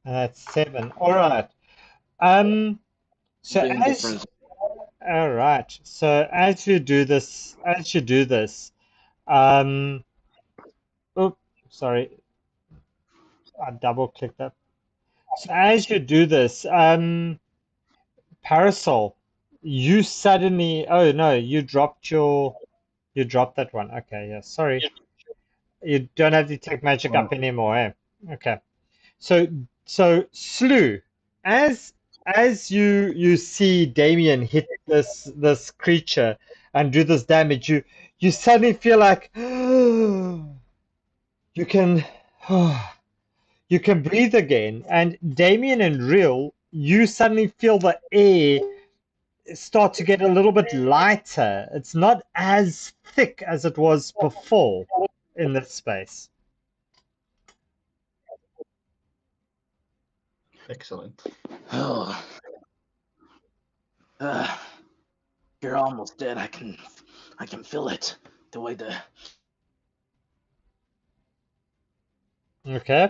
And that's 7. All right. Um, so Then the as frenzy. all right. So as you do this, um, oh, sorry, I double clicked that. So as you do this, Parasol, you suddenly, oh no, you dropped that one. Okay, yeah, sorry. You don't have detect magic Well, up anymore, eh? Okay. So Slew, as you see Damien hit this creature and do this damage, you suddenly feel like you can you can breathe again. And Damien and Real, you suddenly feel the air start to get a little bit lighter. It's not as thick as it was before in this space. Excellent. Oh, you're almost dead. I can feel it. The way the Okay,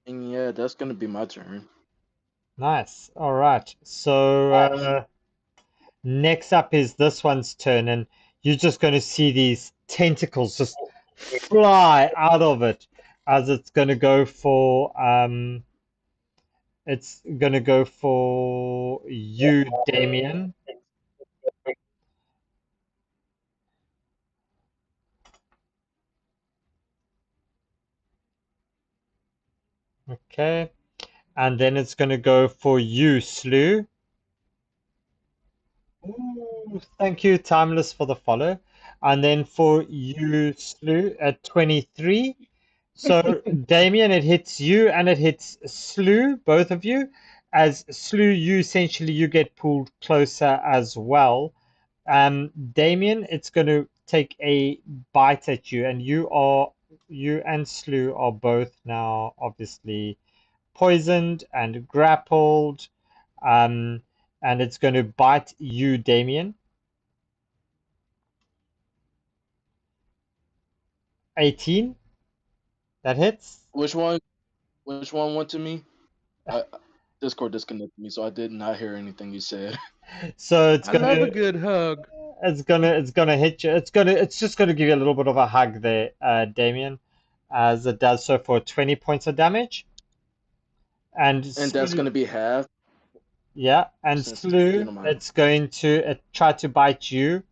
and yeah, that's gonna be my turn. nice. All right. So next up is this one's turn, and you're just going to see these tentacles just fly out of it as it's going to go for you, Damien. Okay. And then it's going to go for you, Slew. Ooh, thank you, Timeless, for the follow. And then for you, Slew, at 23. So, Damien, it hits you and it hits Slew, both of you. As Slew, you get pulled closer as well. Damien, it's going to take a bite at you, and you and Slew are both now obviously poisoned and grappled. Um, and it's going to bite you, Damien. 18. That hits. Which one? Which one went to me? I, Discord disconnected me, so I did not hear anything you said. So it's I know. Have a gonna good hug. it's gonna hit you. It's just gonna give you a little bit of a hug there, Damien, as it does so for 20 points of damage. And And that's gonna be half yeah, and since it's the Slew, amount. it's going to try to bite you,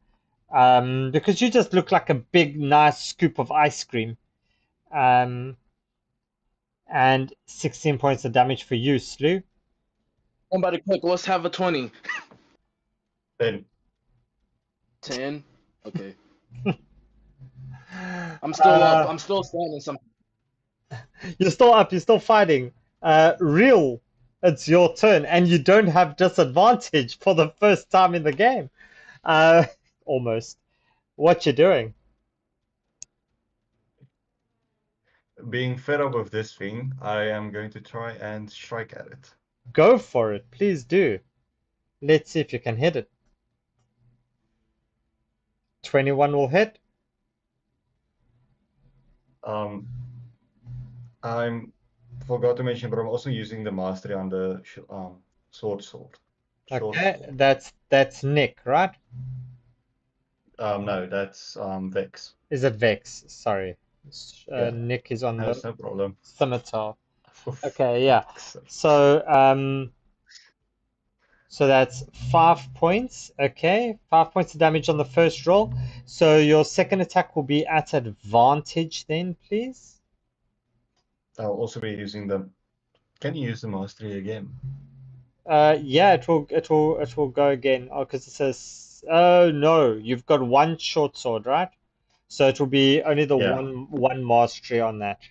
because you just look like a big, nice scoop of ice cream. And 16 points of damage for you, Slew. Somebody quick, let's have a 20. Then 10? Okay. I'm still up. Uh, I'm still standing some. you're still up, you're still fighting. Real, it's your turn, and you don't have disadvantage for the first time in the game. Almost. What you doing? being fed up with this thing, I am going to try and strike at it. Go for it, please do. Let's see if you can hit it. 21 will hit. I'm forgot to mention, but I'm also using the mastery on the sword. Short Okay, sword. that's Nick, right? No, that's Vex. Is it Vex? Sorry. Yeah, Nick is on that's the no problem. scimitar. For Okay, yeah. fuck's sake. So that's 5 points. Okay, 5 points of damage on the first roll. So your second attack will be at advantage then, please. I'll also be using the. Can you use the mastery again? Yeah, it will go again. Oh, because it says, oh no, you've got one short sword, right? So it will be only the Yeah. one mastery on that.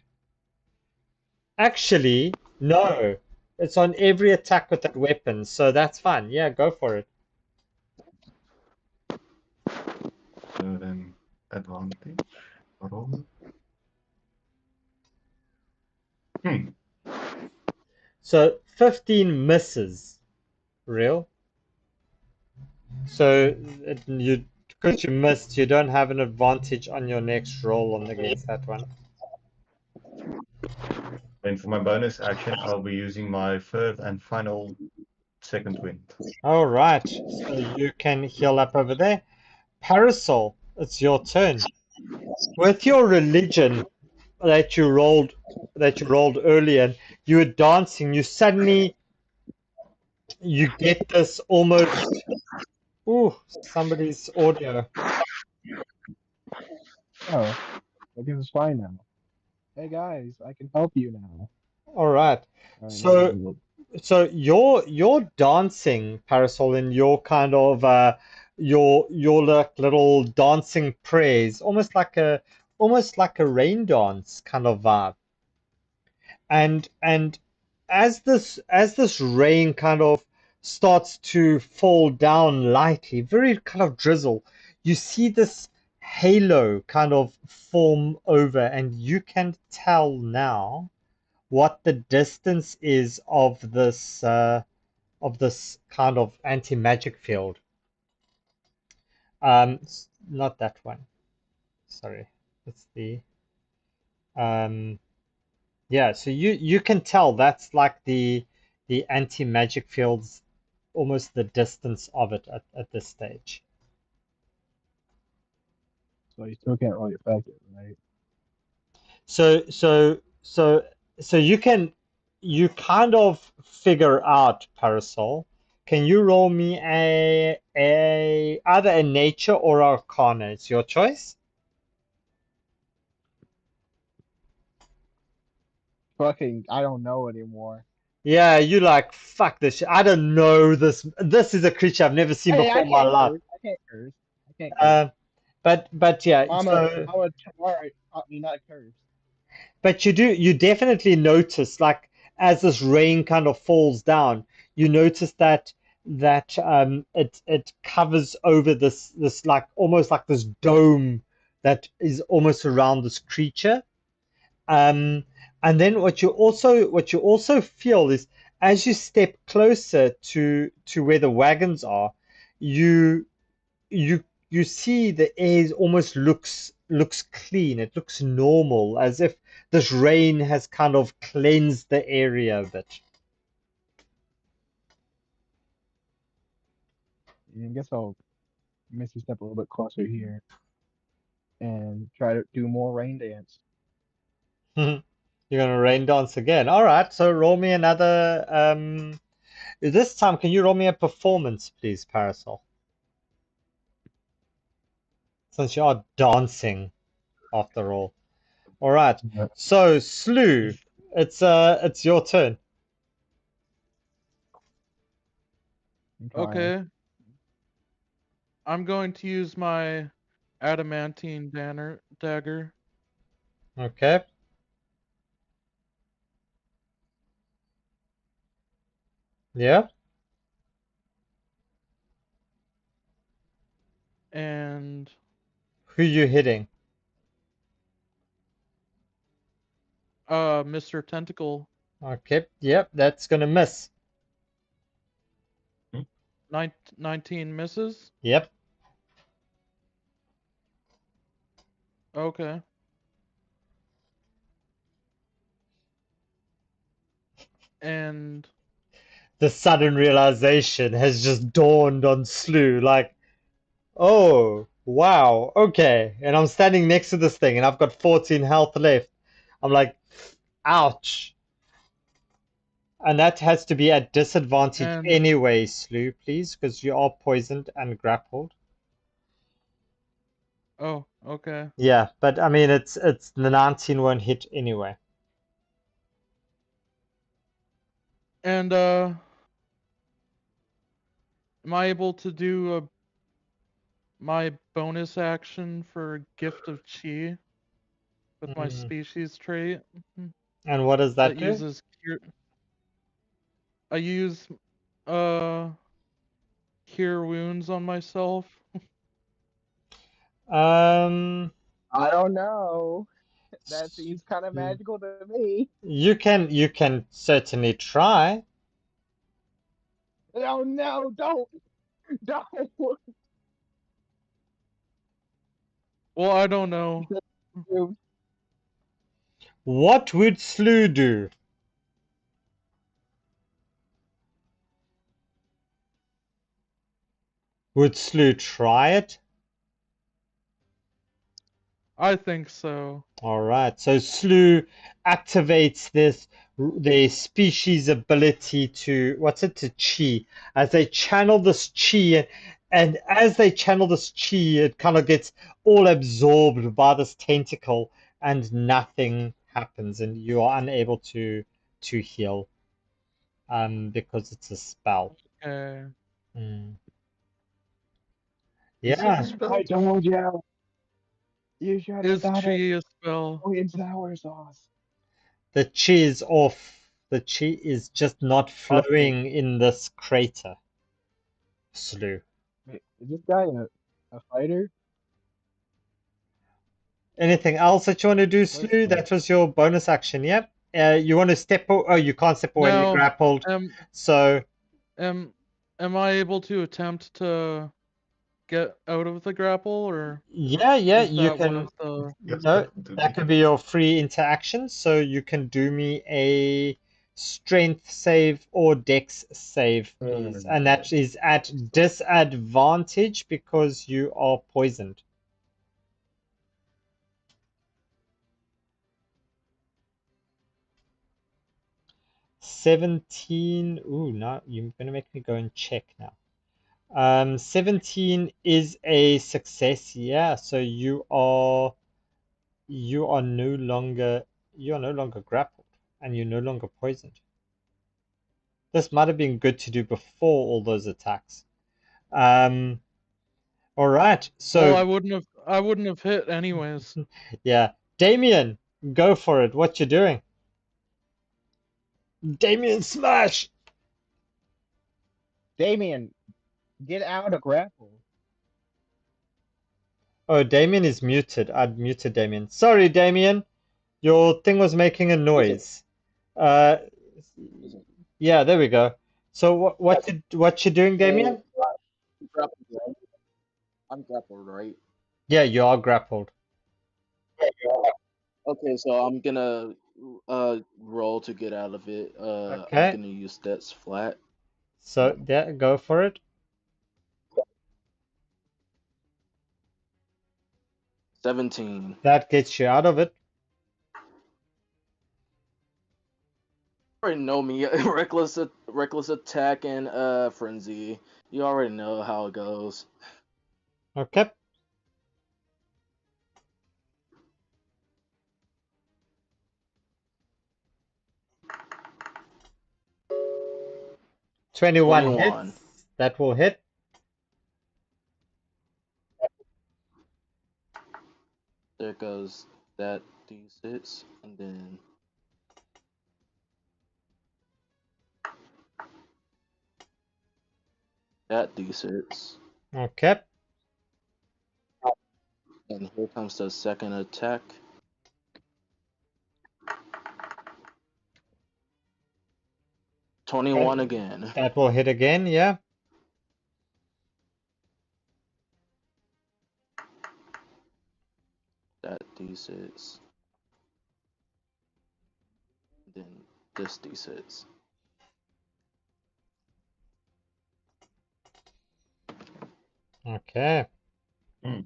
Actually, no. It's on every attack with that weapon, so that's fine. Yeah, go for it. So then advantage roll. So 15 misses, real. So because you missed, you don't have an advantage on your next roll against that one. Then for my bonus action, I'll be using my third and final second wind. All right, so you can heal up over there. Parasol, it's your turn. With your religion that you rolled earlier, you were dancing. You get this almost. Ooh, somebody's audio. Oh, everything's fine now. Hey guys, I can help you now. All right. All right, So now so you're dancing, Parasol, in your kind of your like little dancing praise, almost like a rain dance kind of vibe. And as this rain kind of starts to fall down lightly, very kind of drizzle, you see this halo kind of form over, and you can tell now what the distance is of this kind of anti-magic field. Not that one. Sorry, it's the yeah. So you can tell that's like the anti-magic field's almost the distance of it at this stage. so you still can't really affect it, right? So so so so you kind of figure out, Parasol. Can you roll me a either a nature or arcana? It's your choice. Fucking, I don't know anymore. Yeah, you like fuck this shit. I don't know this. This is a creature I've never seen Hey, before I in my can't life. curse. I can't curse. I can't curse. Uh, but yeah, I'm a so I'm a Tamari taught me not to curse. but you definitely notice, like, as this rain kind of falls down, you notice that it covers over this like almost like this dome that is almost around this creature. Um, and then what you also feel is as you step closer to where the wagons are, you you see the air almost looks clean. It looks normal, as if this rain has kind of cleansed the area a bit. I guess I'll Misty step a little bit closer here and try to do more rain dance. You're gonna rain dance again. All right, so roll me another. This time, can you roll me a performance, please, Parasol? Since you are dancing after all. All right. Yeah, So Slew, it's your turn. I'm trying. Okay. I'm going to use my adamantine dagger. Okay. Yeah. And Who you hitting? Mr. Tentacle, Okay. Yep. That's gonna miss. 19 misses. Yep. Okay. And The sudden realization has just dawned on Slew. Like, oh wow. Okay. And I'm standing next to this thing, and I've got 14 health left. I'm like, ouch. And that has to be at disadvantage and anyway, Slew, please, because you are poisoned and grappled. oh, okay. Yeah, but I mean, it's the 19 won't hit anyway. And am I able to do my bonus action for Gift of Chi with my Mm. species trait And what does that that do? uses cure? I use uh cure wounds on myself. Um, I don't know. That seems kind of magical to me. you can certainly try. Oh no, don't. Well, I don't know. What would Slew do? Would Slew try it? I think so. All right. So Slew activates their species ability to what's it to chi as they channel this chi, and as they channel this chi, it kind of gets all absorbed by this tentacle, and nothing happens, and you are unable to heal because it's a spell. Okay. Mm. Is it a Yeah. I spell? told you. You should have Is done Chi it. a spell? Sweet and sour sauce. The chi is off. The chi is just not Also, flowing in this crater. Slew. wait, is this guy a fighter? Anything else that you want to do, Where's Slew? That was your bonus action, yep. You want to step? Oh, you can't step away. You're Now, grappled. am So am am I able to attempt to get out of the grapple, or yeah, is you that one can. of the? Yes, No, that definitely. could be your free interaction. So you can do me a strength save or dex save, please, and that is at disadvantage because you are poisoned. 17. Ooh, now you're gonna make me go and check now. 17 is a success, yeah. So you are no longer grappled and you're no longer poisoned. This might have been good to do before all those attacks. Um, all right. Well, So I wouldn't have hit anyways. yeah, Damien, go for it. What you doing? Damien smash. Damien, get out of grapple. Oh, Damien is muted. I'd muted Damien. Sorry, Damien. Your thing was making a Okay. noise. Uh, Yeah, there we go. So what you doing, Damien? Grappled, right? I'm grappled, right? Yeah, you are grappled. Okay, so I'm gonna roll to get out of it. I'm Okay. gonna use stats flat. So yeah, go for it. 17. That gets you out of it. Already know me. Reckless attack and frenzy. You already know how it goes. Okay. 21 21. hits. That will hit. There goes that d6, and then that d6, Okay. and here comes the second attack. 21 again. That will hit again, yeah. That d6, then this d6. Okay. Hmm.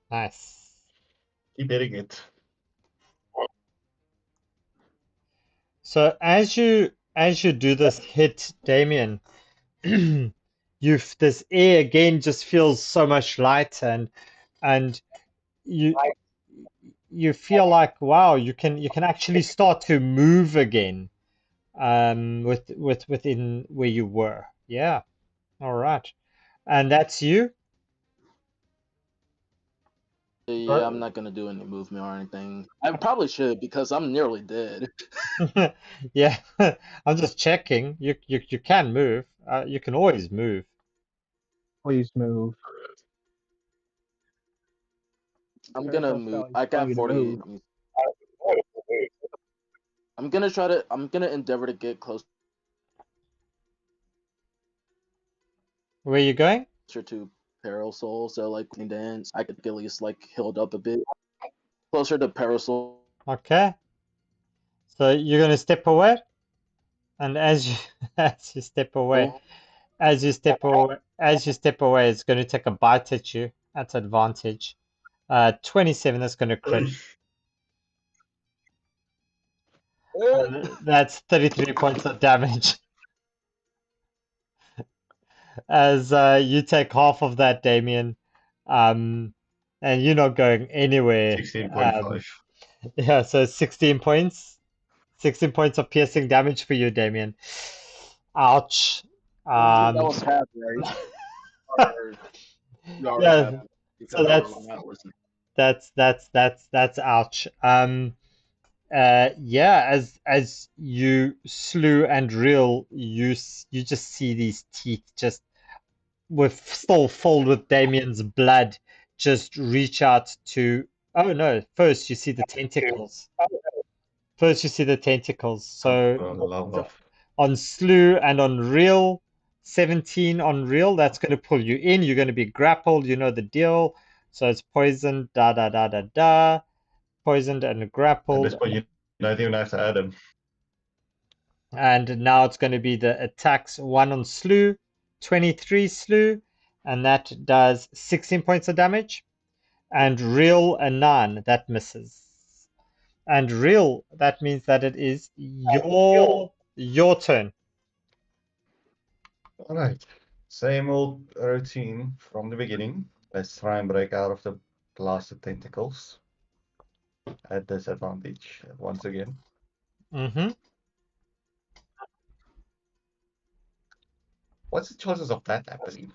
Nice. Keep hitting it. So as you do this hit, Damien, this air again just feels so much lighter and you you feel like wow, you can actually start to move again within where you were. Yeah. All right. And that's you? Yeah, I'm not gonna do any movement or anything. I probably should because I'm nearly dead. Yeah. I'm just checking. You can move. You can always move. Please move. I'm Sir, gonna tell move. Sally I telling got you to move. 48. I'm gonna try to. I'm gonna endeavor to get closer Where are you going? to Parasol, so like in dance, I could at least like healed up a bit closer to Parasol. Okay. So you're gonna step away, and as you as you step away, as you step away, it's going to take a bite at you. That's advantage. 27 is going to crit. That's 33 points of damage. As you take half of that, Damien, um, and you're not going anywhere. 16.5. Yeah, so 16 points. 16 points of piercing damage for you, Damien. Ouch. That Um, was half, right? Or you already yeah, have it so because you were not listening. that's ouch. Yeah, as you slew and reel, you just see these teeth just with still filled with Damien's blood just reach out to. Oh no! First you see the tentacles. First you see the tentacles. So For the love of. on slew and on reel, 17 on reel, that's going to pull you in. You're going to be grappled. You know the deal. So it's poisoned. Da da da da da. Poisoned and At this grappled. point, you don't even have to add them. And now it's going to be the attacks 1 on slew, 23 slew, and that does 16 points of damage. And reel a 9, that misses. And reel, that means that it is your turn. Alright. Same old routine from the beginning. Let's try and break out of the blasted tentacles. At disadvantage once again. Mm-hmm. What's the chances of that happening?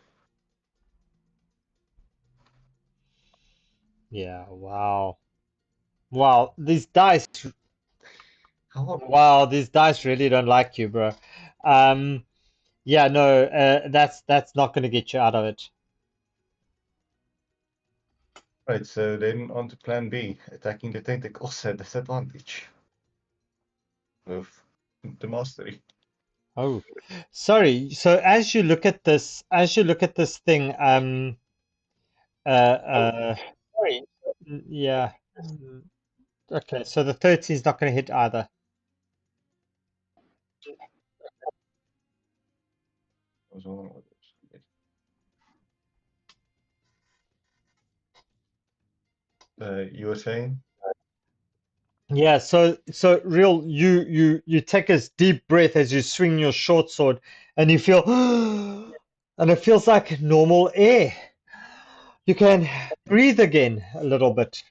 Yeah, wow. Wow, these dice How wow, these dice really don't like you, bro. Um yeah, no, that's not going to get you out of it. Right, so then on to plan B, attacking the tentacles at disadvantage. With the mastery. Oh, sorry. So as you look at this thing, yeah. Okay, so the 13 is not going to hit either. You were saying? Yeah, so real you take a deep breath as you swing your short sword and you feel and it feels like normal air. You can breathe again a little bit.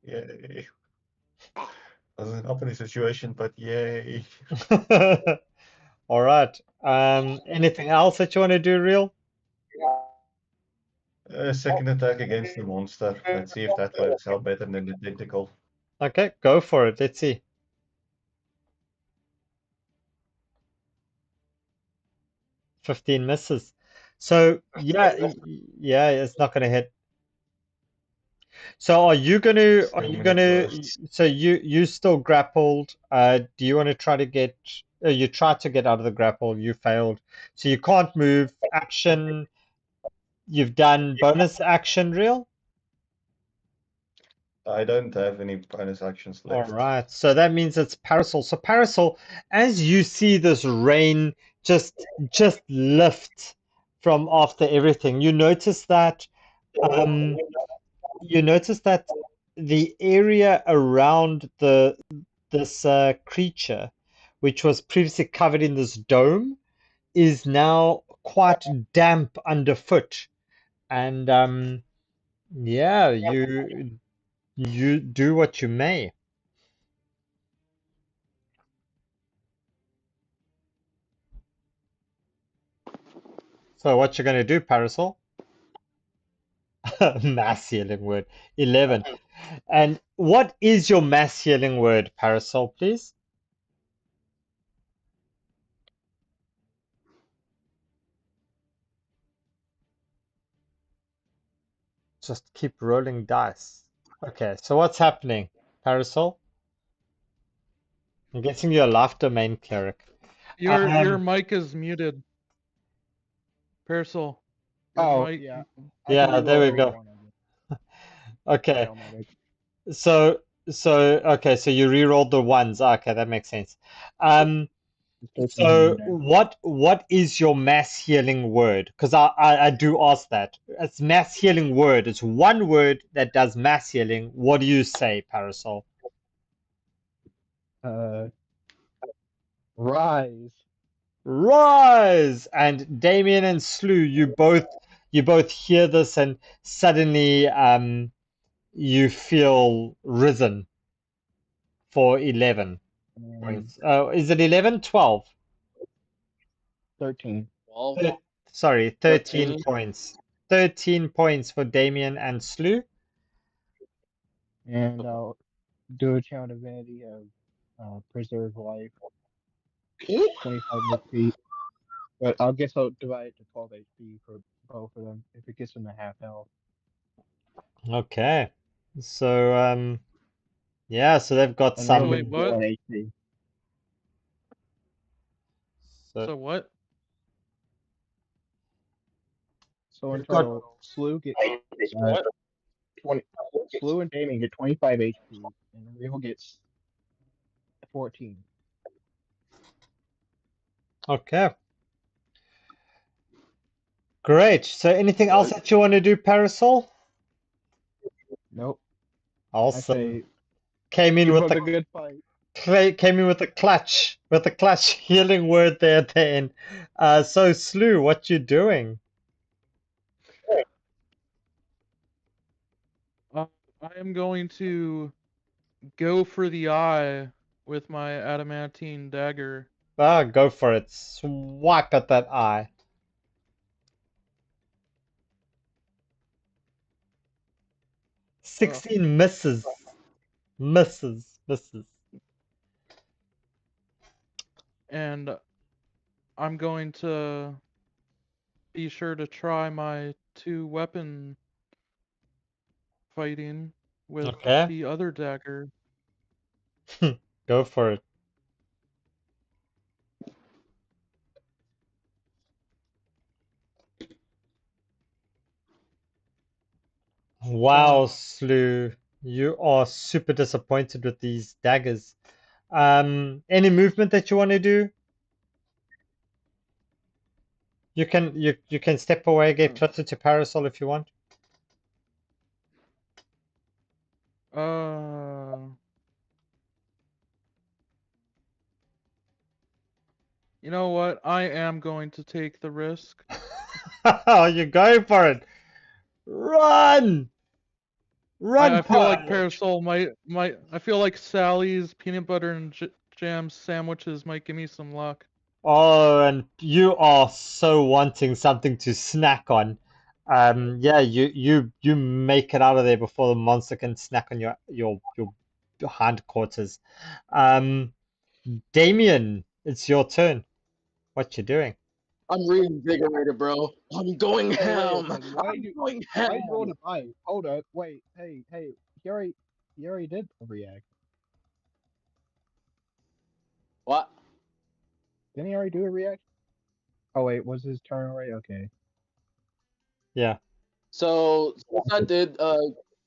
Yay. Wasn't up in a situation, but yay. All right. Anything else that you want to do, real? Second attack against the monster. Let's see if that works out better than the tentacle. Okay, go for it. Let's see. 15 misses. So yeah, yeah, it's not gonna hit. So are Still you minute gonna, burst. so you still grappled. Do you want to try to get, you tried to get out of the grapple, you failed. So you can't move. Action, you've done bonus action, real? I don't have any bonus actions All left. right. So that means it's Parasol. So Parasol, as you see this rain just lift from after everything, um you notice that the area around this creature, which was previously covered in this dome, is now quite damp underfoot. And yeah, you do what you may. So what you're gonna do, Parasol? Mass healing word. 11. And what is your mass healing word, Parasol, please? Just keep rolling dice. Okay, so what's happening, Parasol? I'm guessing you're a life domain cleric. Your mic is muted, Parasol. Your Oh mic. yeah, I can Yeah, there reroll we every go. one of them. Okay, Automatic. so okay, so you rerolled the ones. Okay, that makes sense. Um, It's 13 so now. what is your mass healing word? Because I do ask that. It's mass healing word. It's one word that does mass healing. What do you say, Parasol? Uh, Rise. Rise! And Damien and Slew, you both hear this and suddenly you feel risen for 11 And points. Is it 11? 12? 13. 12, Sorry, 13 13. points. 13 points for Damien and Slew. And I'll do a channel divinity of preserve life, 25 HP. But I guess I'll divide it to 12 HP for both of them if it gets them to half health. Okay. So yeah, so they've got And Real So wait, gets some, what? 1 HP. so So what? So in they've got, total, Slew gets uh, 20. Slew and Damien get 25 HP, and Real gets 14. okay. Great. So anything else that you want to do, Parasol? Nope. I Awesome. say Came in keep with up the the good fight. came in with a clutch healing word there at the end. So Slew, what you doing? Uh, I am going to go for the eye with my adamantine dagger. Ah, go for it. Swipe at that eye. 16 misses. Misses. And I'm going to be sure to try my two weapon fighting with Okay. the other dagger. Go for it. Wow, Slew, you are super disappointed with these daggers. Any movement that you want to do? You can step away, get closer to Parasol if you want. You know what? I am going to take the risk. You're going for it. Run! Run, I feel like Punch! Parasol might. I feel like Sally's peanut butter and jam sandwiches might give me some luck. Oh, and you are so wanting something to snack on. Yeah, you make it out of there before the monster can snack on your hindquarters. Um, Damien, it's your turn. What you doing? I'm reinvigorated, bro. I'm going Hey, wait a ham. second. I'm going ham. Why you roll the fight? Hold up. Wait. Hey. He already did a react. What? Didn't he already do a react? Oh wait, was his turn already? Okay. Yeah. So since I did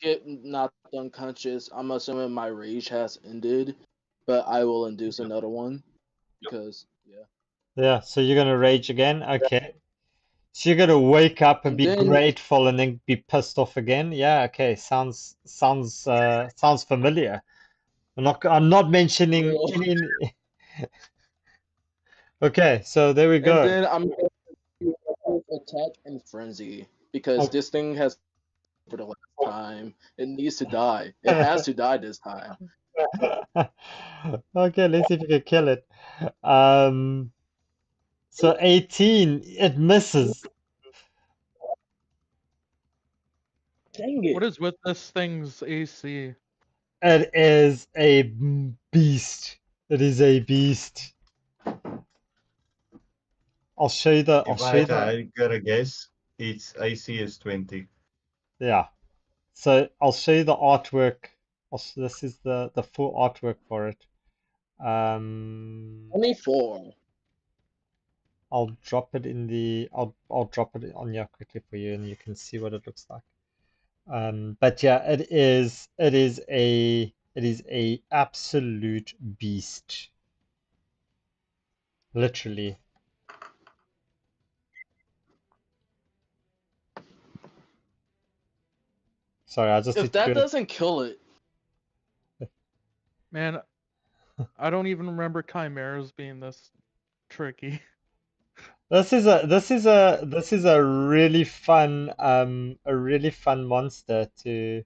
get knocked unconscious, I'm assuming my rage has ended, but I will induce another one because yeah. Yeah, so you're gonna rage again? Okay. So you're gonna wake up and And be then grateful and then be pissed off again? Yeah, okay. Sounds familiar. I'm not mentioning any. Okay, so there we and go. then I'm going to attack and frenzy because Oh. this thing has for the last time. It needs to die. It has to die this time. Okay, let's see if you can kill it. Um, so 18, it misses. Dang What it. is with this thing's AC? It is a beast. It is a beast. I'll show you the. I'll If I show you had to the. get a guess, its AC is 20. Yeah. So I'll show you the artwork. This is the full artwork for it. Um, 24. I'll drop it in the. I'll drop it on here quickly for you, and you can see what it looks like. But yeah, it is a absolute beast. Literally. Sorry, I just If need to that do it. doesn't kill it, Man, I don't even remember chimeras being this tricky. This is a really fun monster to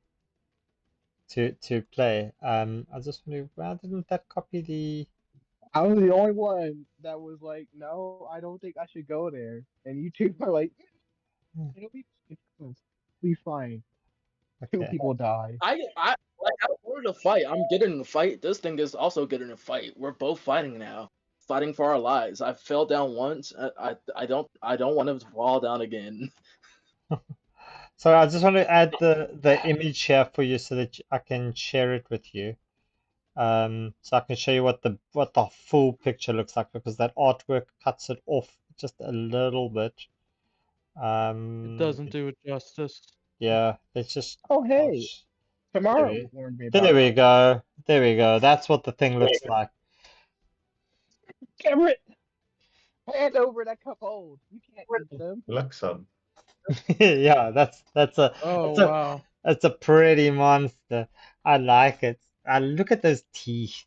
play. I just want to. Why didn't that copy the? I was the only one that was like, no, I don't think I should go there. And you two are like, it'll be fine. Two Okay. people die. I wanted to fight. I'm getting in a fight. This thing is also getting in a fight. We're both fighting now, fighting for our lives. I fell down once. I don't want to fall down again. So I just want to add the image here for you so that I can share it with you. So I can show you what the full picture looks like because that artwork cuts it off just a little bit. It doesn't do it justice. Yeah, let's just. Oh Oh, hey, there Tamara we, warned me there about we go. There we go. That's what the thing looks like. Cameron. Hand over that cup hold. You can't eat them. Luxon. Yeah, Oh that's a wow. that's a pretty monster. I like it. Look at those teeth.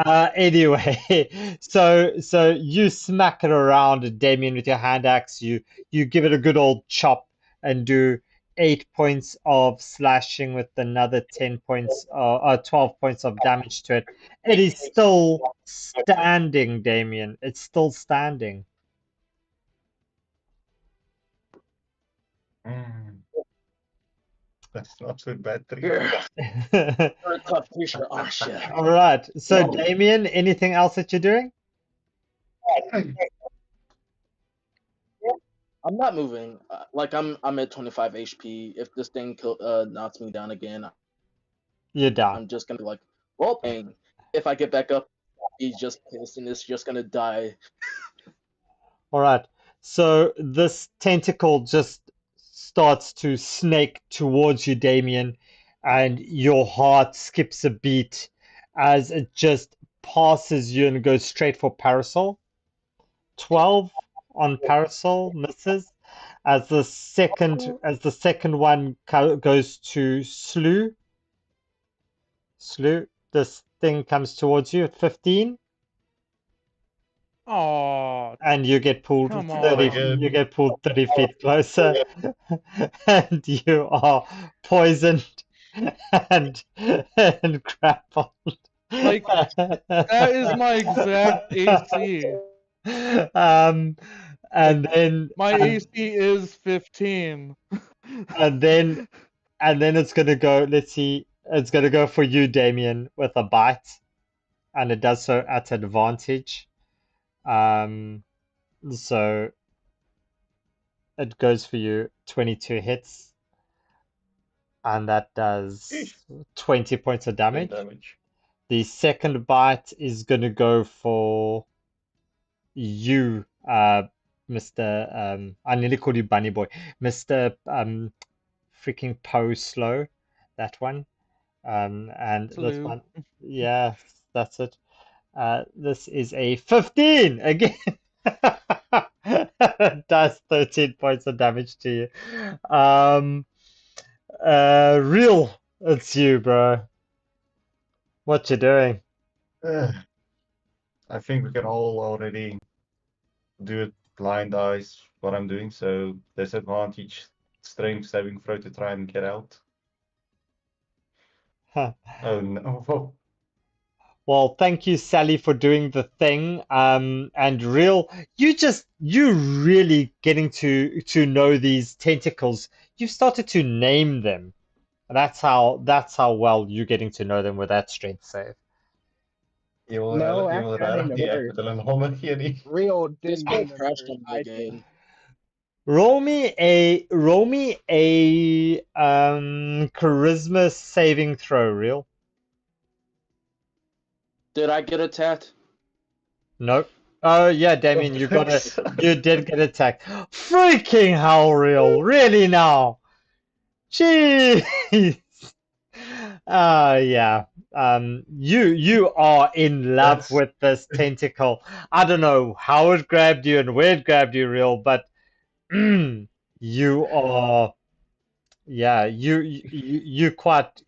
Anyway, so you smack it around, Damien, with your hand axe. You give it a good old chop and do 8 points of slashing with another 10 points, 12 points of damage to it. It is still standing, Damien. It's still standing. Mm, that's not so bad, Tree. You're a tough creature, aren't you? All right. So, Damien, anything else that you're doing? I'm not moving. Like I'm at 25 HP. If this thing knocks me down again, You're down. I'm just gonna be like, well, dang. if I get back up, he's just pissed and is just gonna die. All right. So this tentacle just starts to snake towards you, Damien, and your heart skips a beat as it just passes you and goes straight for Parasol. 12 on Parasol misses. As the second one goes to Slew. Slew, this thing comes towards you at 15. Oh, And you get pulled come 30 on. you get pulled 30 feet closer and you are poisoned and grappled. Like, that is my exact AC. um and then My AC is 15. and then it's gonna go, let's see, it's gonna go for you, Damien, with a bite, and it does so at advantage. So it goes for you, 22 hits, and that does 20 points of 10 damage. damage. The second bite is going to go for you, Mr. I nearly called you Bunny Boy. Mr. Freaking Poe Slow, that one. And this Slew. one, yeah, that's it. This is a 15 again. Does 13 points of damage to you. Real, it's you, bro. What you doing? I think we can all already do it blind eyes what I'm doing, so disadvantage strength saving throw to try and get out. Huh. Oh no. Well, thank you, Sally, for doing the thing. And Real, you really getting to know these tentacles. You've started to name them. That's how well you're getting to know them with that strength save. No, Je wil actually, I named raar them die ek first. met hulle name gee nie. Real This didn't guy name them crashed first. on the game. Roll me a charisma saving throw, Real. Did I get attacked? Nope. Oh yeah, Damien, you did get attacked. Freaking hell, Real. Really now? Jeez. Yeah. You are in love That's with this tentacle. I don't know how it grabbed you and where it grabbed you, Real, but you are, yeah, you quite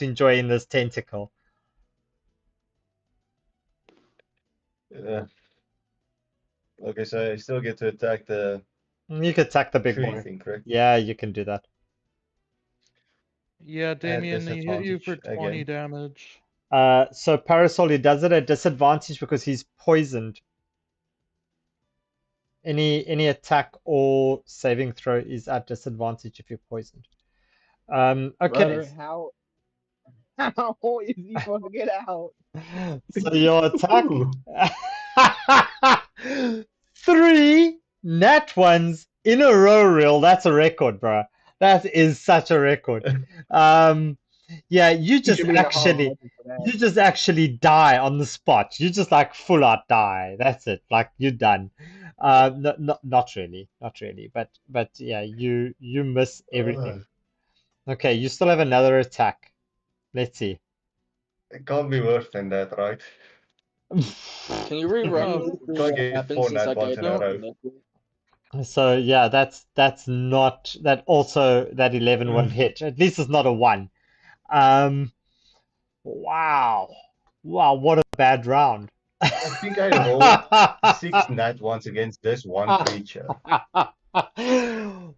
enjoying this tentacle. okay, so I still get to attack the You can attack the big tree boy. thing, correct? Yeah, you can do that. Yeah, At Damien, he hit you for disadvantage 20 again. damage. So Parasol, he does it at disadvantage because he's poisoned. Any attack or saving throw is at disadvantage if you're poisoned. Okay. Brother, how is he supposed to get out? So your attack. Ooh. 3 nat ones in a row, Real. That's a record, bro. That is such a record. Yeah, He should be in the Hall of Legends for that. you just actually die on the spot. You just like full out die. That's it. Like you're done. Not really, but yeah, you miss everything. Okay, you still have another attack. Let's see. It can't be worse than that, right? Can you rerun Oh, me through Can't what get happened 4 since I nat ones got in a row. disconnected? So yeah, that's not that. Also, that 11 won't hit. At least it's not a 1. Wow, what a bad round. I think I rolled 6 nat ones against this one creature.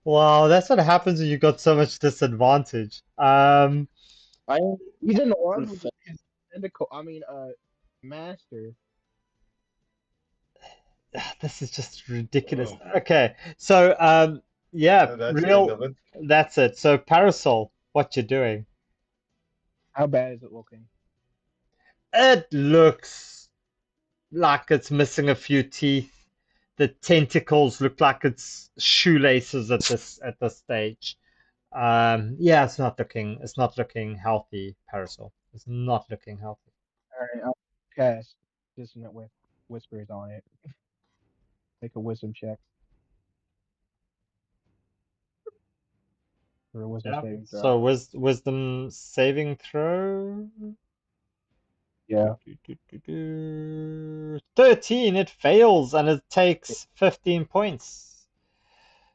Wow, that's what happens when you got so much disadvantage. I He's in the one with confess. his tentacle. Master. This is just ridiculous. Oh. Okay, so yeah, That's the end of it. that's it. So Parasol, what you doing? How bad is it looking? It looks like it's missing a few teeth. The tentacles look like it's shoelaces at this stage. Yeah, it's not looking healthy, Parasol. It's not looking healthy. Alright, I'll cast Dissonant with Whispers on it. Make a wisdom check or a wisdom Yeah. saving throw. So wisdom saving throw. Yeah. 13. It fails and it takes 15 points.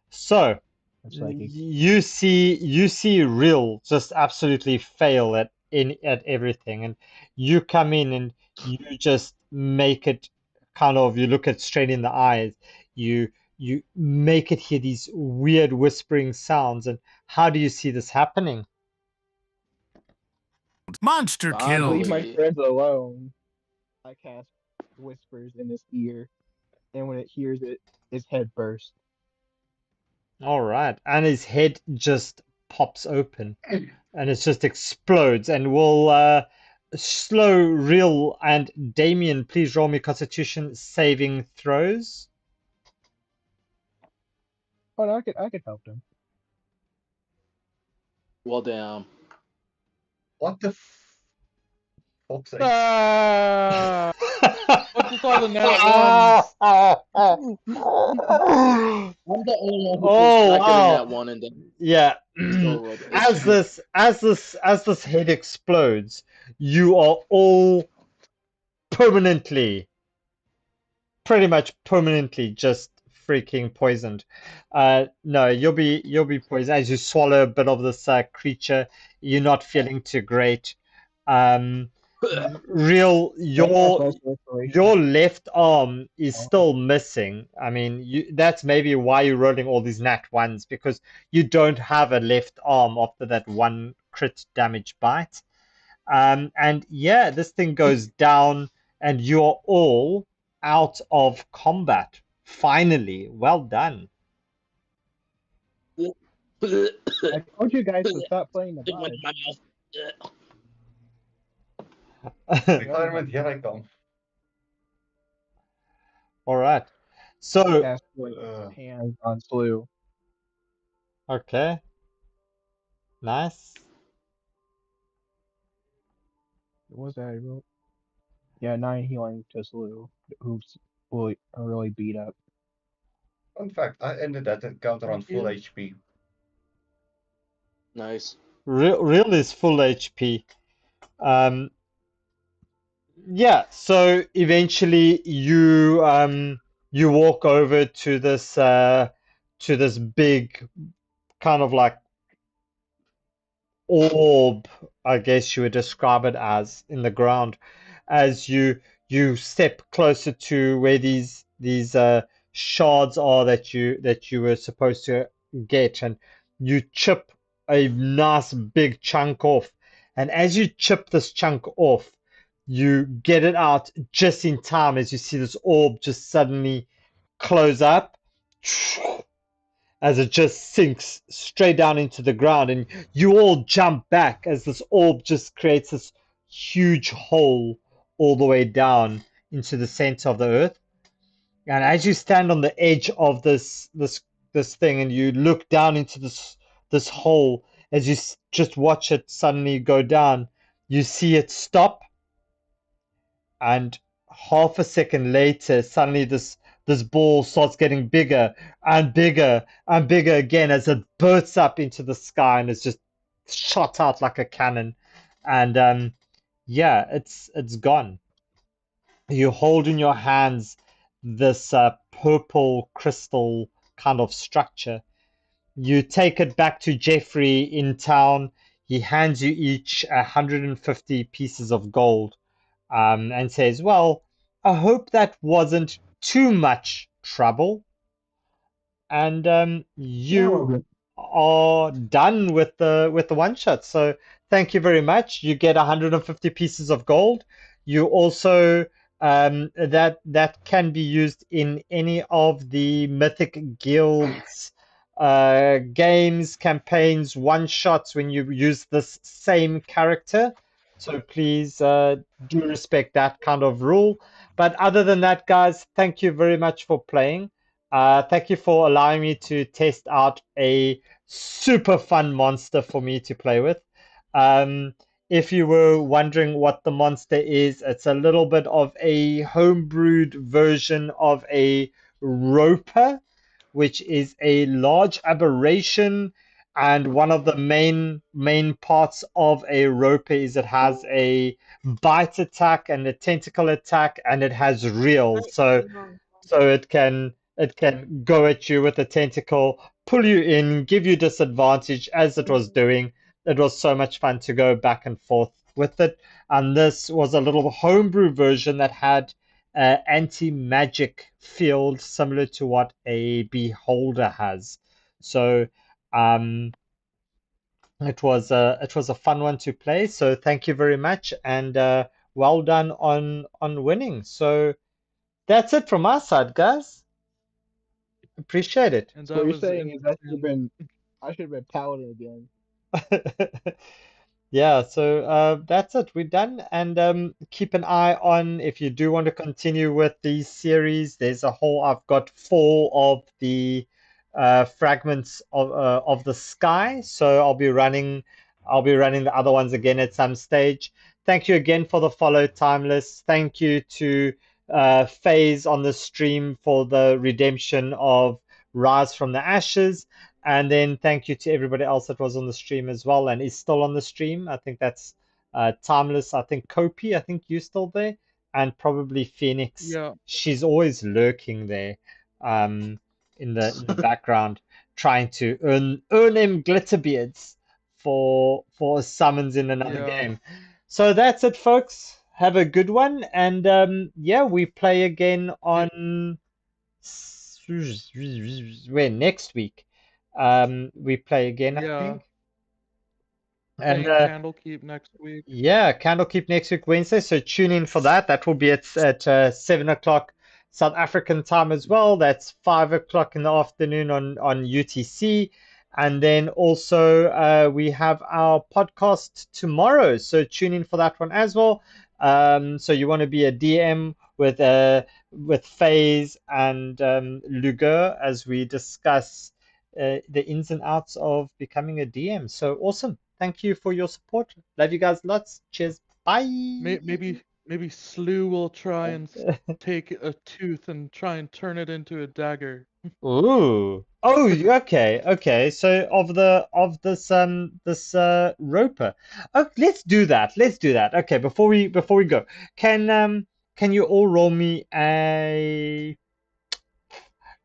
So It's like you see Real just absolutely fail at everything, and you come in and you just make it kind of, you look it straight in the eyes, you you make it hear these weird whispering sounds. And how do you see this happening? Monster leave kill. my Finally. friends alone. I cast Whispers in his ear, and when it hears it, its head bursts. All right, and his head just pops open and it just explodes. And will Slow, Real, and Damien please roll me Constitution saving throws? Oh no, I could help him. Well, damn. What the fuck's sake? Ah! What's with all the nat ones? I'm the only one who thinks Oh I get in wow. that one and then Yeah. still rolled it. As this head explodes, you are all permanently, pretty much permanently, just freaking poisoned. No, you'll be poisoned as you swallow a bit of this creature. You're not feeling too great. Um, Real, Can I cast your Lesser Restoration? your left arm is Oh, still missing. I mean, that's maybe why you're rolling all these nat ones, because you don't have a left arm after that one crit damage bite. And yeah, this thing goes down, and you're all out of combat. Finally, well done. I told you guys to stop playing the It went vibe. in my mouth. Retirement, here I come. All right. So, Cast like Uh, hands on Slew. okay, nice. What was that I wrote? Yeah, 9 healing to Slew, who's really beat up. fun fact, I ended that encounter on Thank full you. HP. Nice. Real is full HP. Yeah, so eventually you walk over to this big kind of like orb, I guess you would describe it as, in the ground, as you step closer to where these shards are that you were supposed to get, and you chip a nice big chunk off. And as you chip this chunk off, you get it out just in time as you see this orb just suddenly close up as it just sinks straight down into the ground, and you all jump back as this orb just creates this huge hole all the way down into the center of the earth. And as you stand on the edge of this thing and you look down into this hole, as you just watch it suddenly go down, you see it stop, and half a second later, suddenly this ball starts getting bigger and bigger and bigger again as it bursts up into the sky and is just shot out like a cannon. And yeah, it's gone. You hold in your hands this purple crystal kind of structure. You take it back to Jeffrey in town. He hands you each 150 pieces of gold, and says, "Well, I hope that wasn't too much trouble." And Yeah, you well, good. are done with the one shot. So thank you very much. You get 150 pieces of gold. You also that can be used in any of the Mythic Guilds games, campaigns, one shots when you use this same character. So please do respect that kind of rule. But other than that, guys, thank you very much for playing. Thank you for allowing me to test out a super fun monster for me to play with. Um, if you were wondering what the monster is, it's a little bit of a homebrewed version of a roper, which is a large aberration. And one of the main parts of a roper is it has a bite attack and a tentacle attack, and it has reel. So it can go at you with a tentacle, pull you in, give you disadvantage as it was doing. It was so much fun to go back and forth with it. And this was a little homebrew version that had anti-magic field similar to what a beholder has. So it was a fun one to play. So thank you very much, and well done on winning. So that's it from our side, guys. Appreciate it. And So what that you're was saying is insane. I should have been paladin again. Yeah, so that's it. We're done. And keep an eye on if you do want to continue with these series. I've got 4 of the fragments of the sky. So I'll be running the other ones again at some stage. Thank you again for the follow, Timeless. Thank you to FaZe on the stream for the redemption of Rise from the Ashes. And then thank you to everybody else that was on the stream as well and is still on the stream. I think that's Timeless. I think Kopi, I think you're still there. And probably Phoenix. Yeah. She's always lurking there in the background, trying to earn them Glitterbeards for summons in another Yeah. game. So that's it, folks. Have a good one. And yeah, we play again on when next week. We play again, I Yeah. think. Playing And Candlekeep next week. yeah, Candlekeep next week, Wednesday. So tune in for that. That will be at 7 o'clock South African time as well. That's 5 o'clock in the afternoon on UTC. And then also we have our podcast tomorrow. So tune in for that one as well. So you want to be a DM with FaZe and Luger as we discuss the ins and outs of becoming a DM. So awesome. Thank you for your support. Love you guys lots. Cheers. Bye. Maybe Slew will try and take a tooth and try and turn it into a dagger. Ooh. Oh, okay. So of this roper. Oh, let's do that. Let's do that. Okay, before we go, can you all roll me a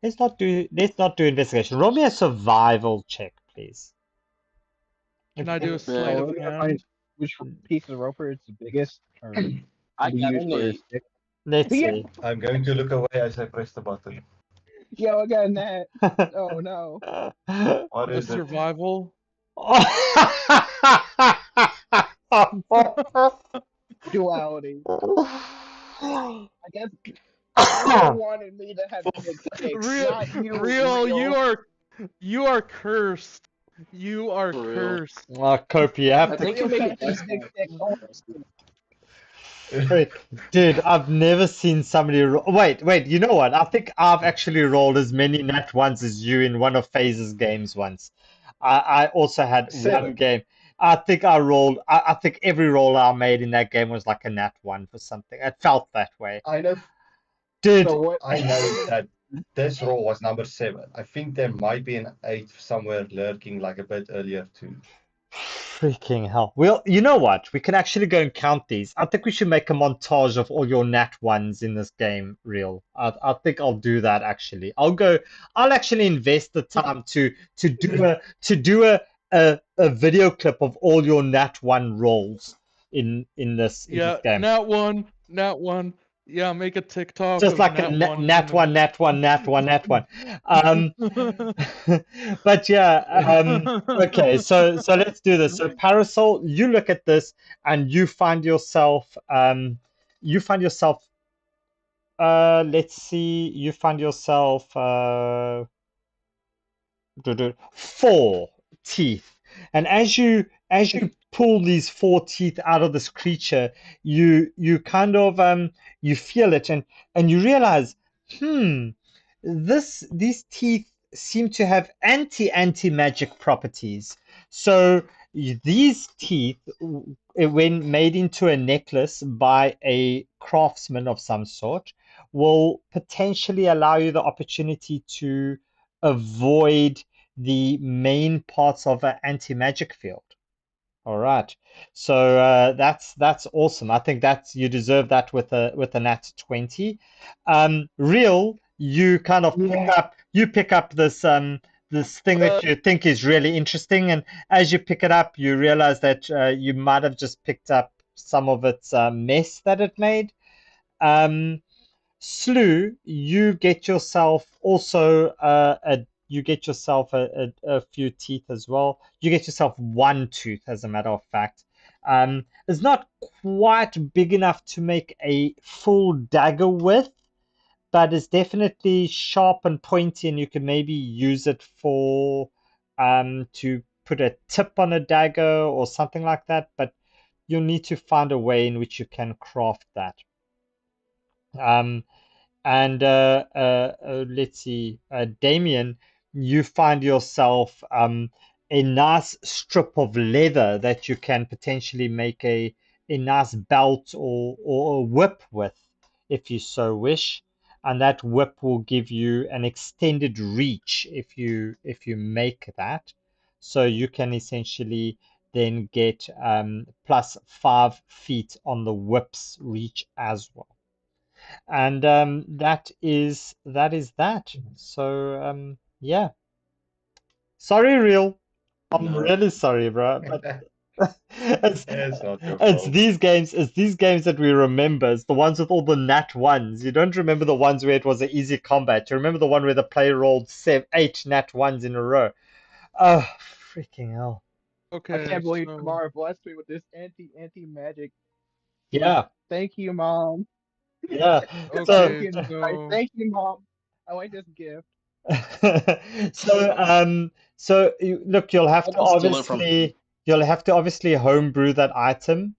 let's not do investigation. Roll me a survival check, please. Can I do a Yeah. sleight Oh, of we're gonna find hand? which piece of roper is the biggest or I can be got used an for a 8. stick. Let's Yeah. see. I'm going to look away as I press the button. Yo, I got that. Oh no. What A is it? survival? Duality. I guess real wanted me to have the big stick, not you. You are cursed. You are For real. cursed. Oh, Kopi, you have I to. think Real you made should the have the best big one. stick. Frick. Dude, I've never seen somebody wait, you know what? I think I've actually rolled as many nat ones as you in one of FaZe's games once. I also had one 7. game. I think I think every roll I made in that game was like a nat one for something. It felt that way. I know. Dude, So what? I know that this roll was number 7. I think there might be an 8 somewhere lurking, like a bit earlier too. freaking hell. Well, you know what? We can actually go and count these. I think we should make a montage of all your nat ones in this game, real. I think I'll do that actually. I'll actually invest the time to do a video clip of all your nat one rolls in this Yeah, game. nat one. Yeah, make a TikTok Just of like a nat one. nat one, nat one, nat one, nat one. But yeah, okay, so let's do this. So Parasol, you look at this and you find yourself let's see, you find yourself 4 teeth. And as you pull these 4 teeth out of this creature, you kind of you feel it and you realize, these teeth seem to have anti-magic properties. So These teeth, when made into a necklace by a craftsman of some sort, will potentially allow you the opportunity to avoid the main parts of an anti-magic field. All right. So that's awesome. I think that's you deserve that with a nat 20. Real, you kind of pick up this thing that you think is really interesting, and as you pick it up, you realize that you might have just picked up some of its mess that it made. Slew, you get yourself also a few teeth as well. You get yourself one tooth, as a matter of fact. It's not quite big enough to make a full dagger with, but it's definitely sharp and pointy, and you can maybe use it for to put a tip on a dagger or something like that. But you'll need to find a way in which you can craft that. And let's see, Damien, you find yourself a nice strip of leather that you can potentially make a nice belt or a whip with, if you so wish. And that whip will give you an extended reach if you make that. So you can essentially then get plus 5 feet on the whip's reach as well. And that is that. So yeah. Sorry, real. I'm No. really sorry, bro. But it's It's not your it's fault. these games that we remember. It's the ones with all the nat ones. You don't remember the ones where it was an easy combat. You remember the one where the player rolled 8 nat ones in a row. Oh, freaking hell. I Okay, can't believe so Tamara blessed me with this anti magic. Yeah, Thank you, Mom. yeah. So okay, so Thank you, Mom. I like this gift. so look, I'll steal it from him. you'll have to obviously homebrew that item,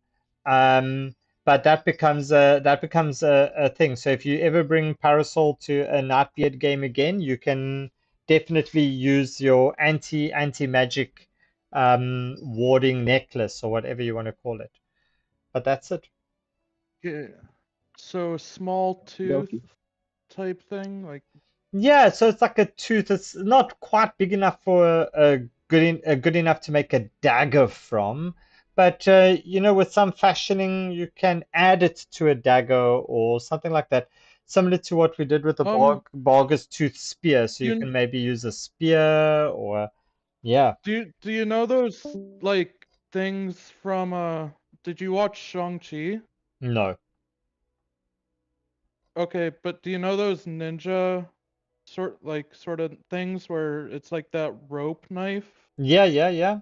um, but that becomes a thing. So if you ever bring Parasol to a Nightbeard game again, you can definitely use your anti magic warding necklace or whatever you want to call it. But that's it. yeah, so small tooth Dokie. type thing, like Yeah, so it's like a tooth. It's not quite big enough for good enough to make a dagger from, but with some fashioning, you can add it to a dagger or something like that, similar to what we did with the Barger's tooth spear. So you you can maybe use a spear or yeah. do you know those like things from did you watch Shang-Chi? No. Okay, but do you know those ninja sort of things where it's like that rope knife Yeah, yeah, yeah.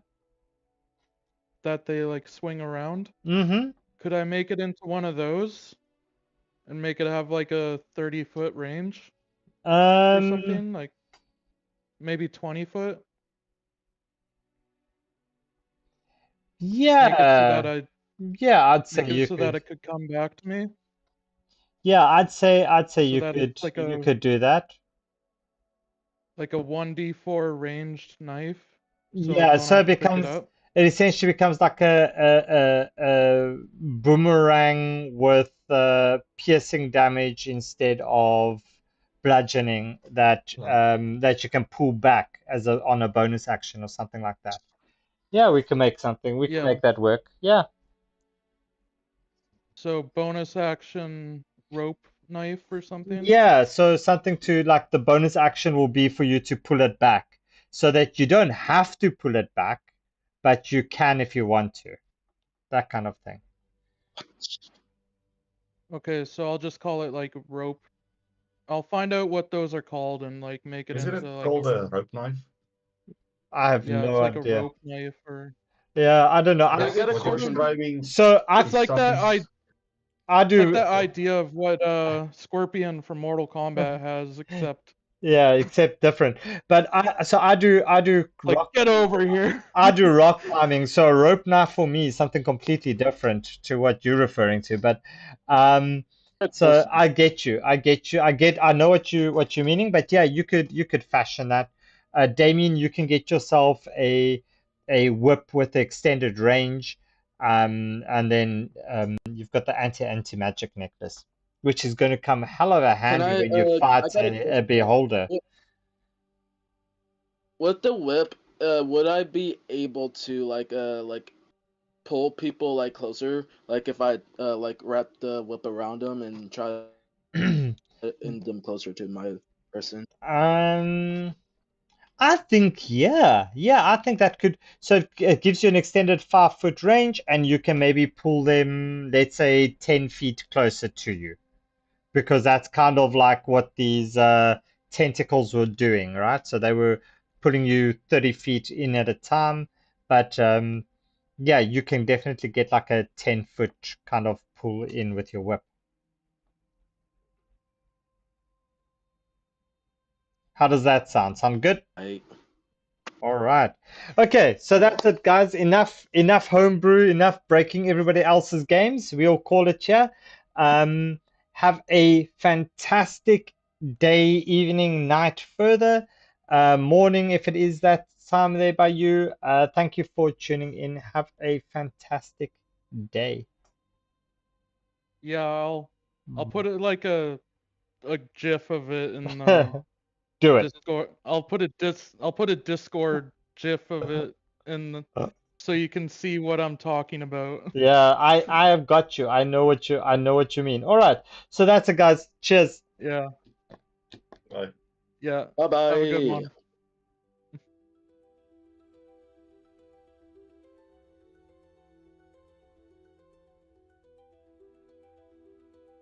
that they like swing around? Mm-hmm. Could I make it into one of those and make it have like a 30-foot range or Um, something? Like maybe 20 foot? Make it so that yeah. I Yeah, I'd say make it you so that could. it could come back to me, Yeah, I'd say so you that could it's like you a could do that. 1d4 ranged knife, so I Yeah, don't so have to pick it up. it essentially becomes like a boomerang with piercing damage instead of bludgeoning that you can pull back on a bonus action or something like that. Yeah, we can make something. We can Yeah, make that work. Yeah. so bonus action rope knife or something. Yeah, so something to like the bonus action will be for you to pull it back so that you don't have to pull it back, but you can if you want to. That kind of thing. Okay, so I'll just call it like rope. I'll find out what those are called and like make it Isn't into it like called a rope knife? I have yeah, no it's like a idea. rope knife or Yeah, I don't know. Can I Because get a what you're question? describing So it's like that something. I it's like do that idea of what Scorpion from Mortal Kombat has, except yeah, except different. But I do like rock get over here. I do rock climbing, so a rope knife for me is something completely different to what you're referring to. But um, so I get you. I know what you're meaning. But yeah, you could fashion that. Damien, you can get yourself a whip with extended range, and then you've got the anti-magic necklace, which is going to come hell of a Can handy I? when you I fight got a a beholder. with the whip. Would I be able to like pull people like closer? Like if I like wrap the whip around them and try to end them closer to my person. Um, I think, yeah, I think that could. So it gives you an extended 5 foot range, and you can maybe pull them, let's say, 10 feet closer to you, because that's kind of like what these tentacles were doing, right? So they were putting you 30 feet in at a time, but yeah, you can definitely get like a 10 foot kind of pull in with your whip. How does that sound? Sound good? Right. All right. Okay, so that's it, guys. Enough homebrew, enough breaking everybody else's games. We'll call it here. Have a fantastic day, evening, night further, morning if it is that time there by you. Thank you for tuning in. Have a fantastic day. Yeah, I'll put it like a GIF of it in Do it. Discord. I'll put a Discord GIF of it in so you can see what I'm talking about. Yeah, I have got you. I know what you mean. All right. So that's it, guys. Cheers. Yeah, Right. yeah. Bye Have a good bye. one.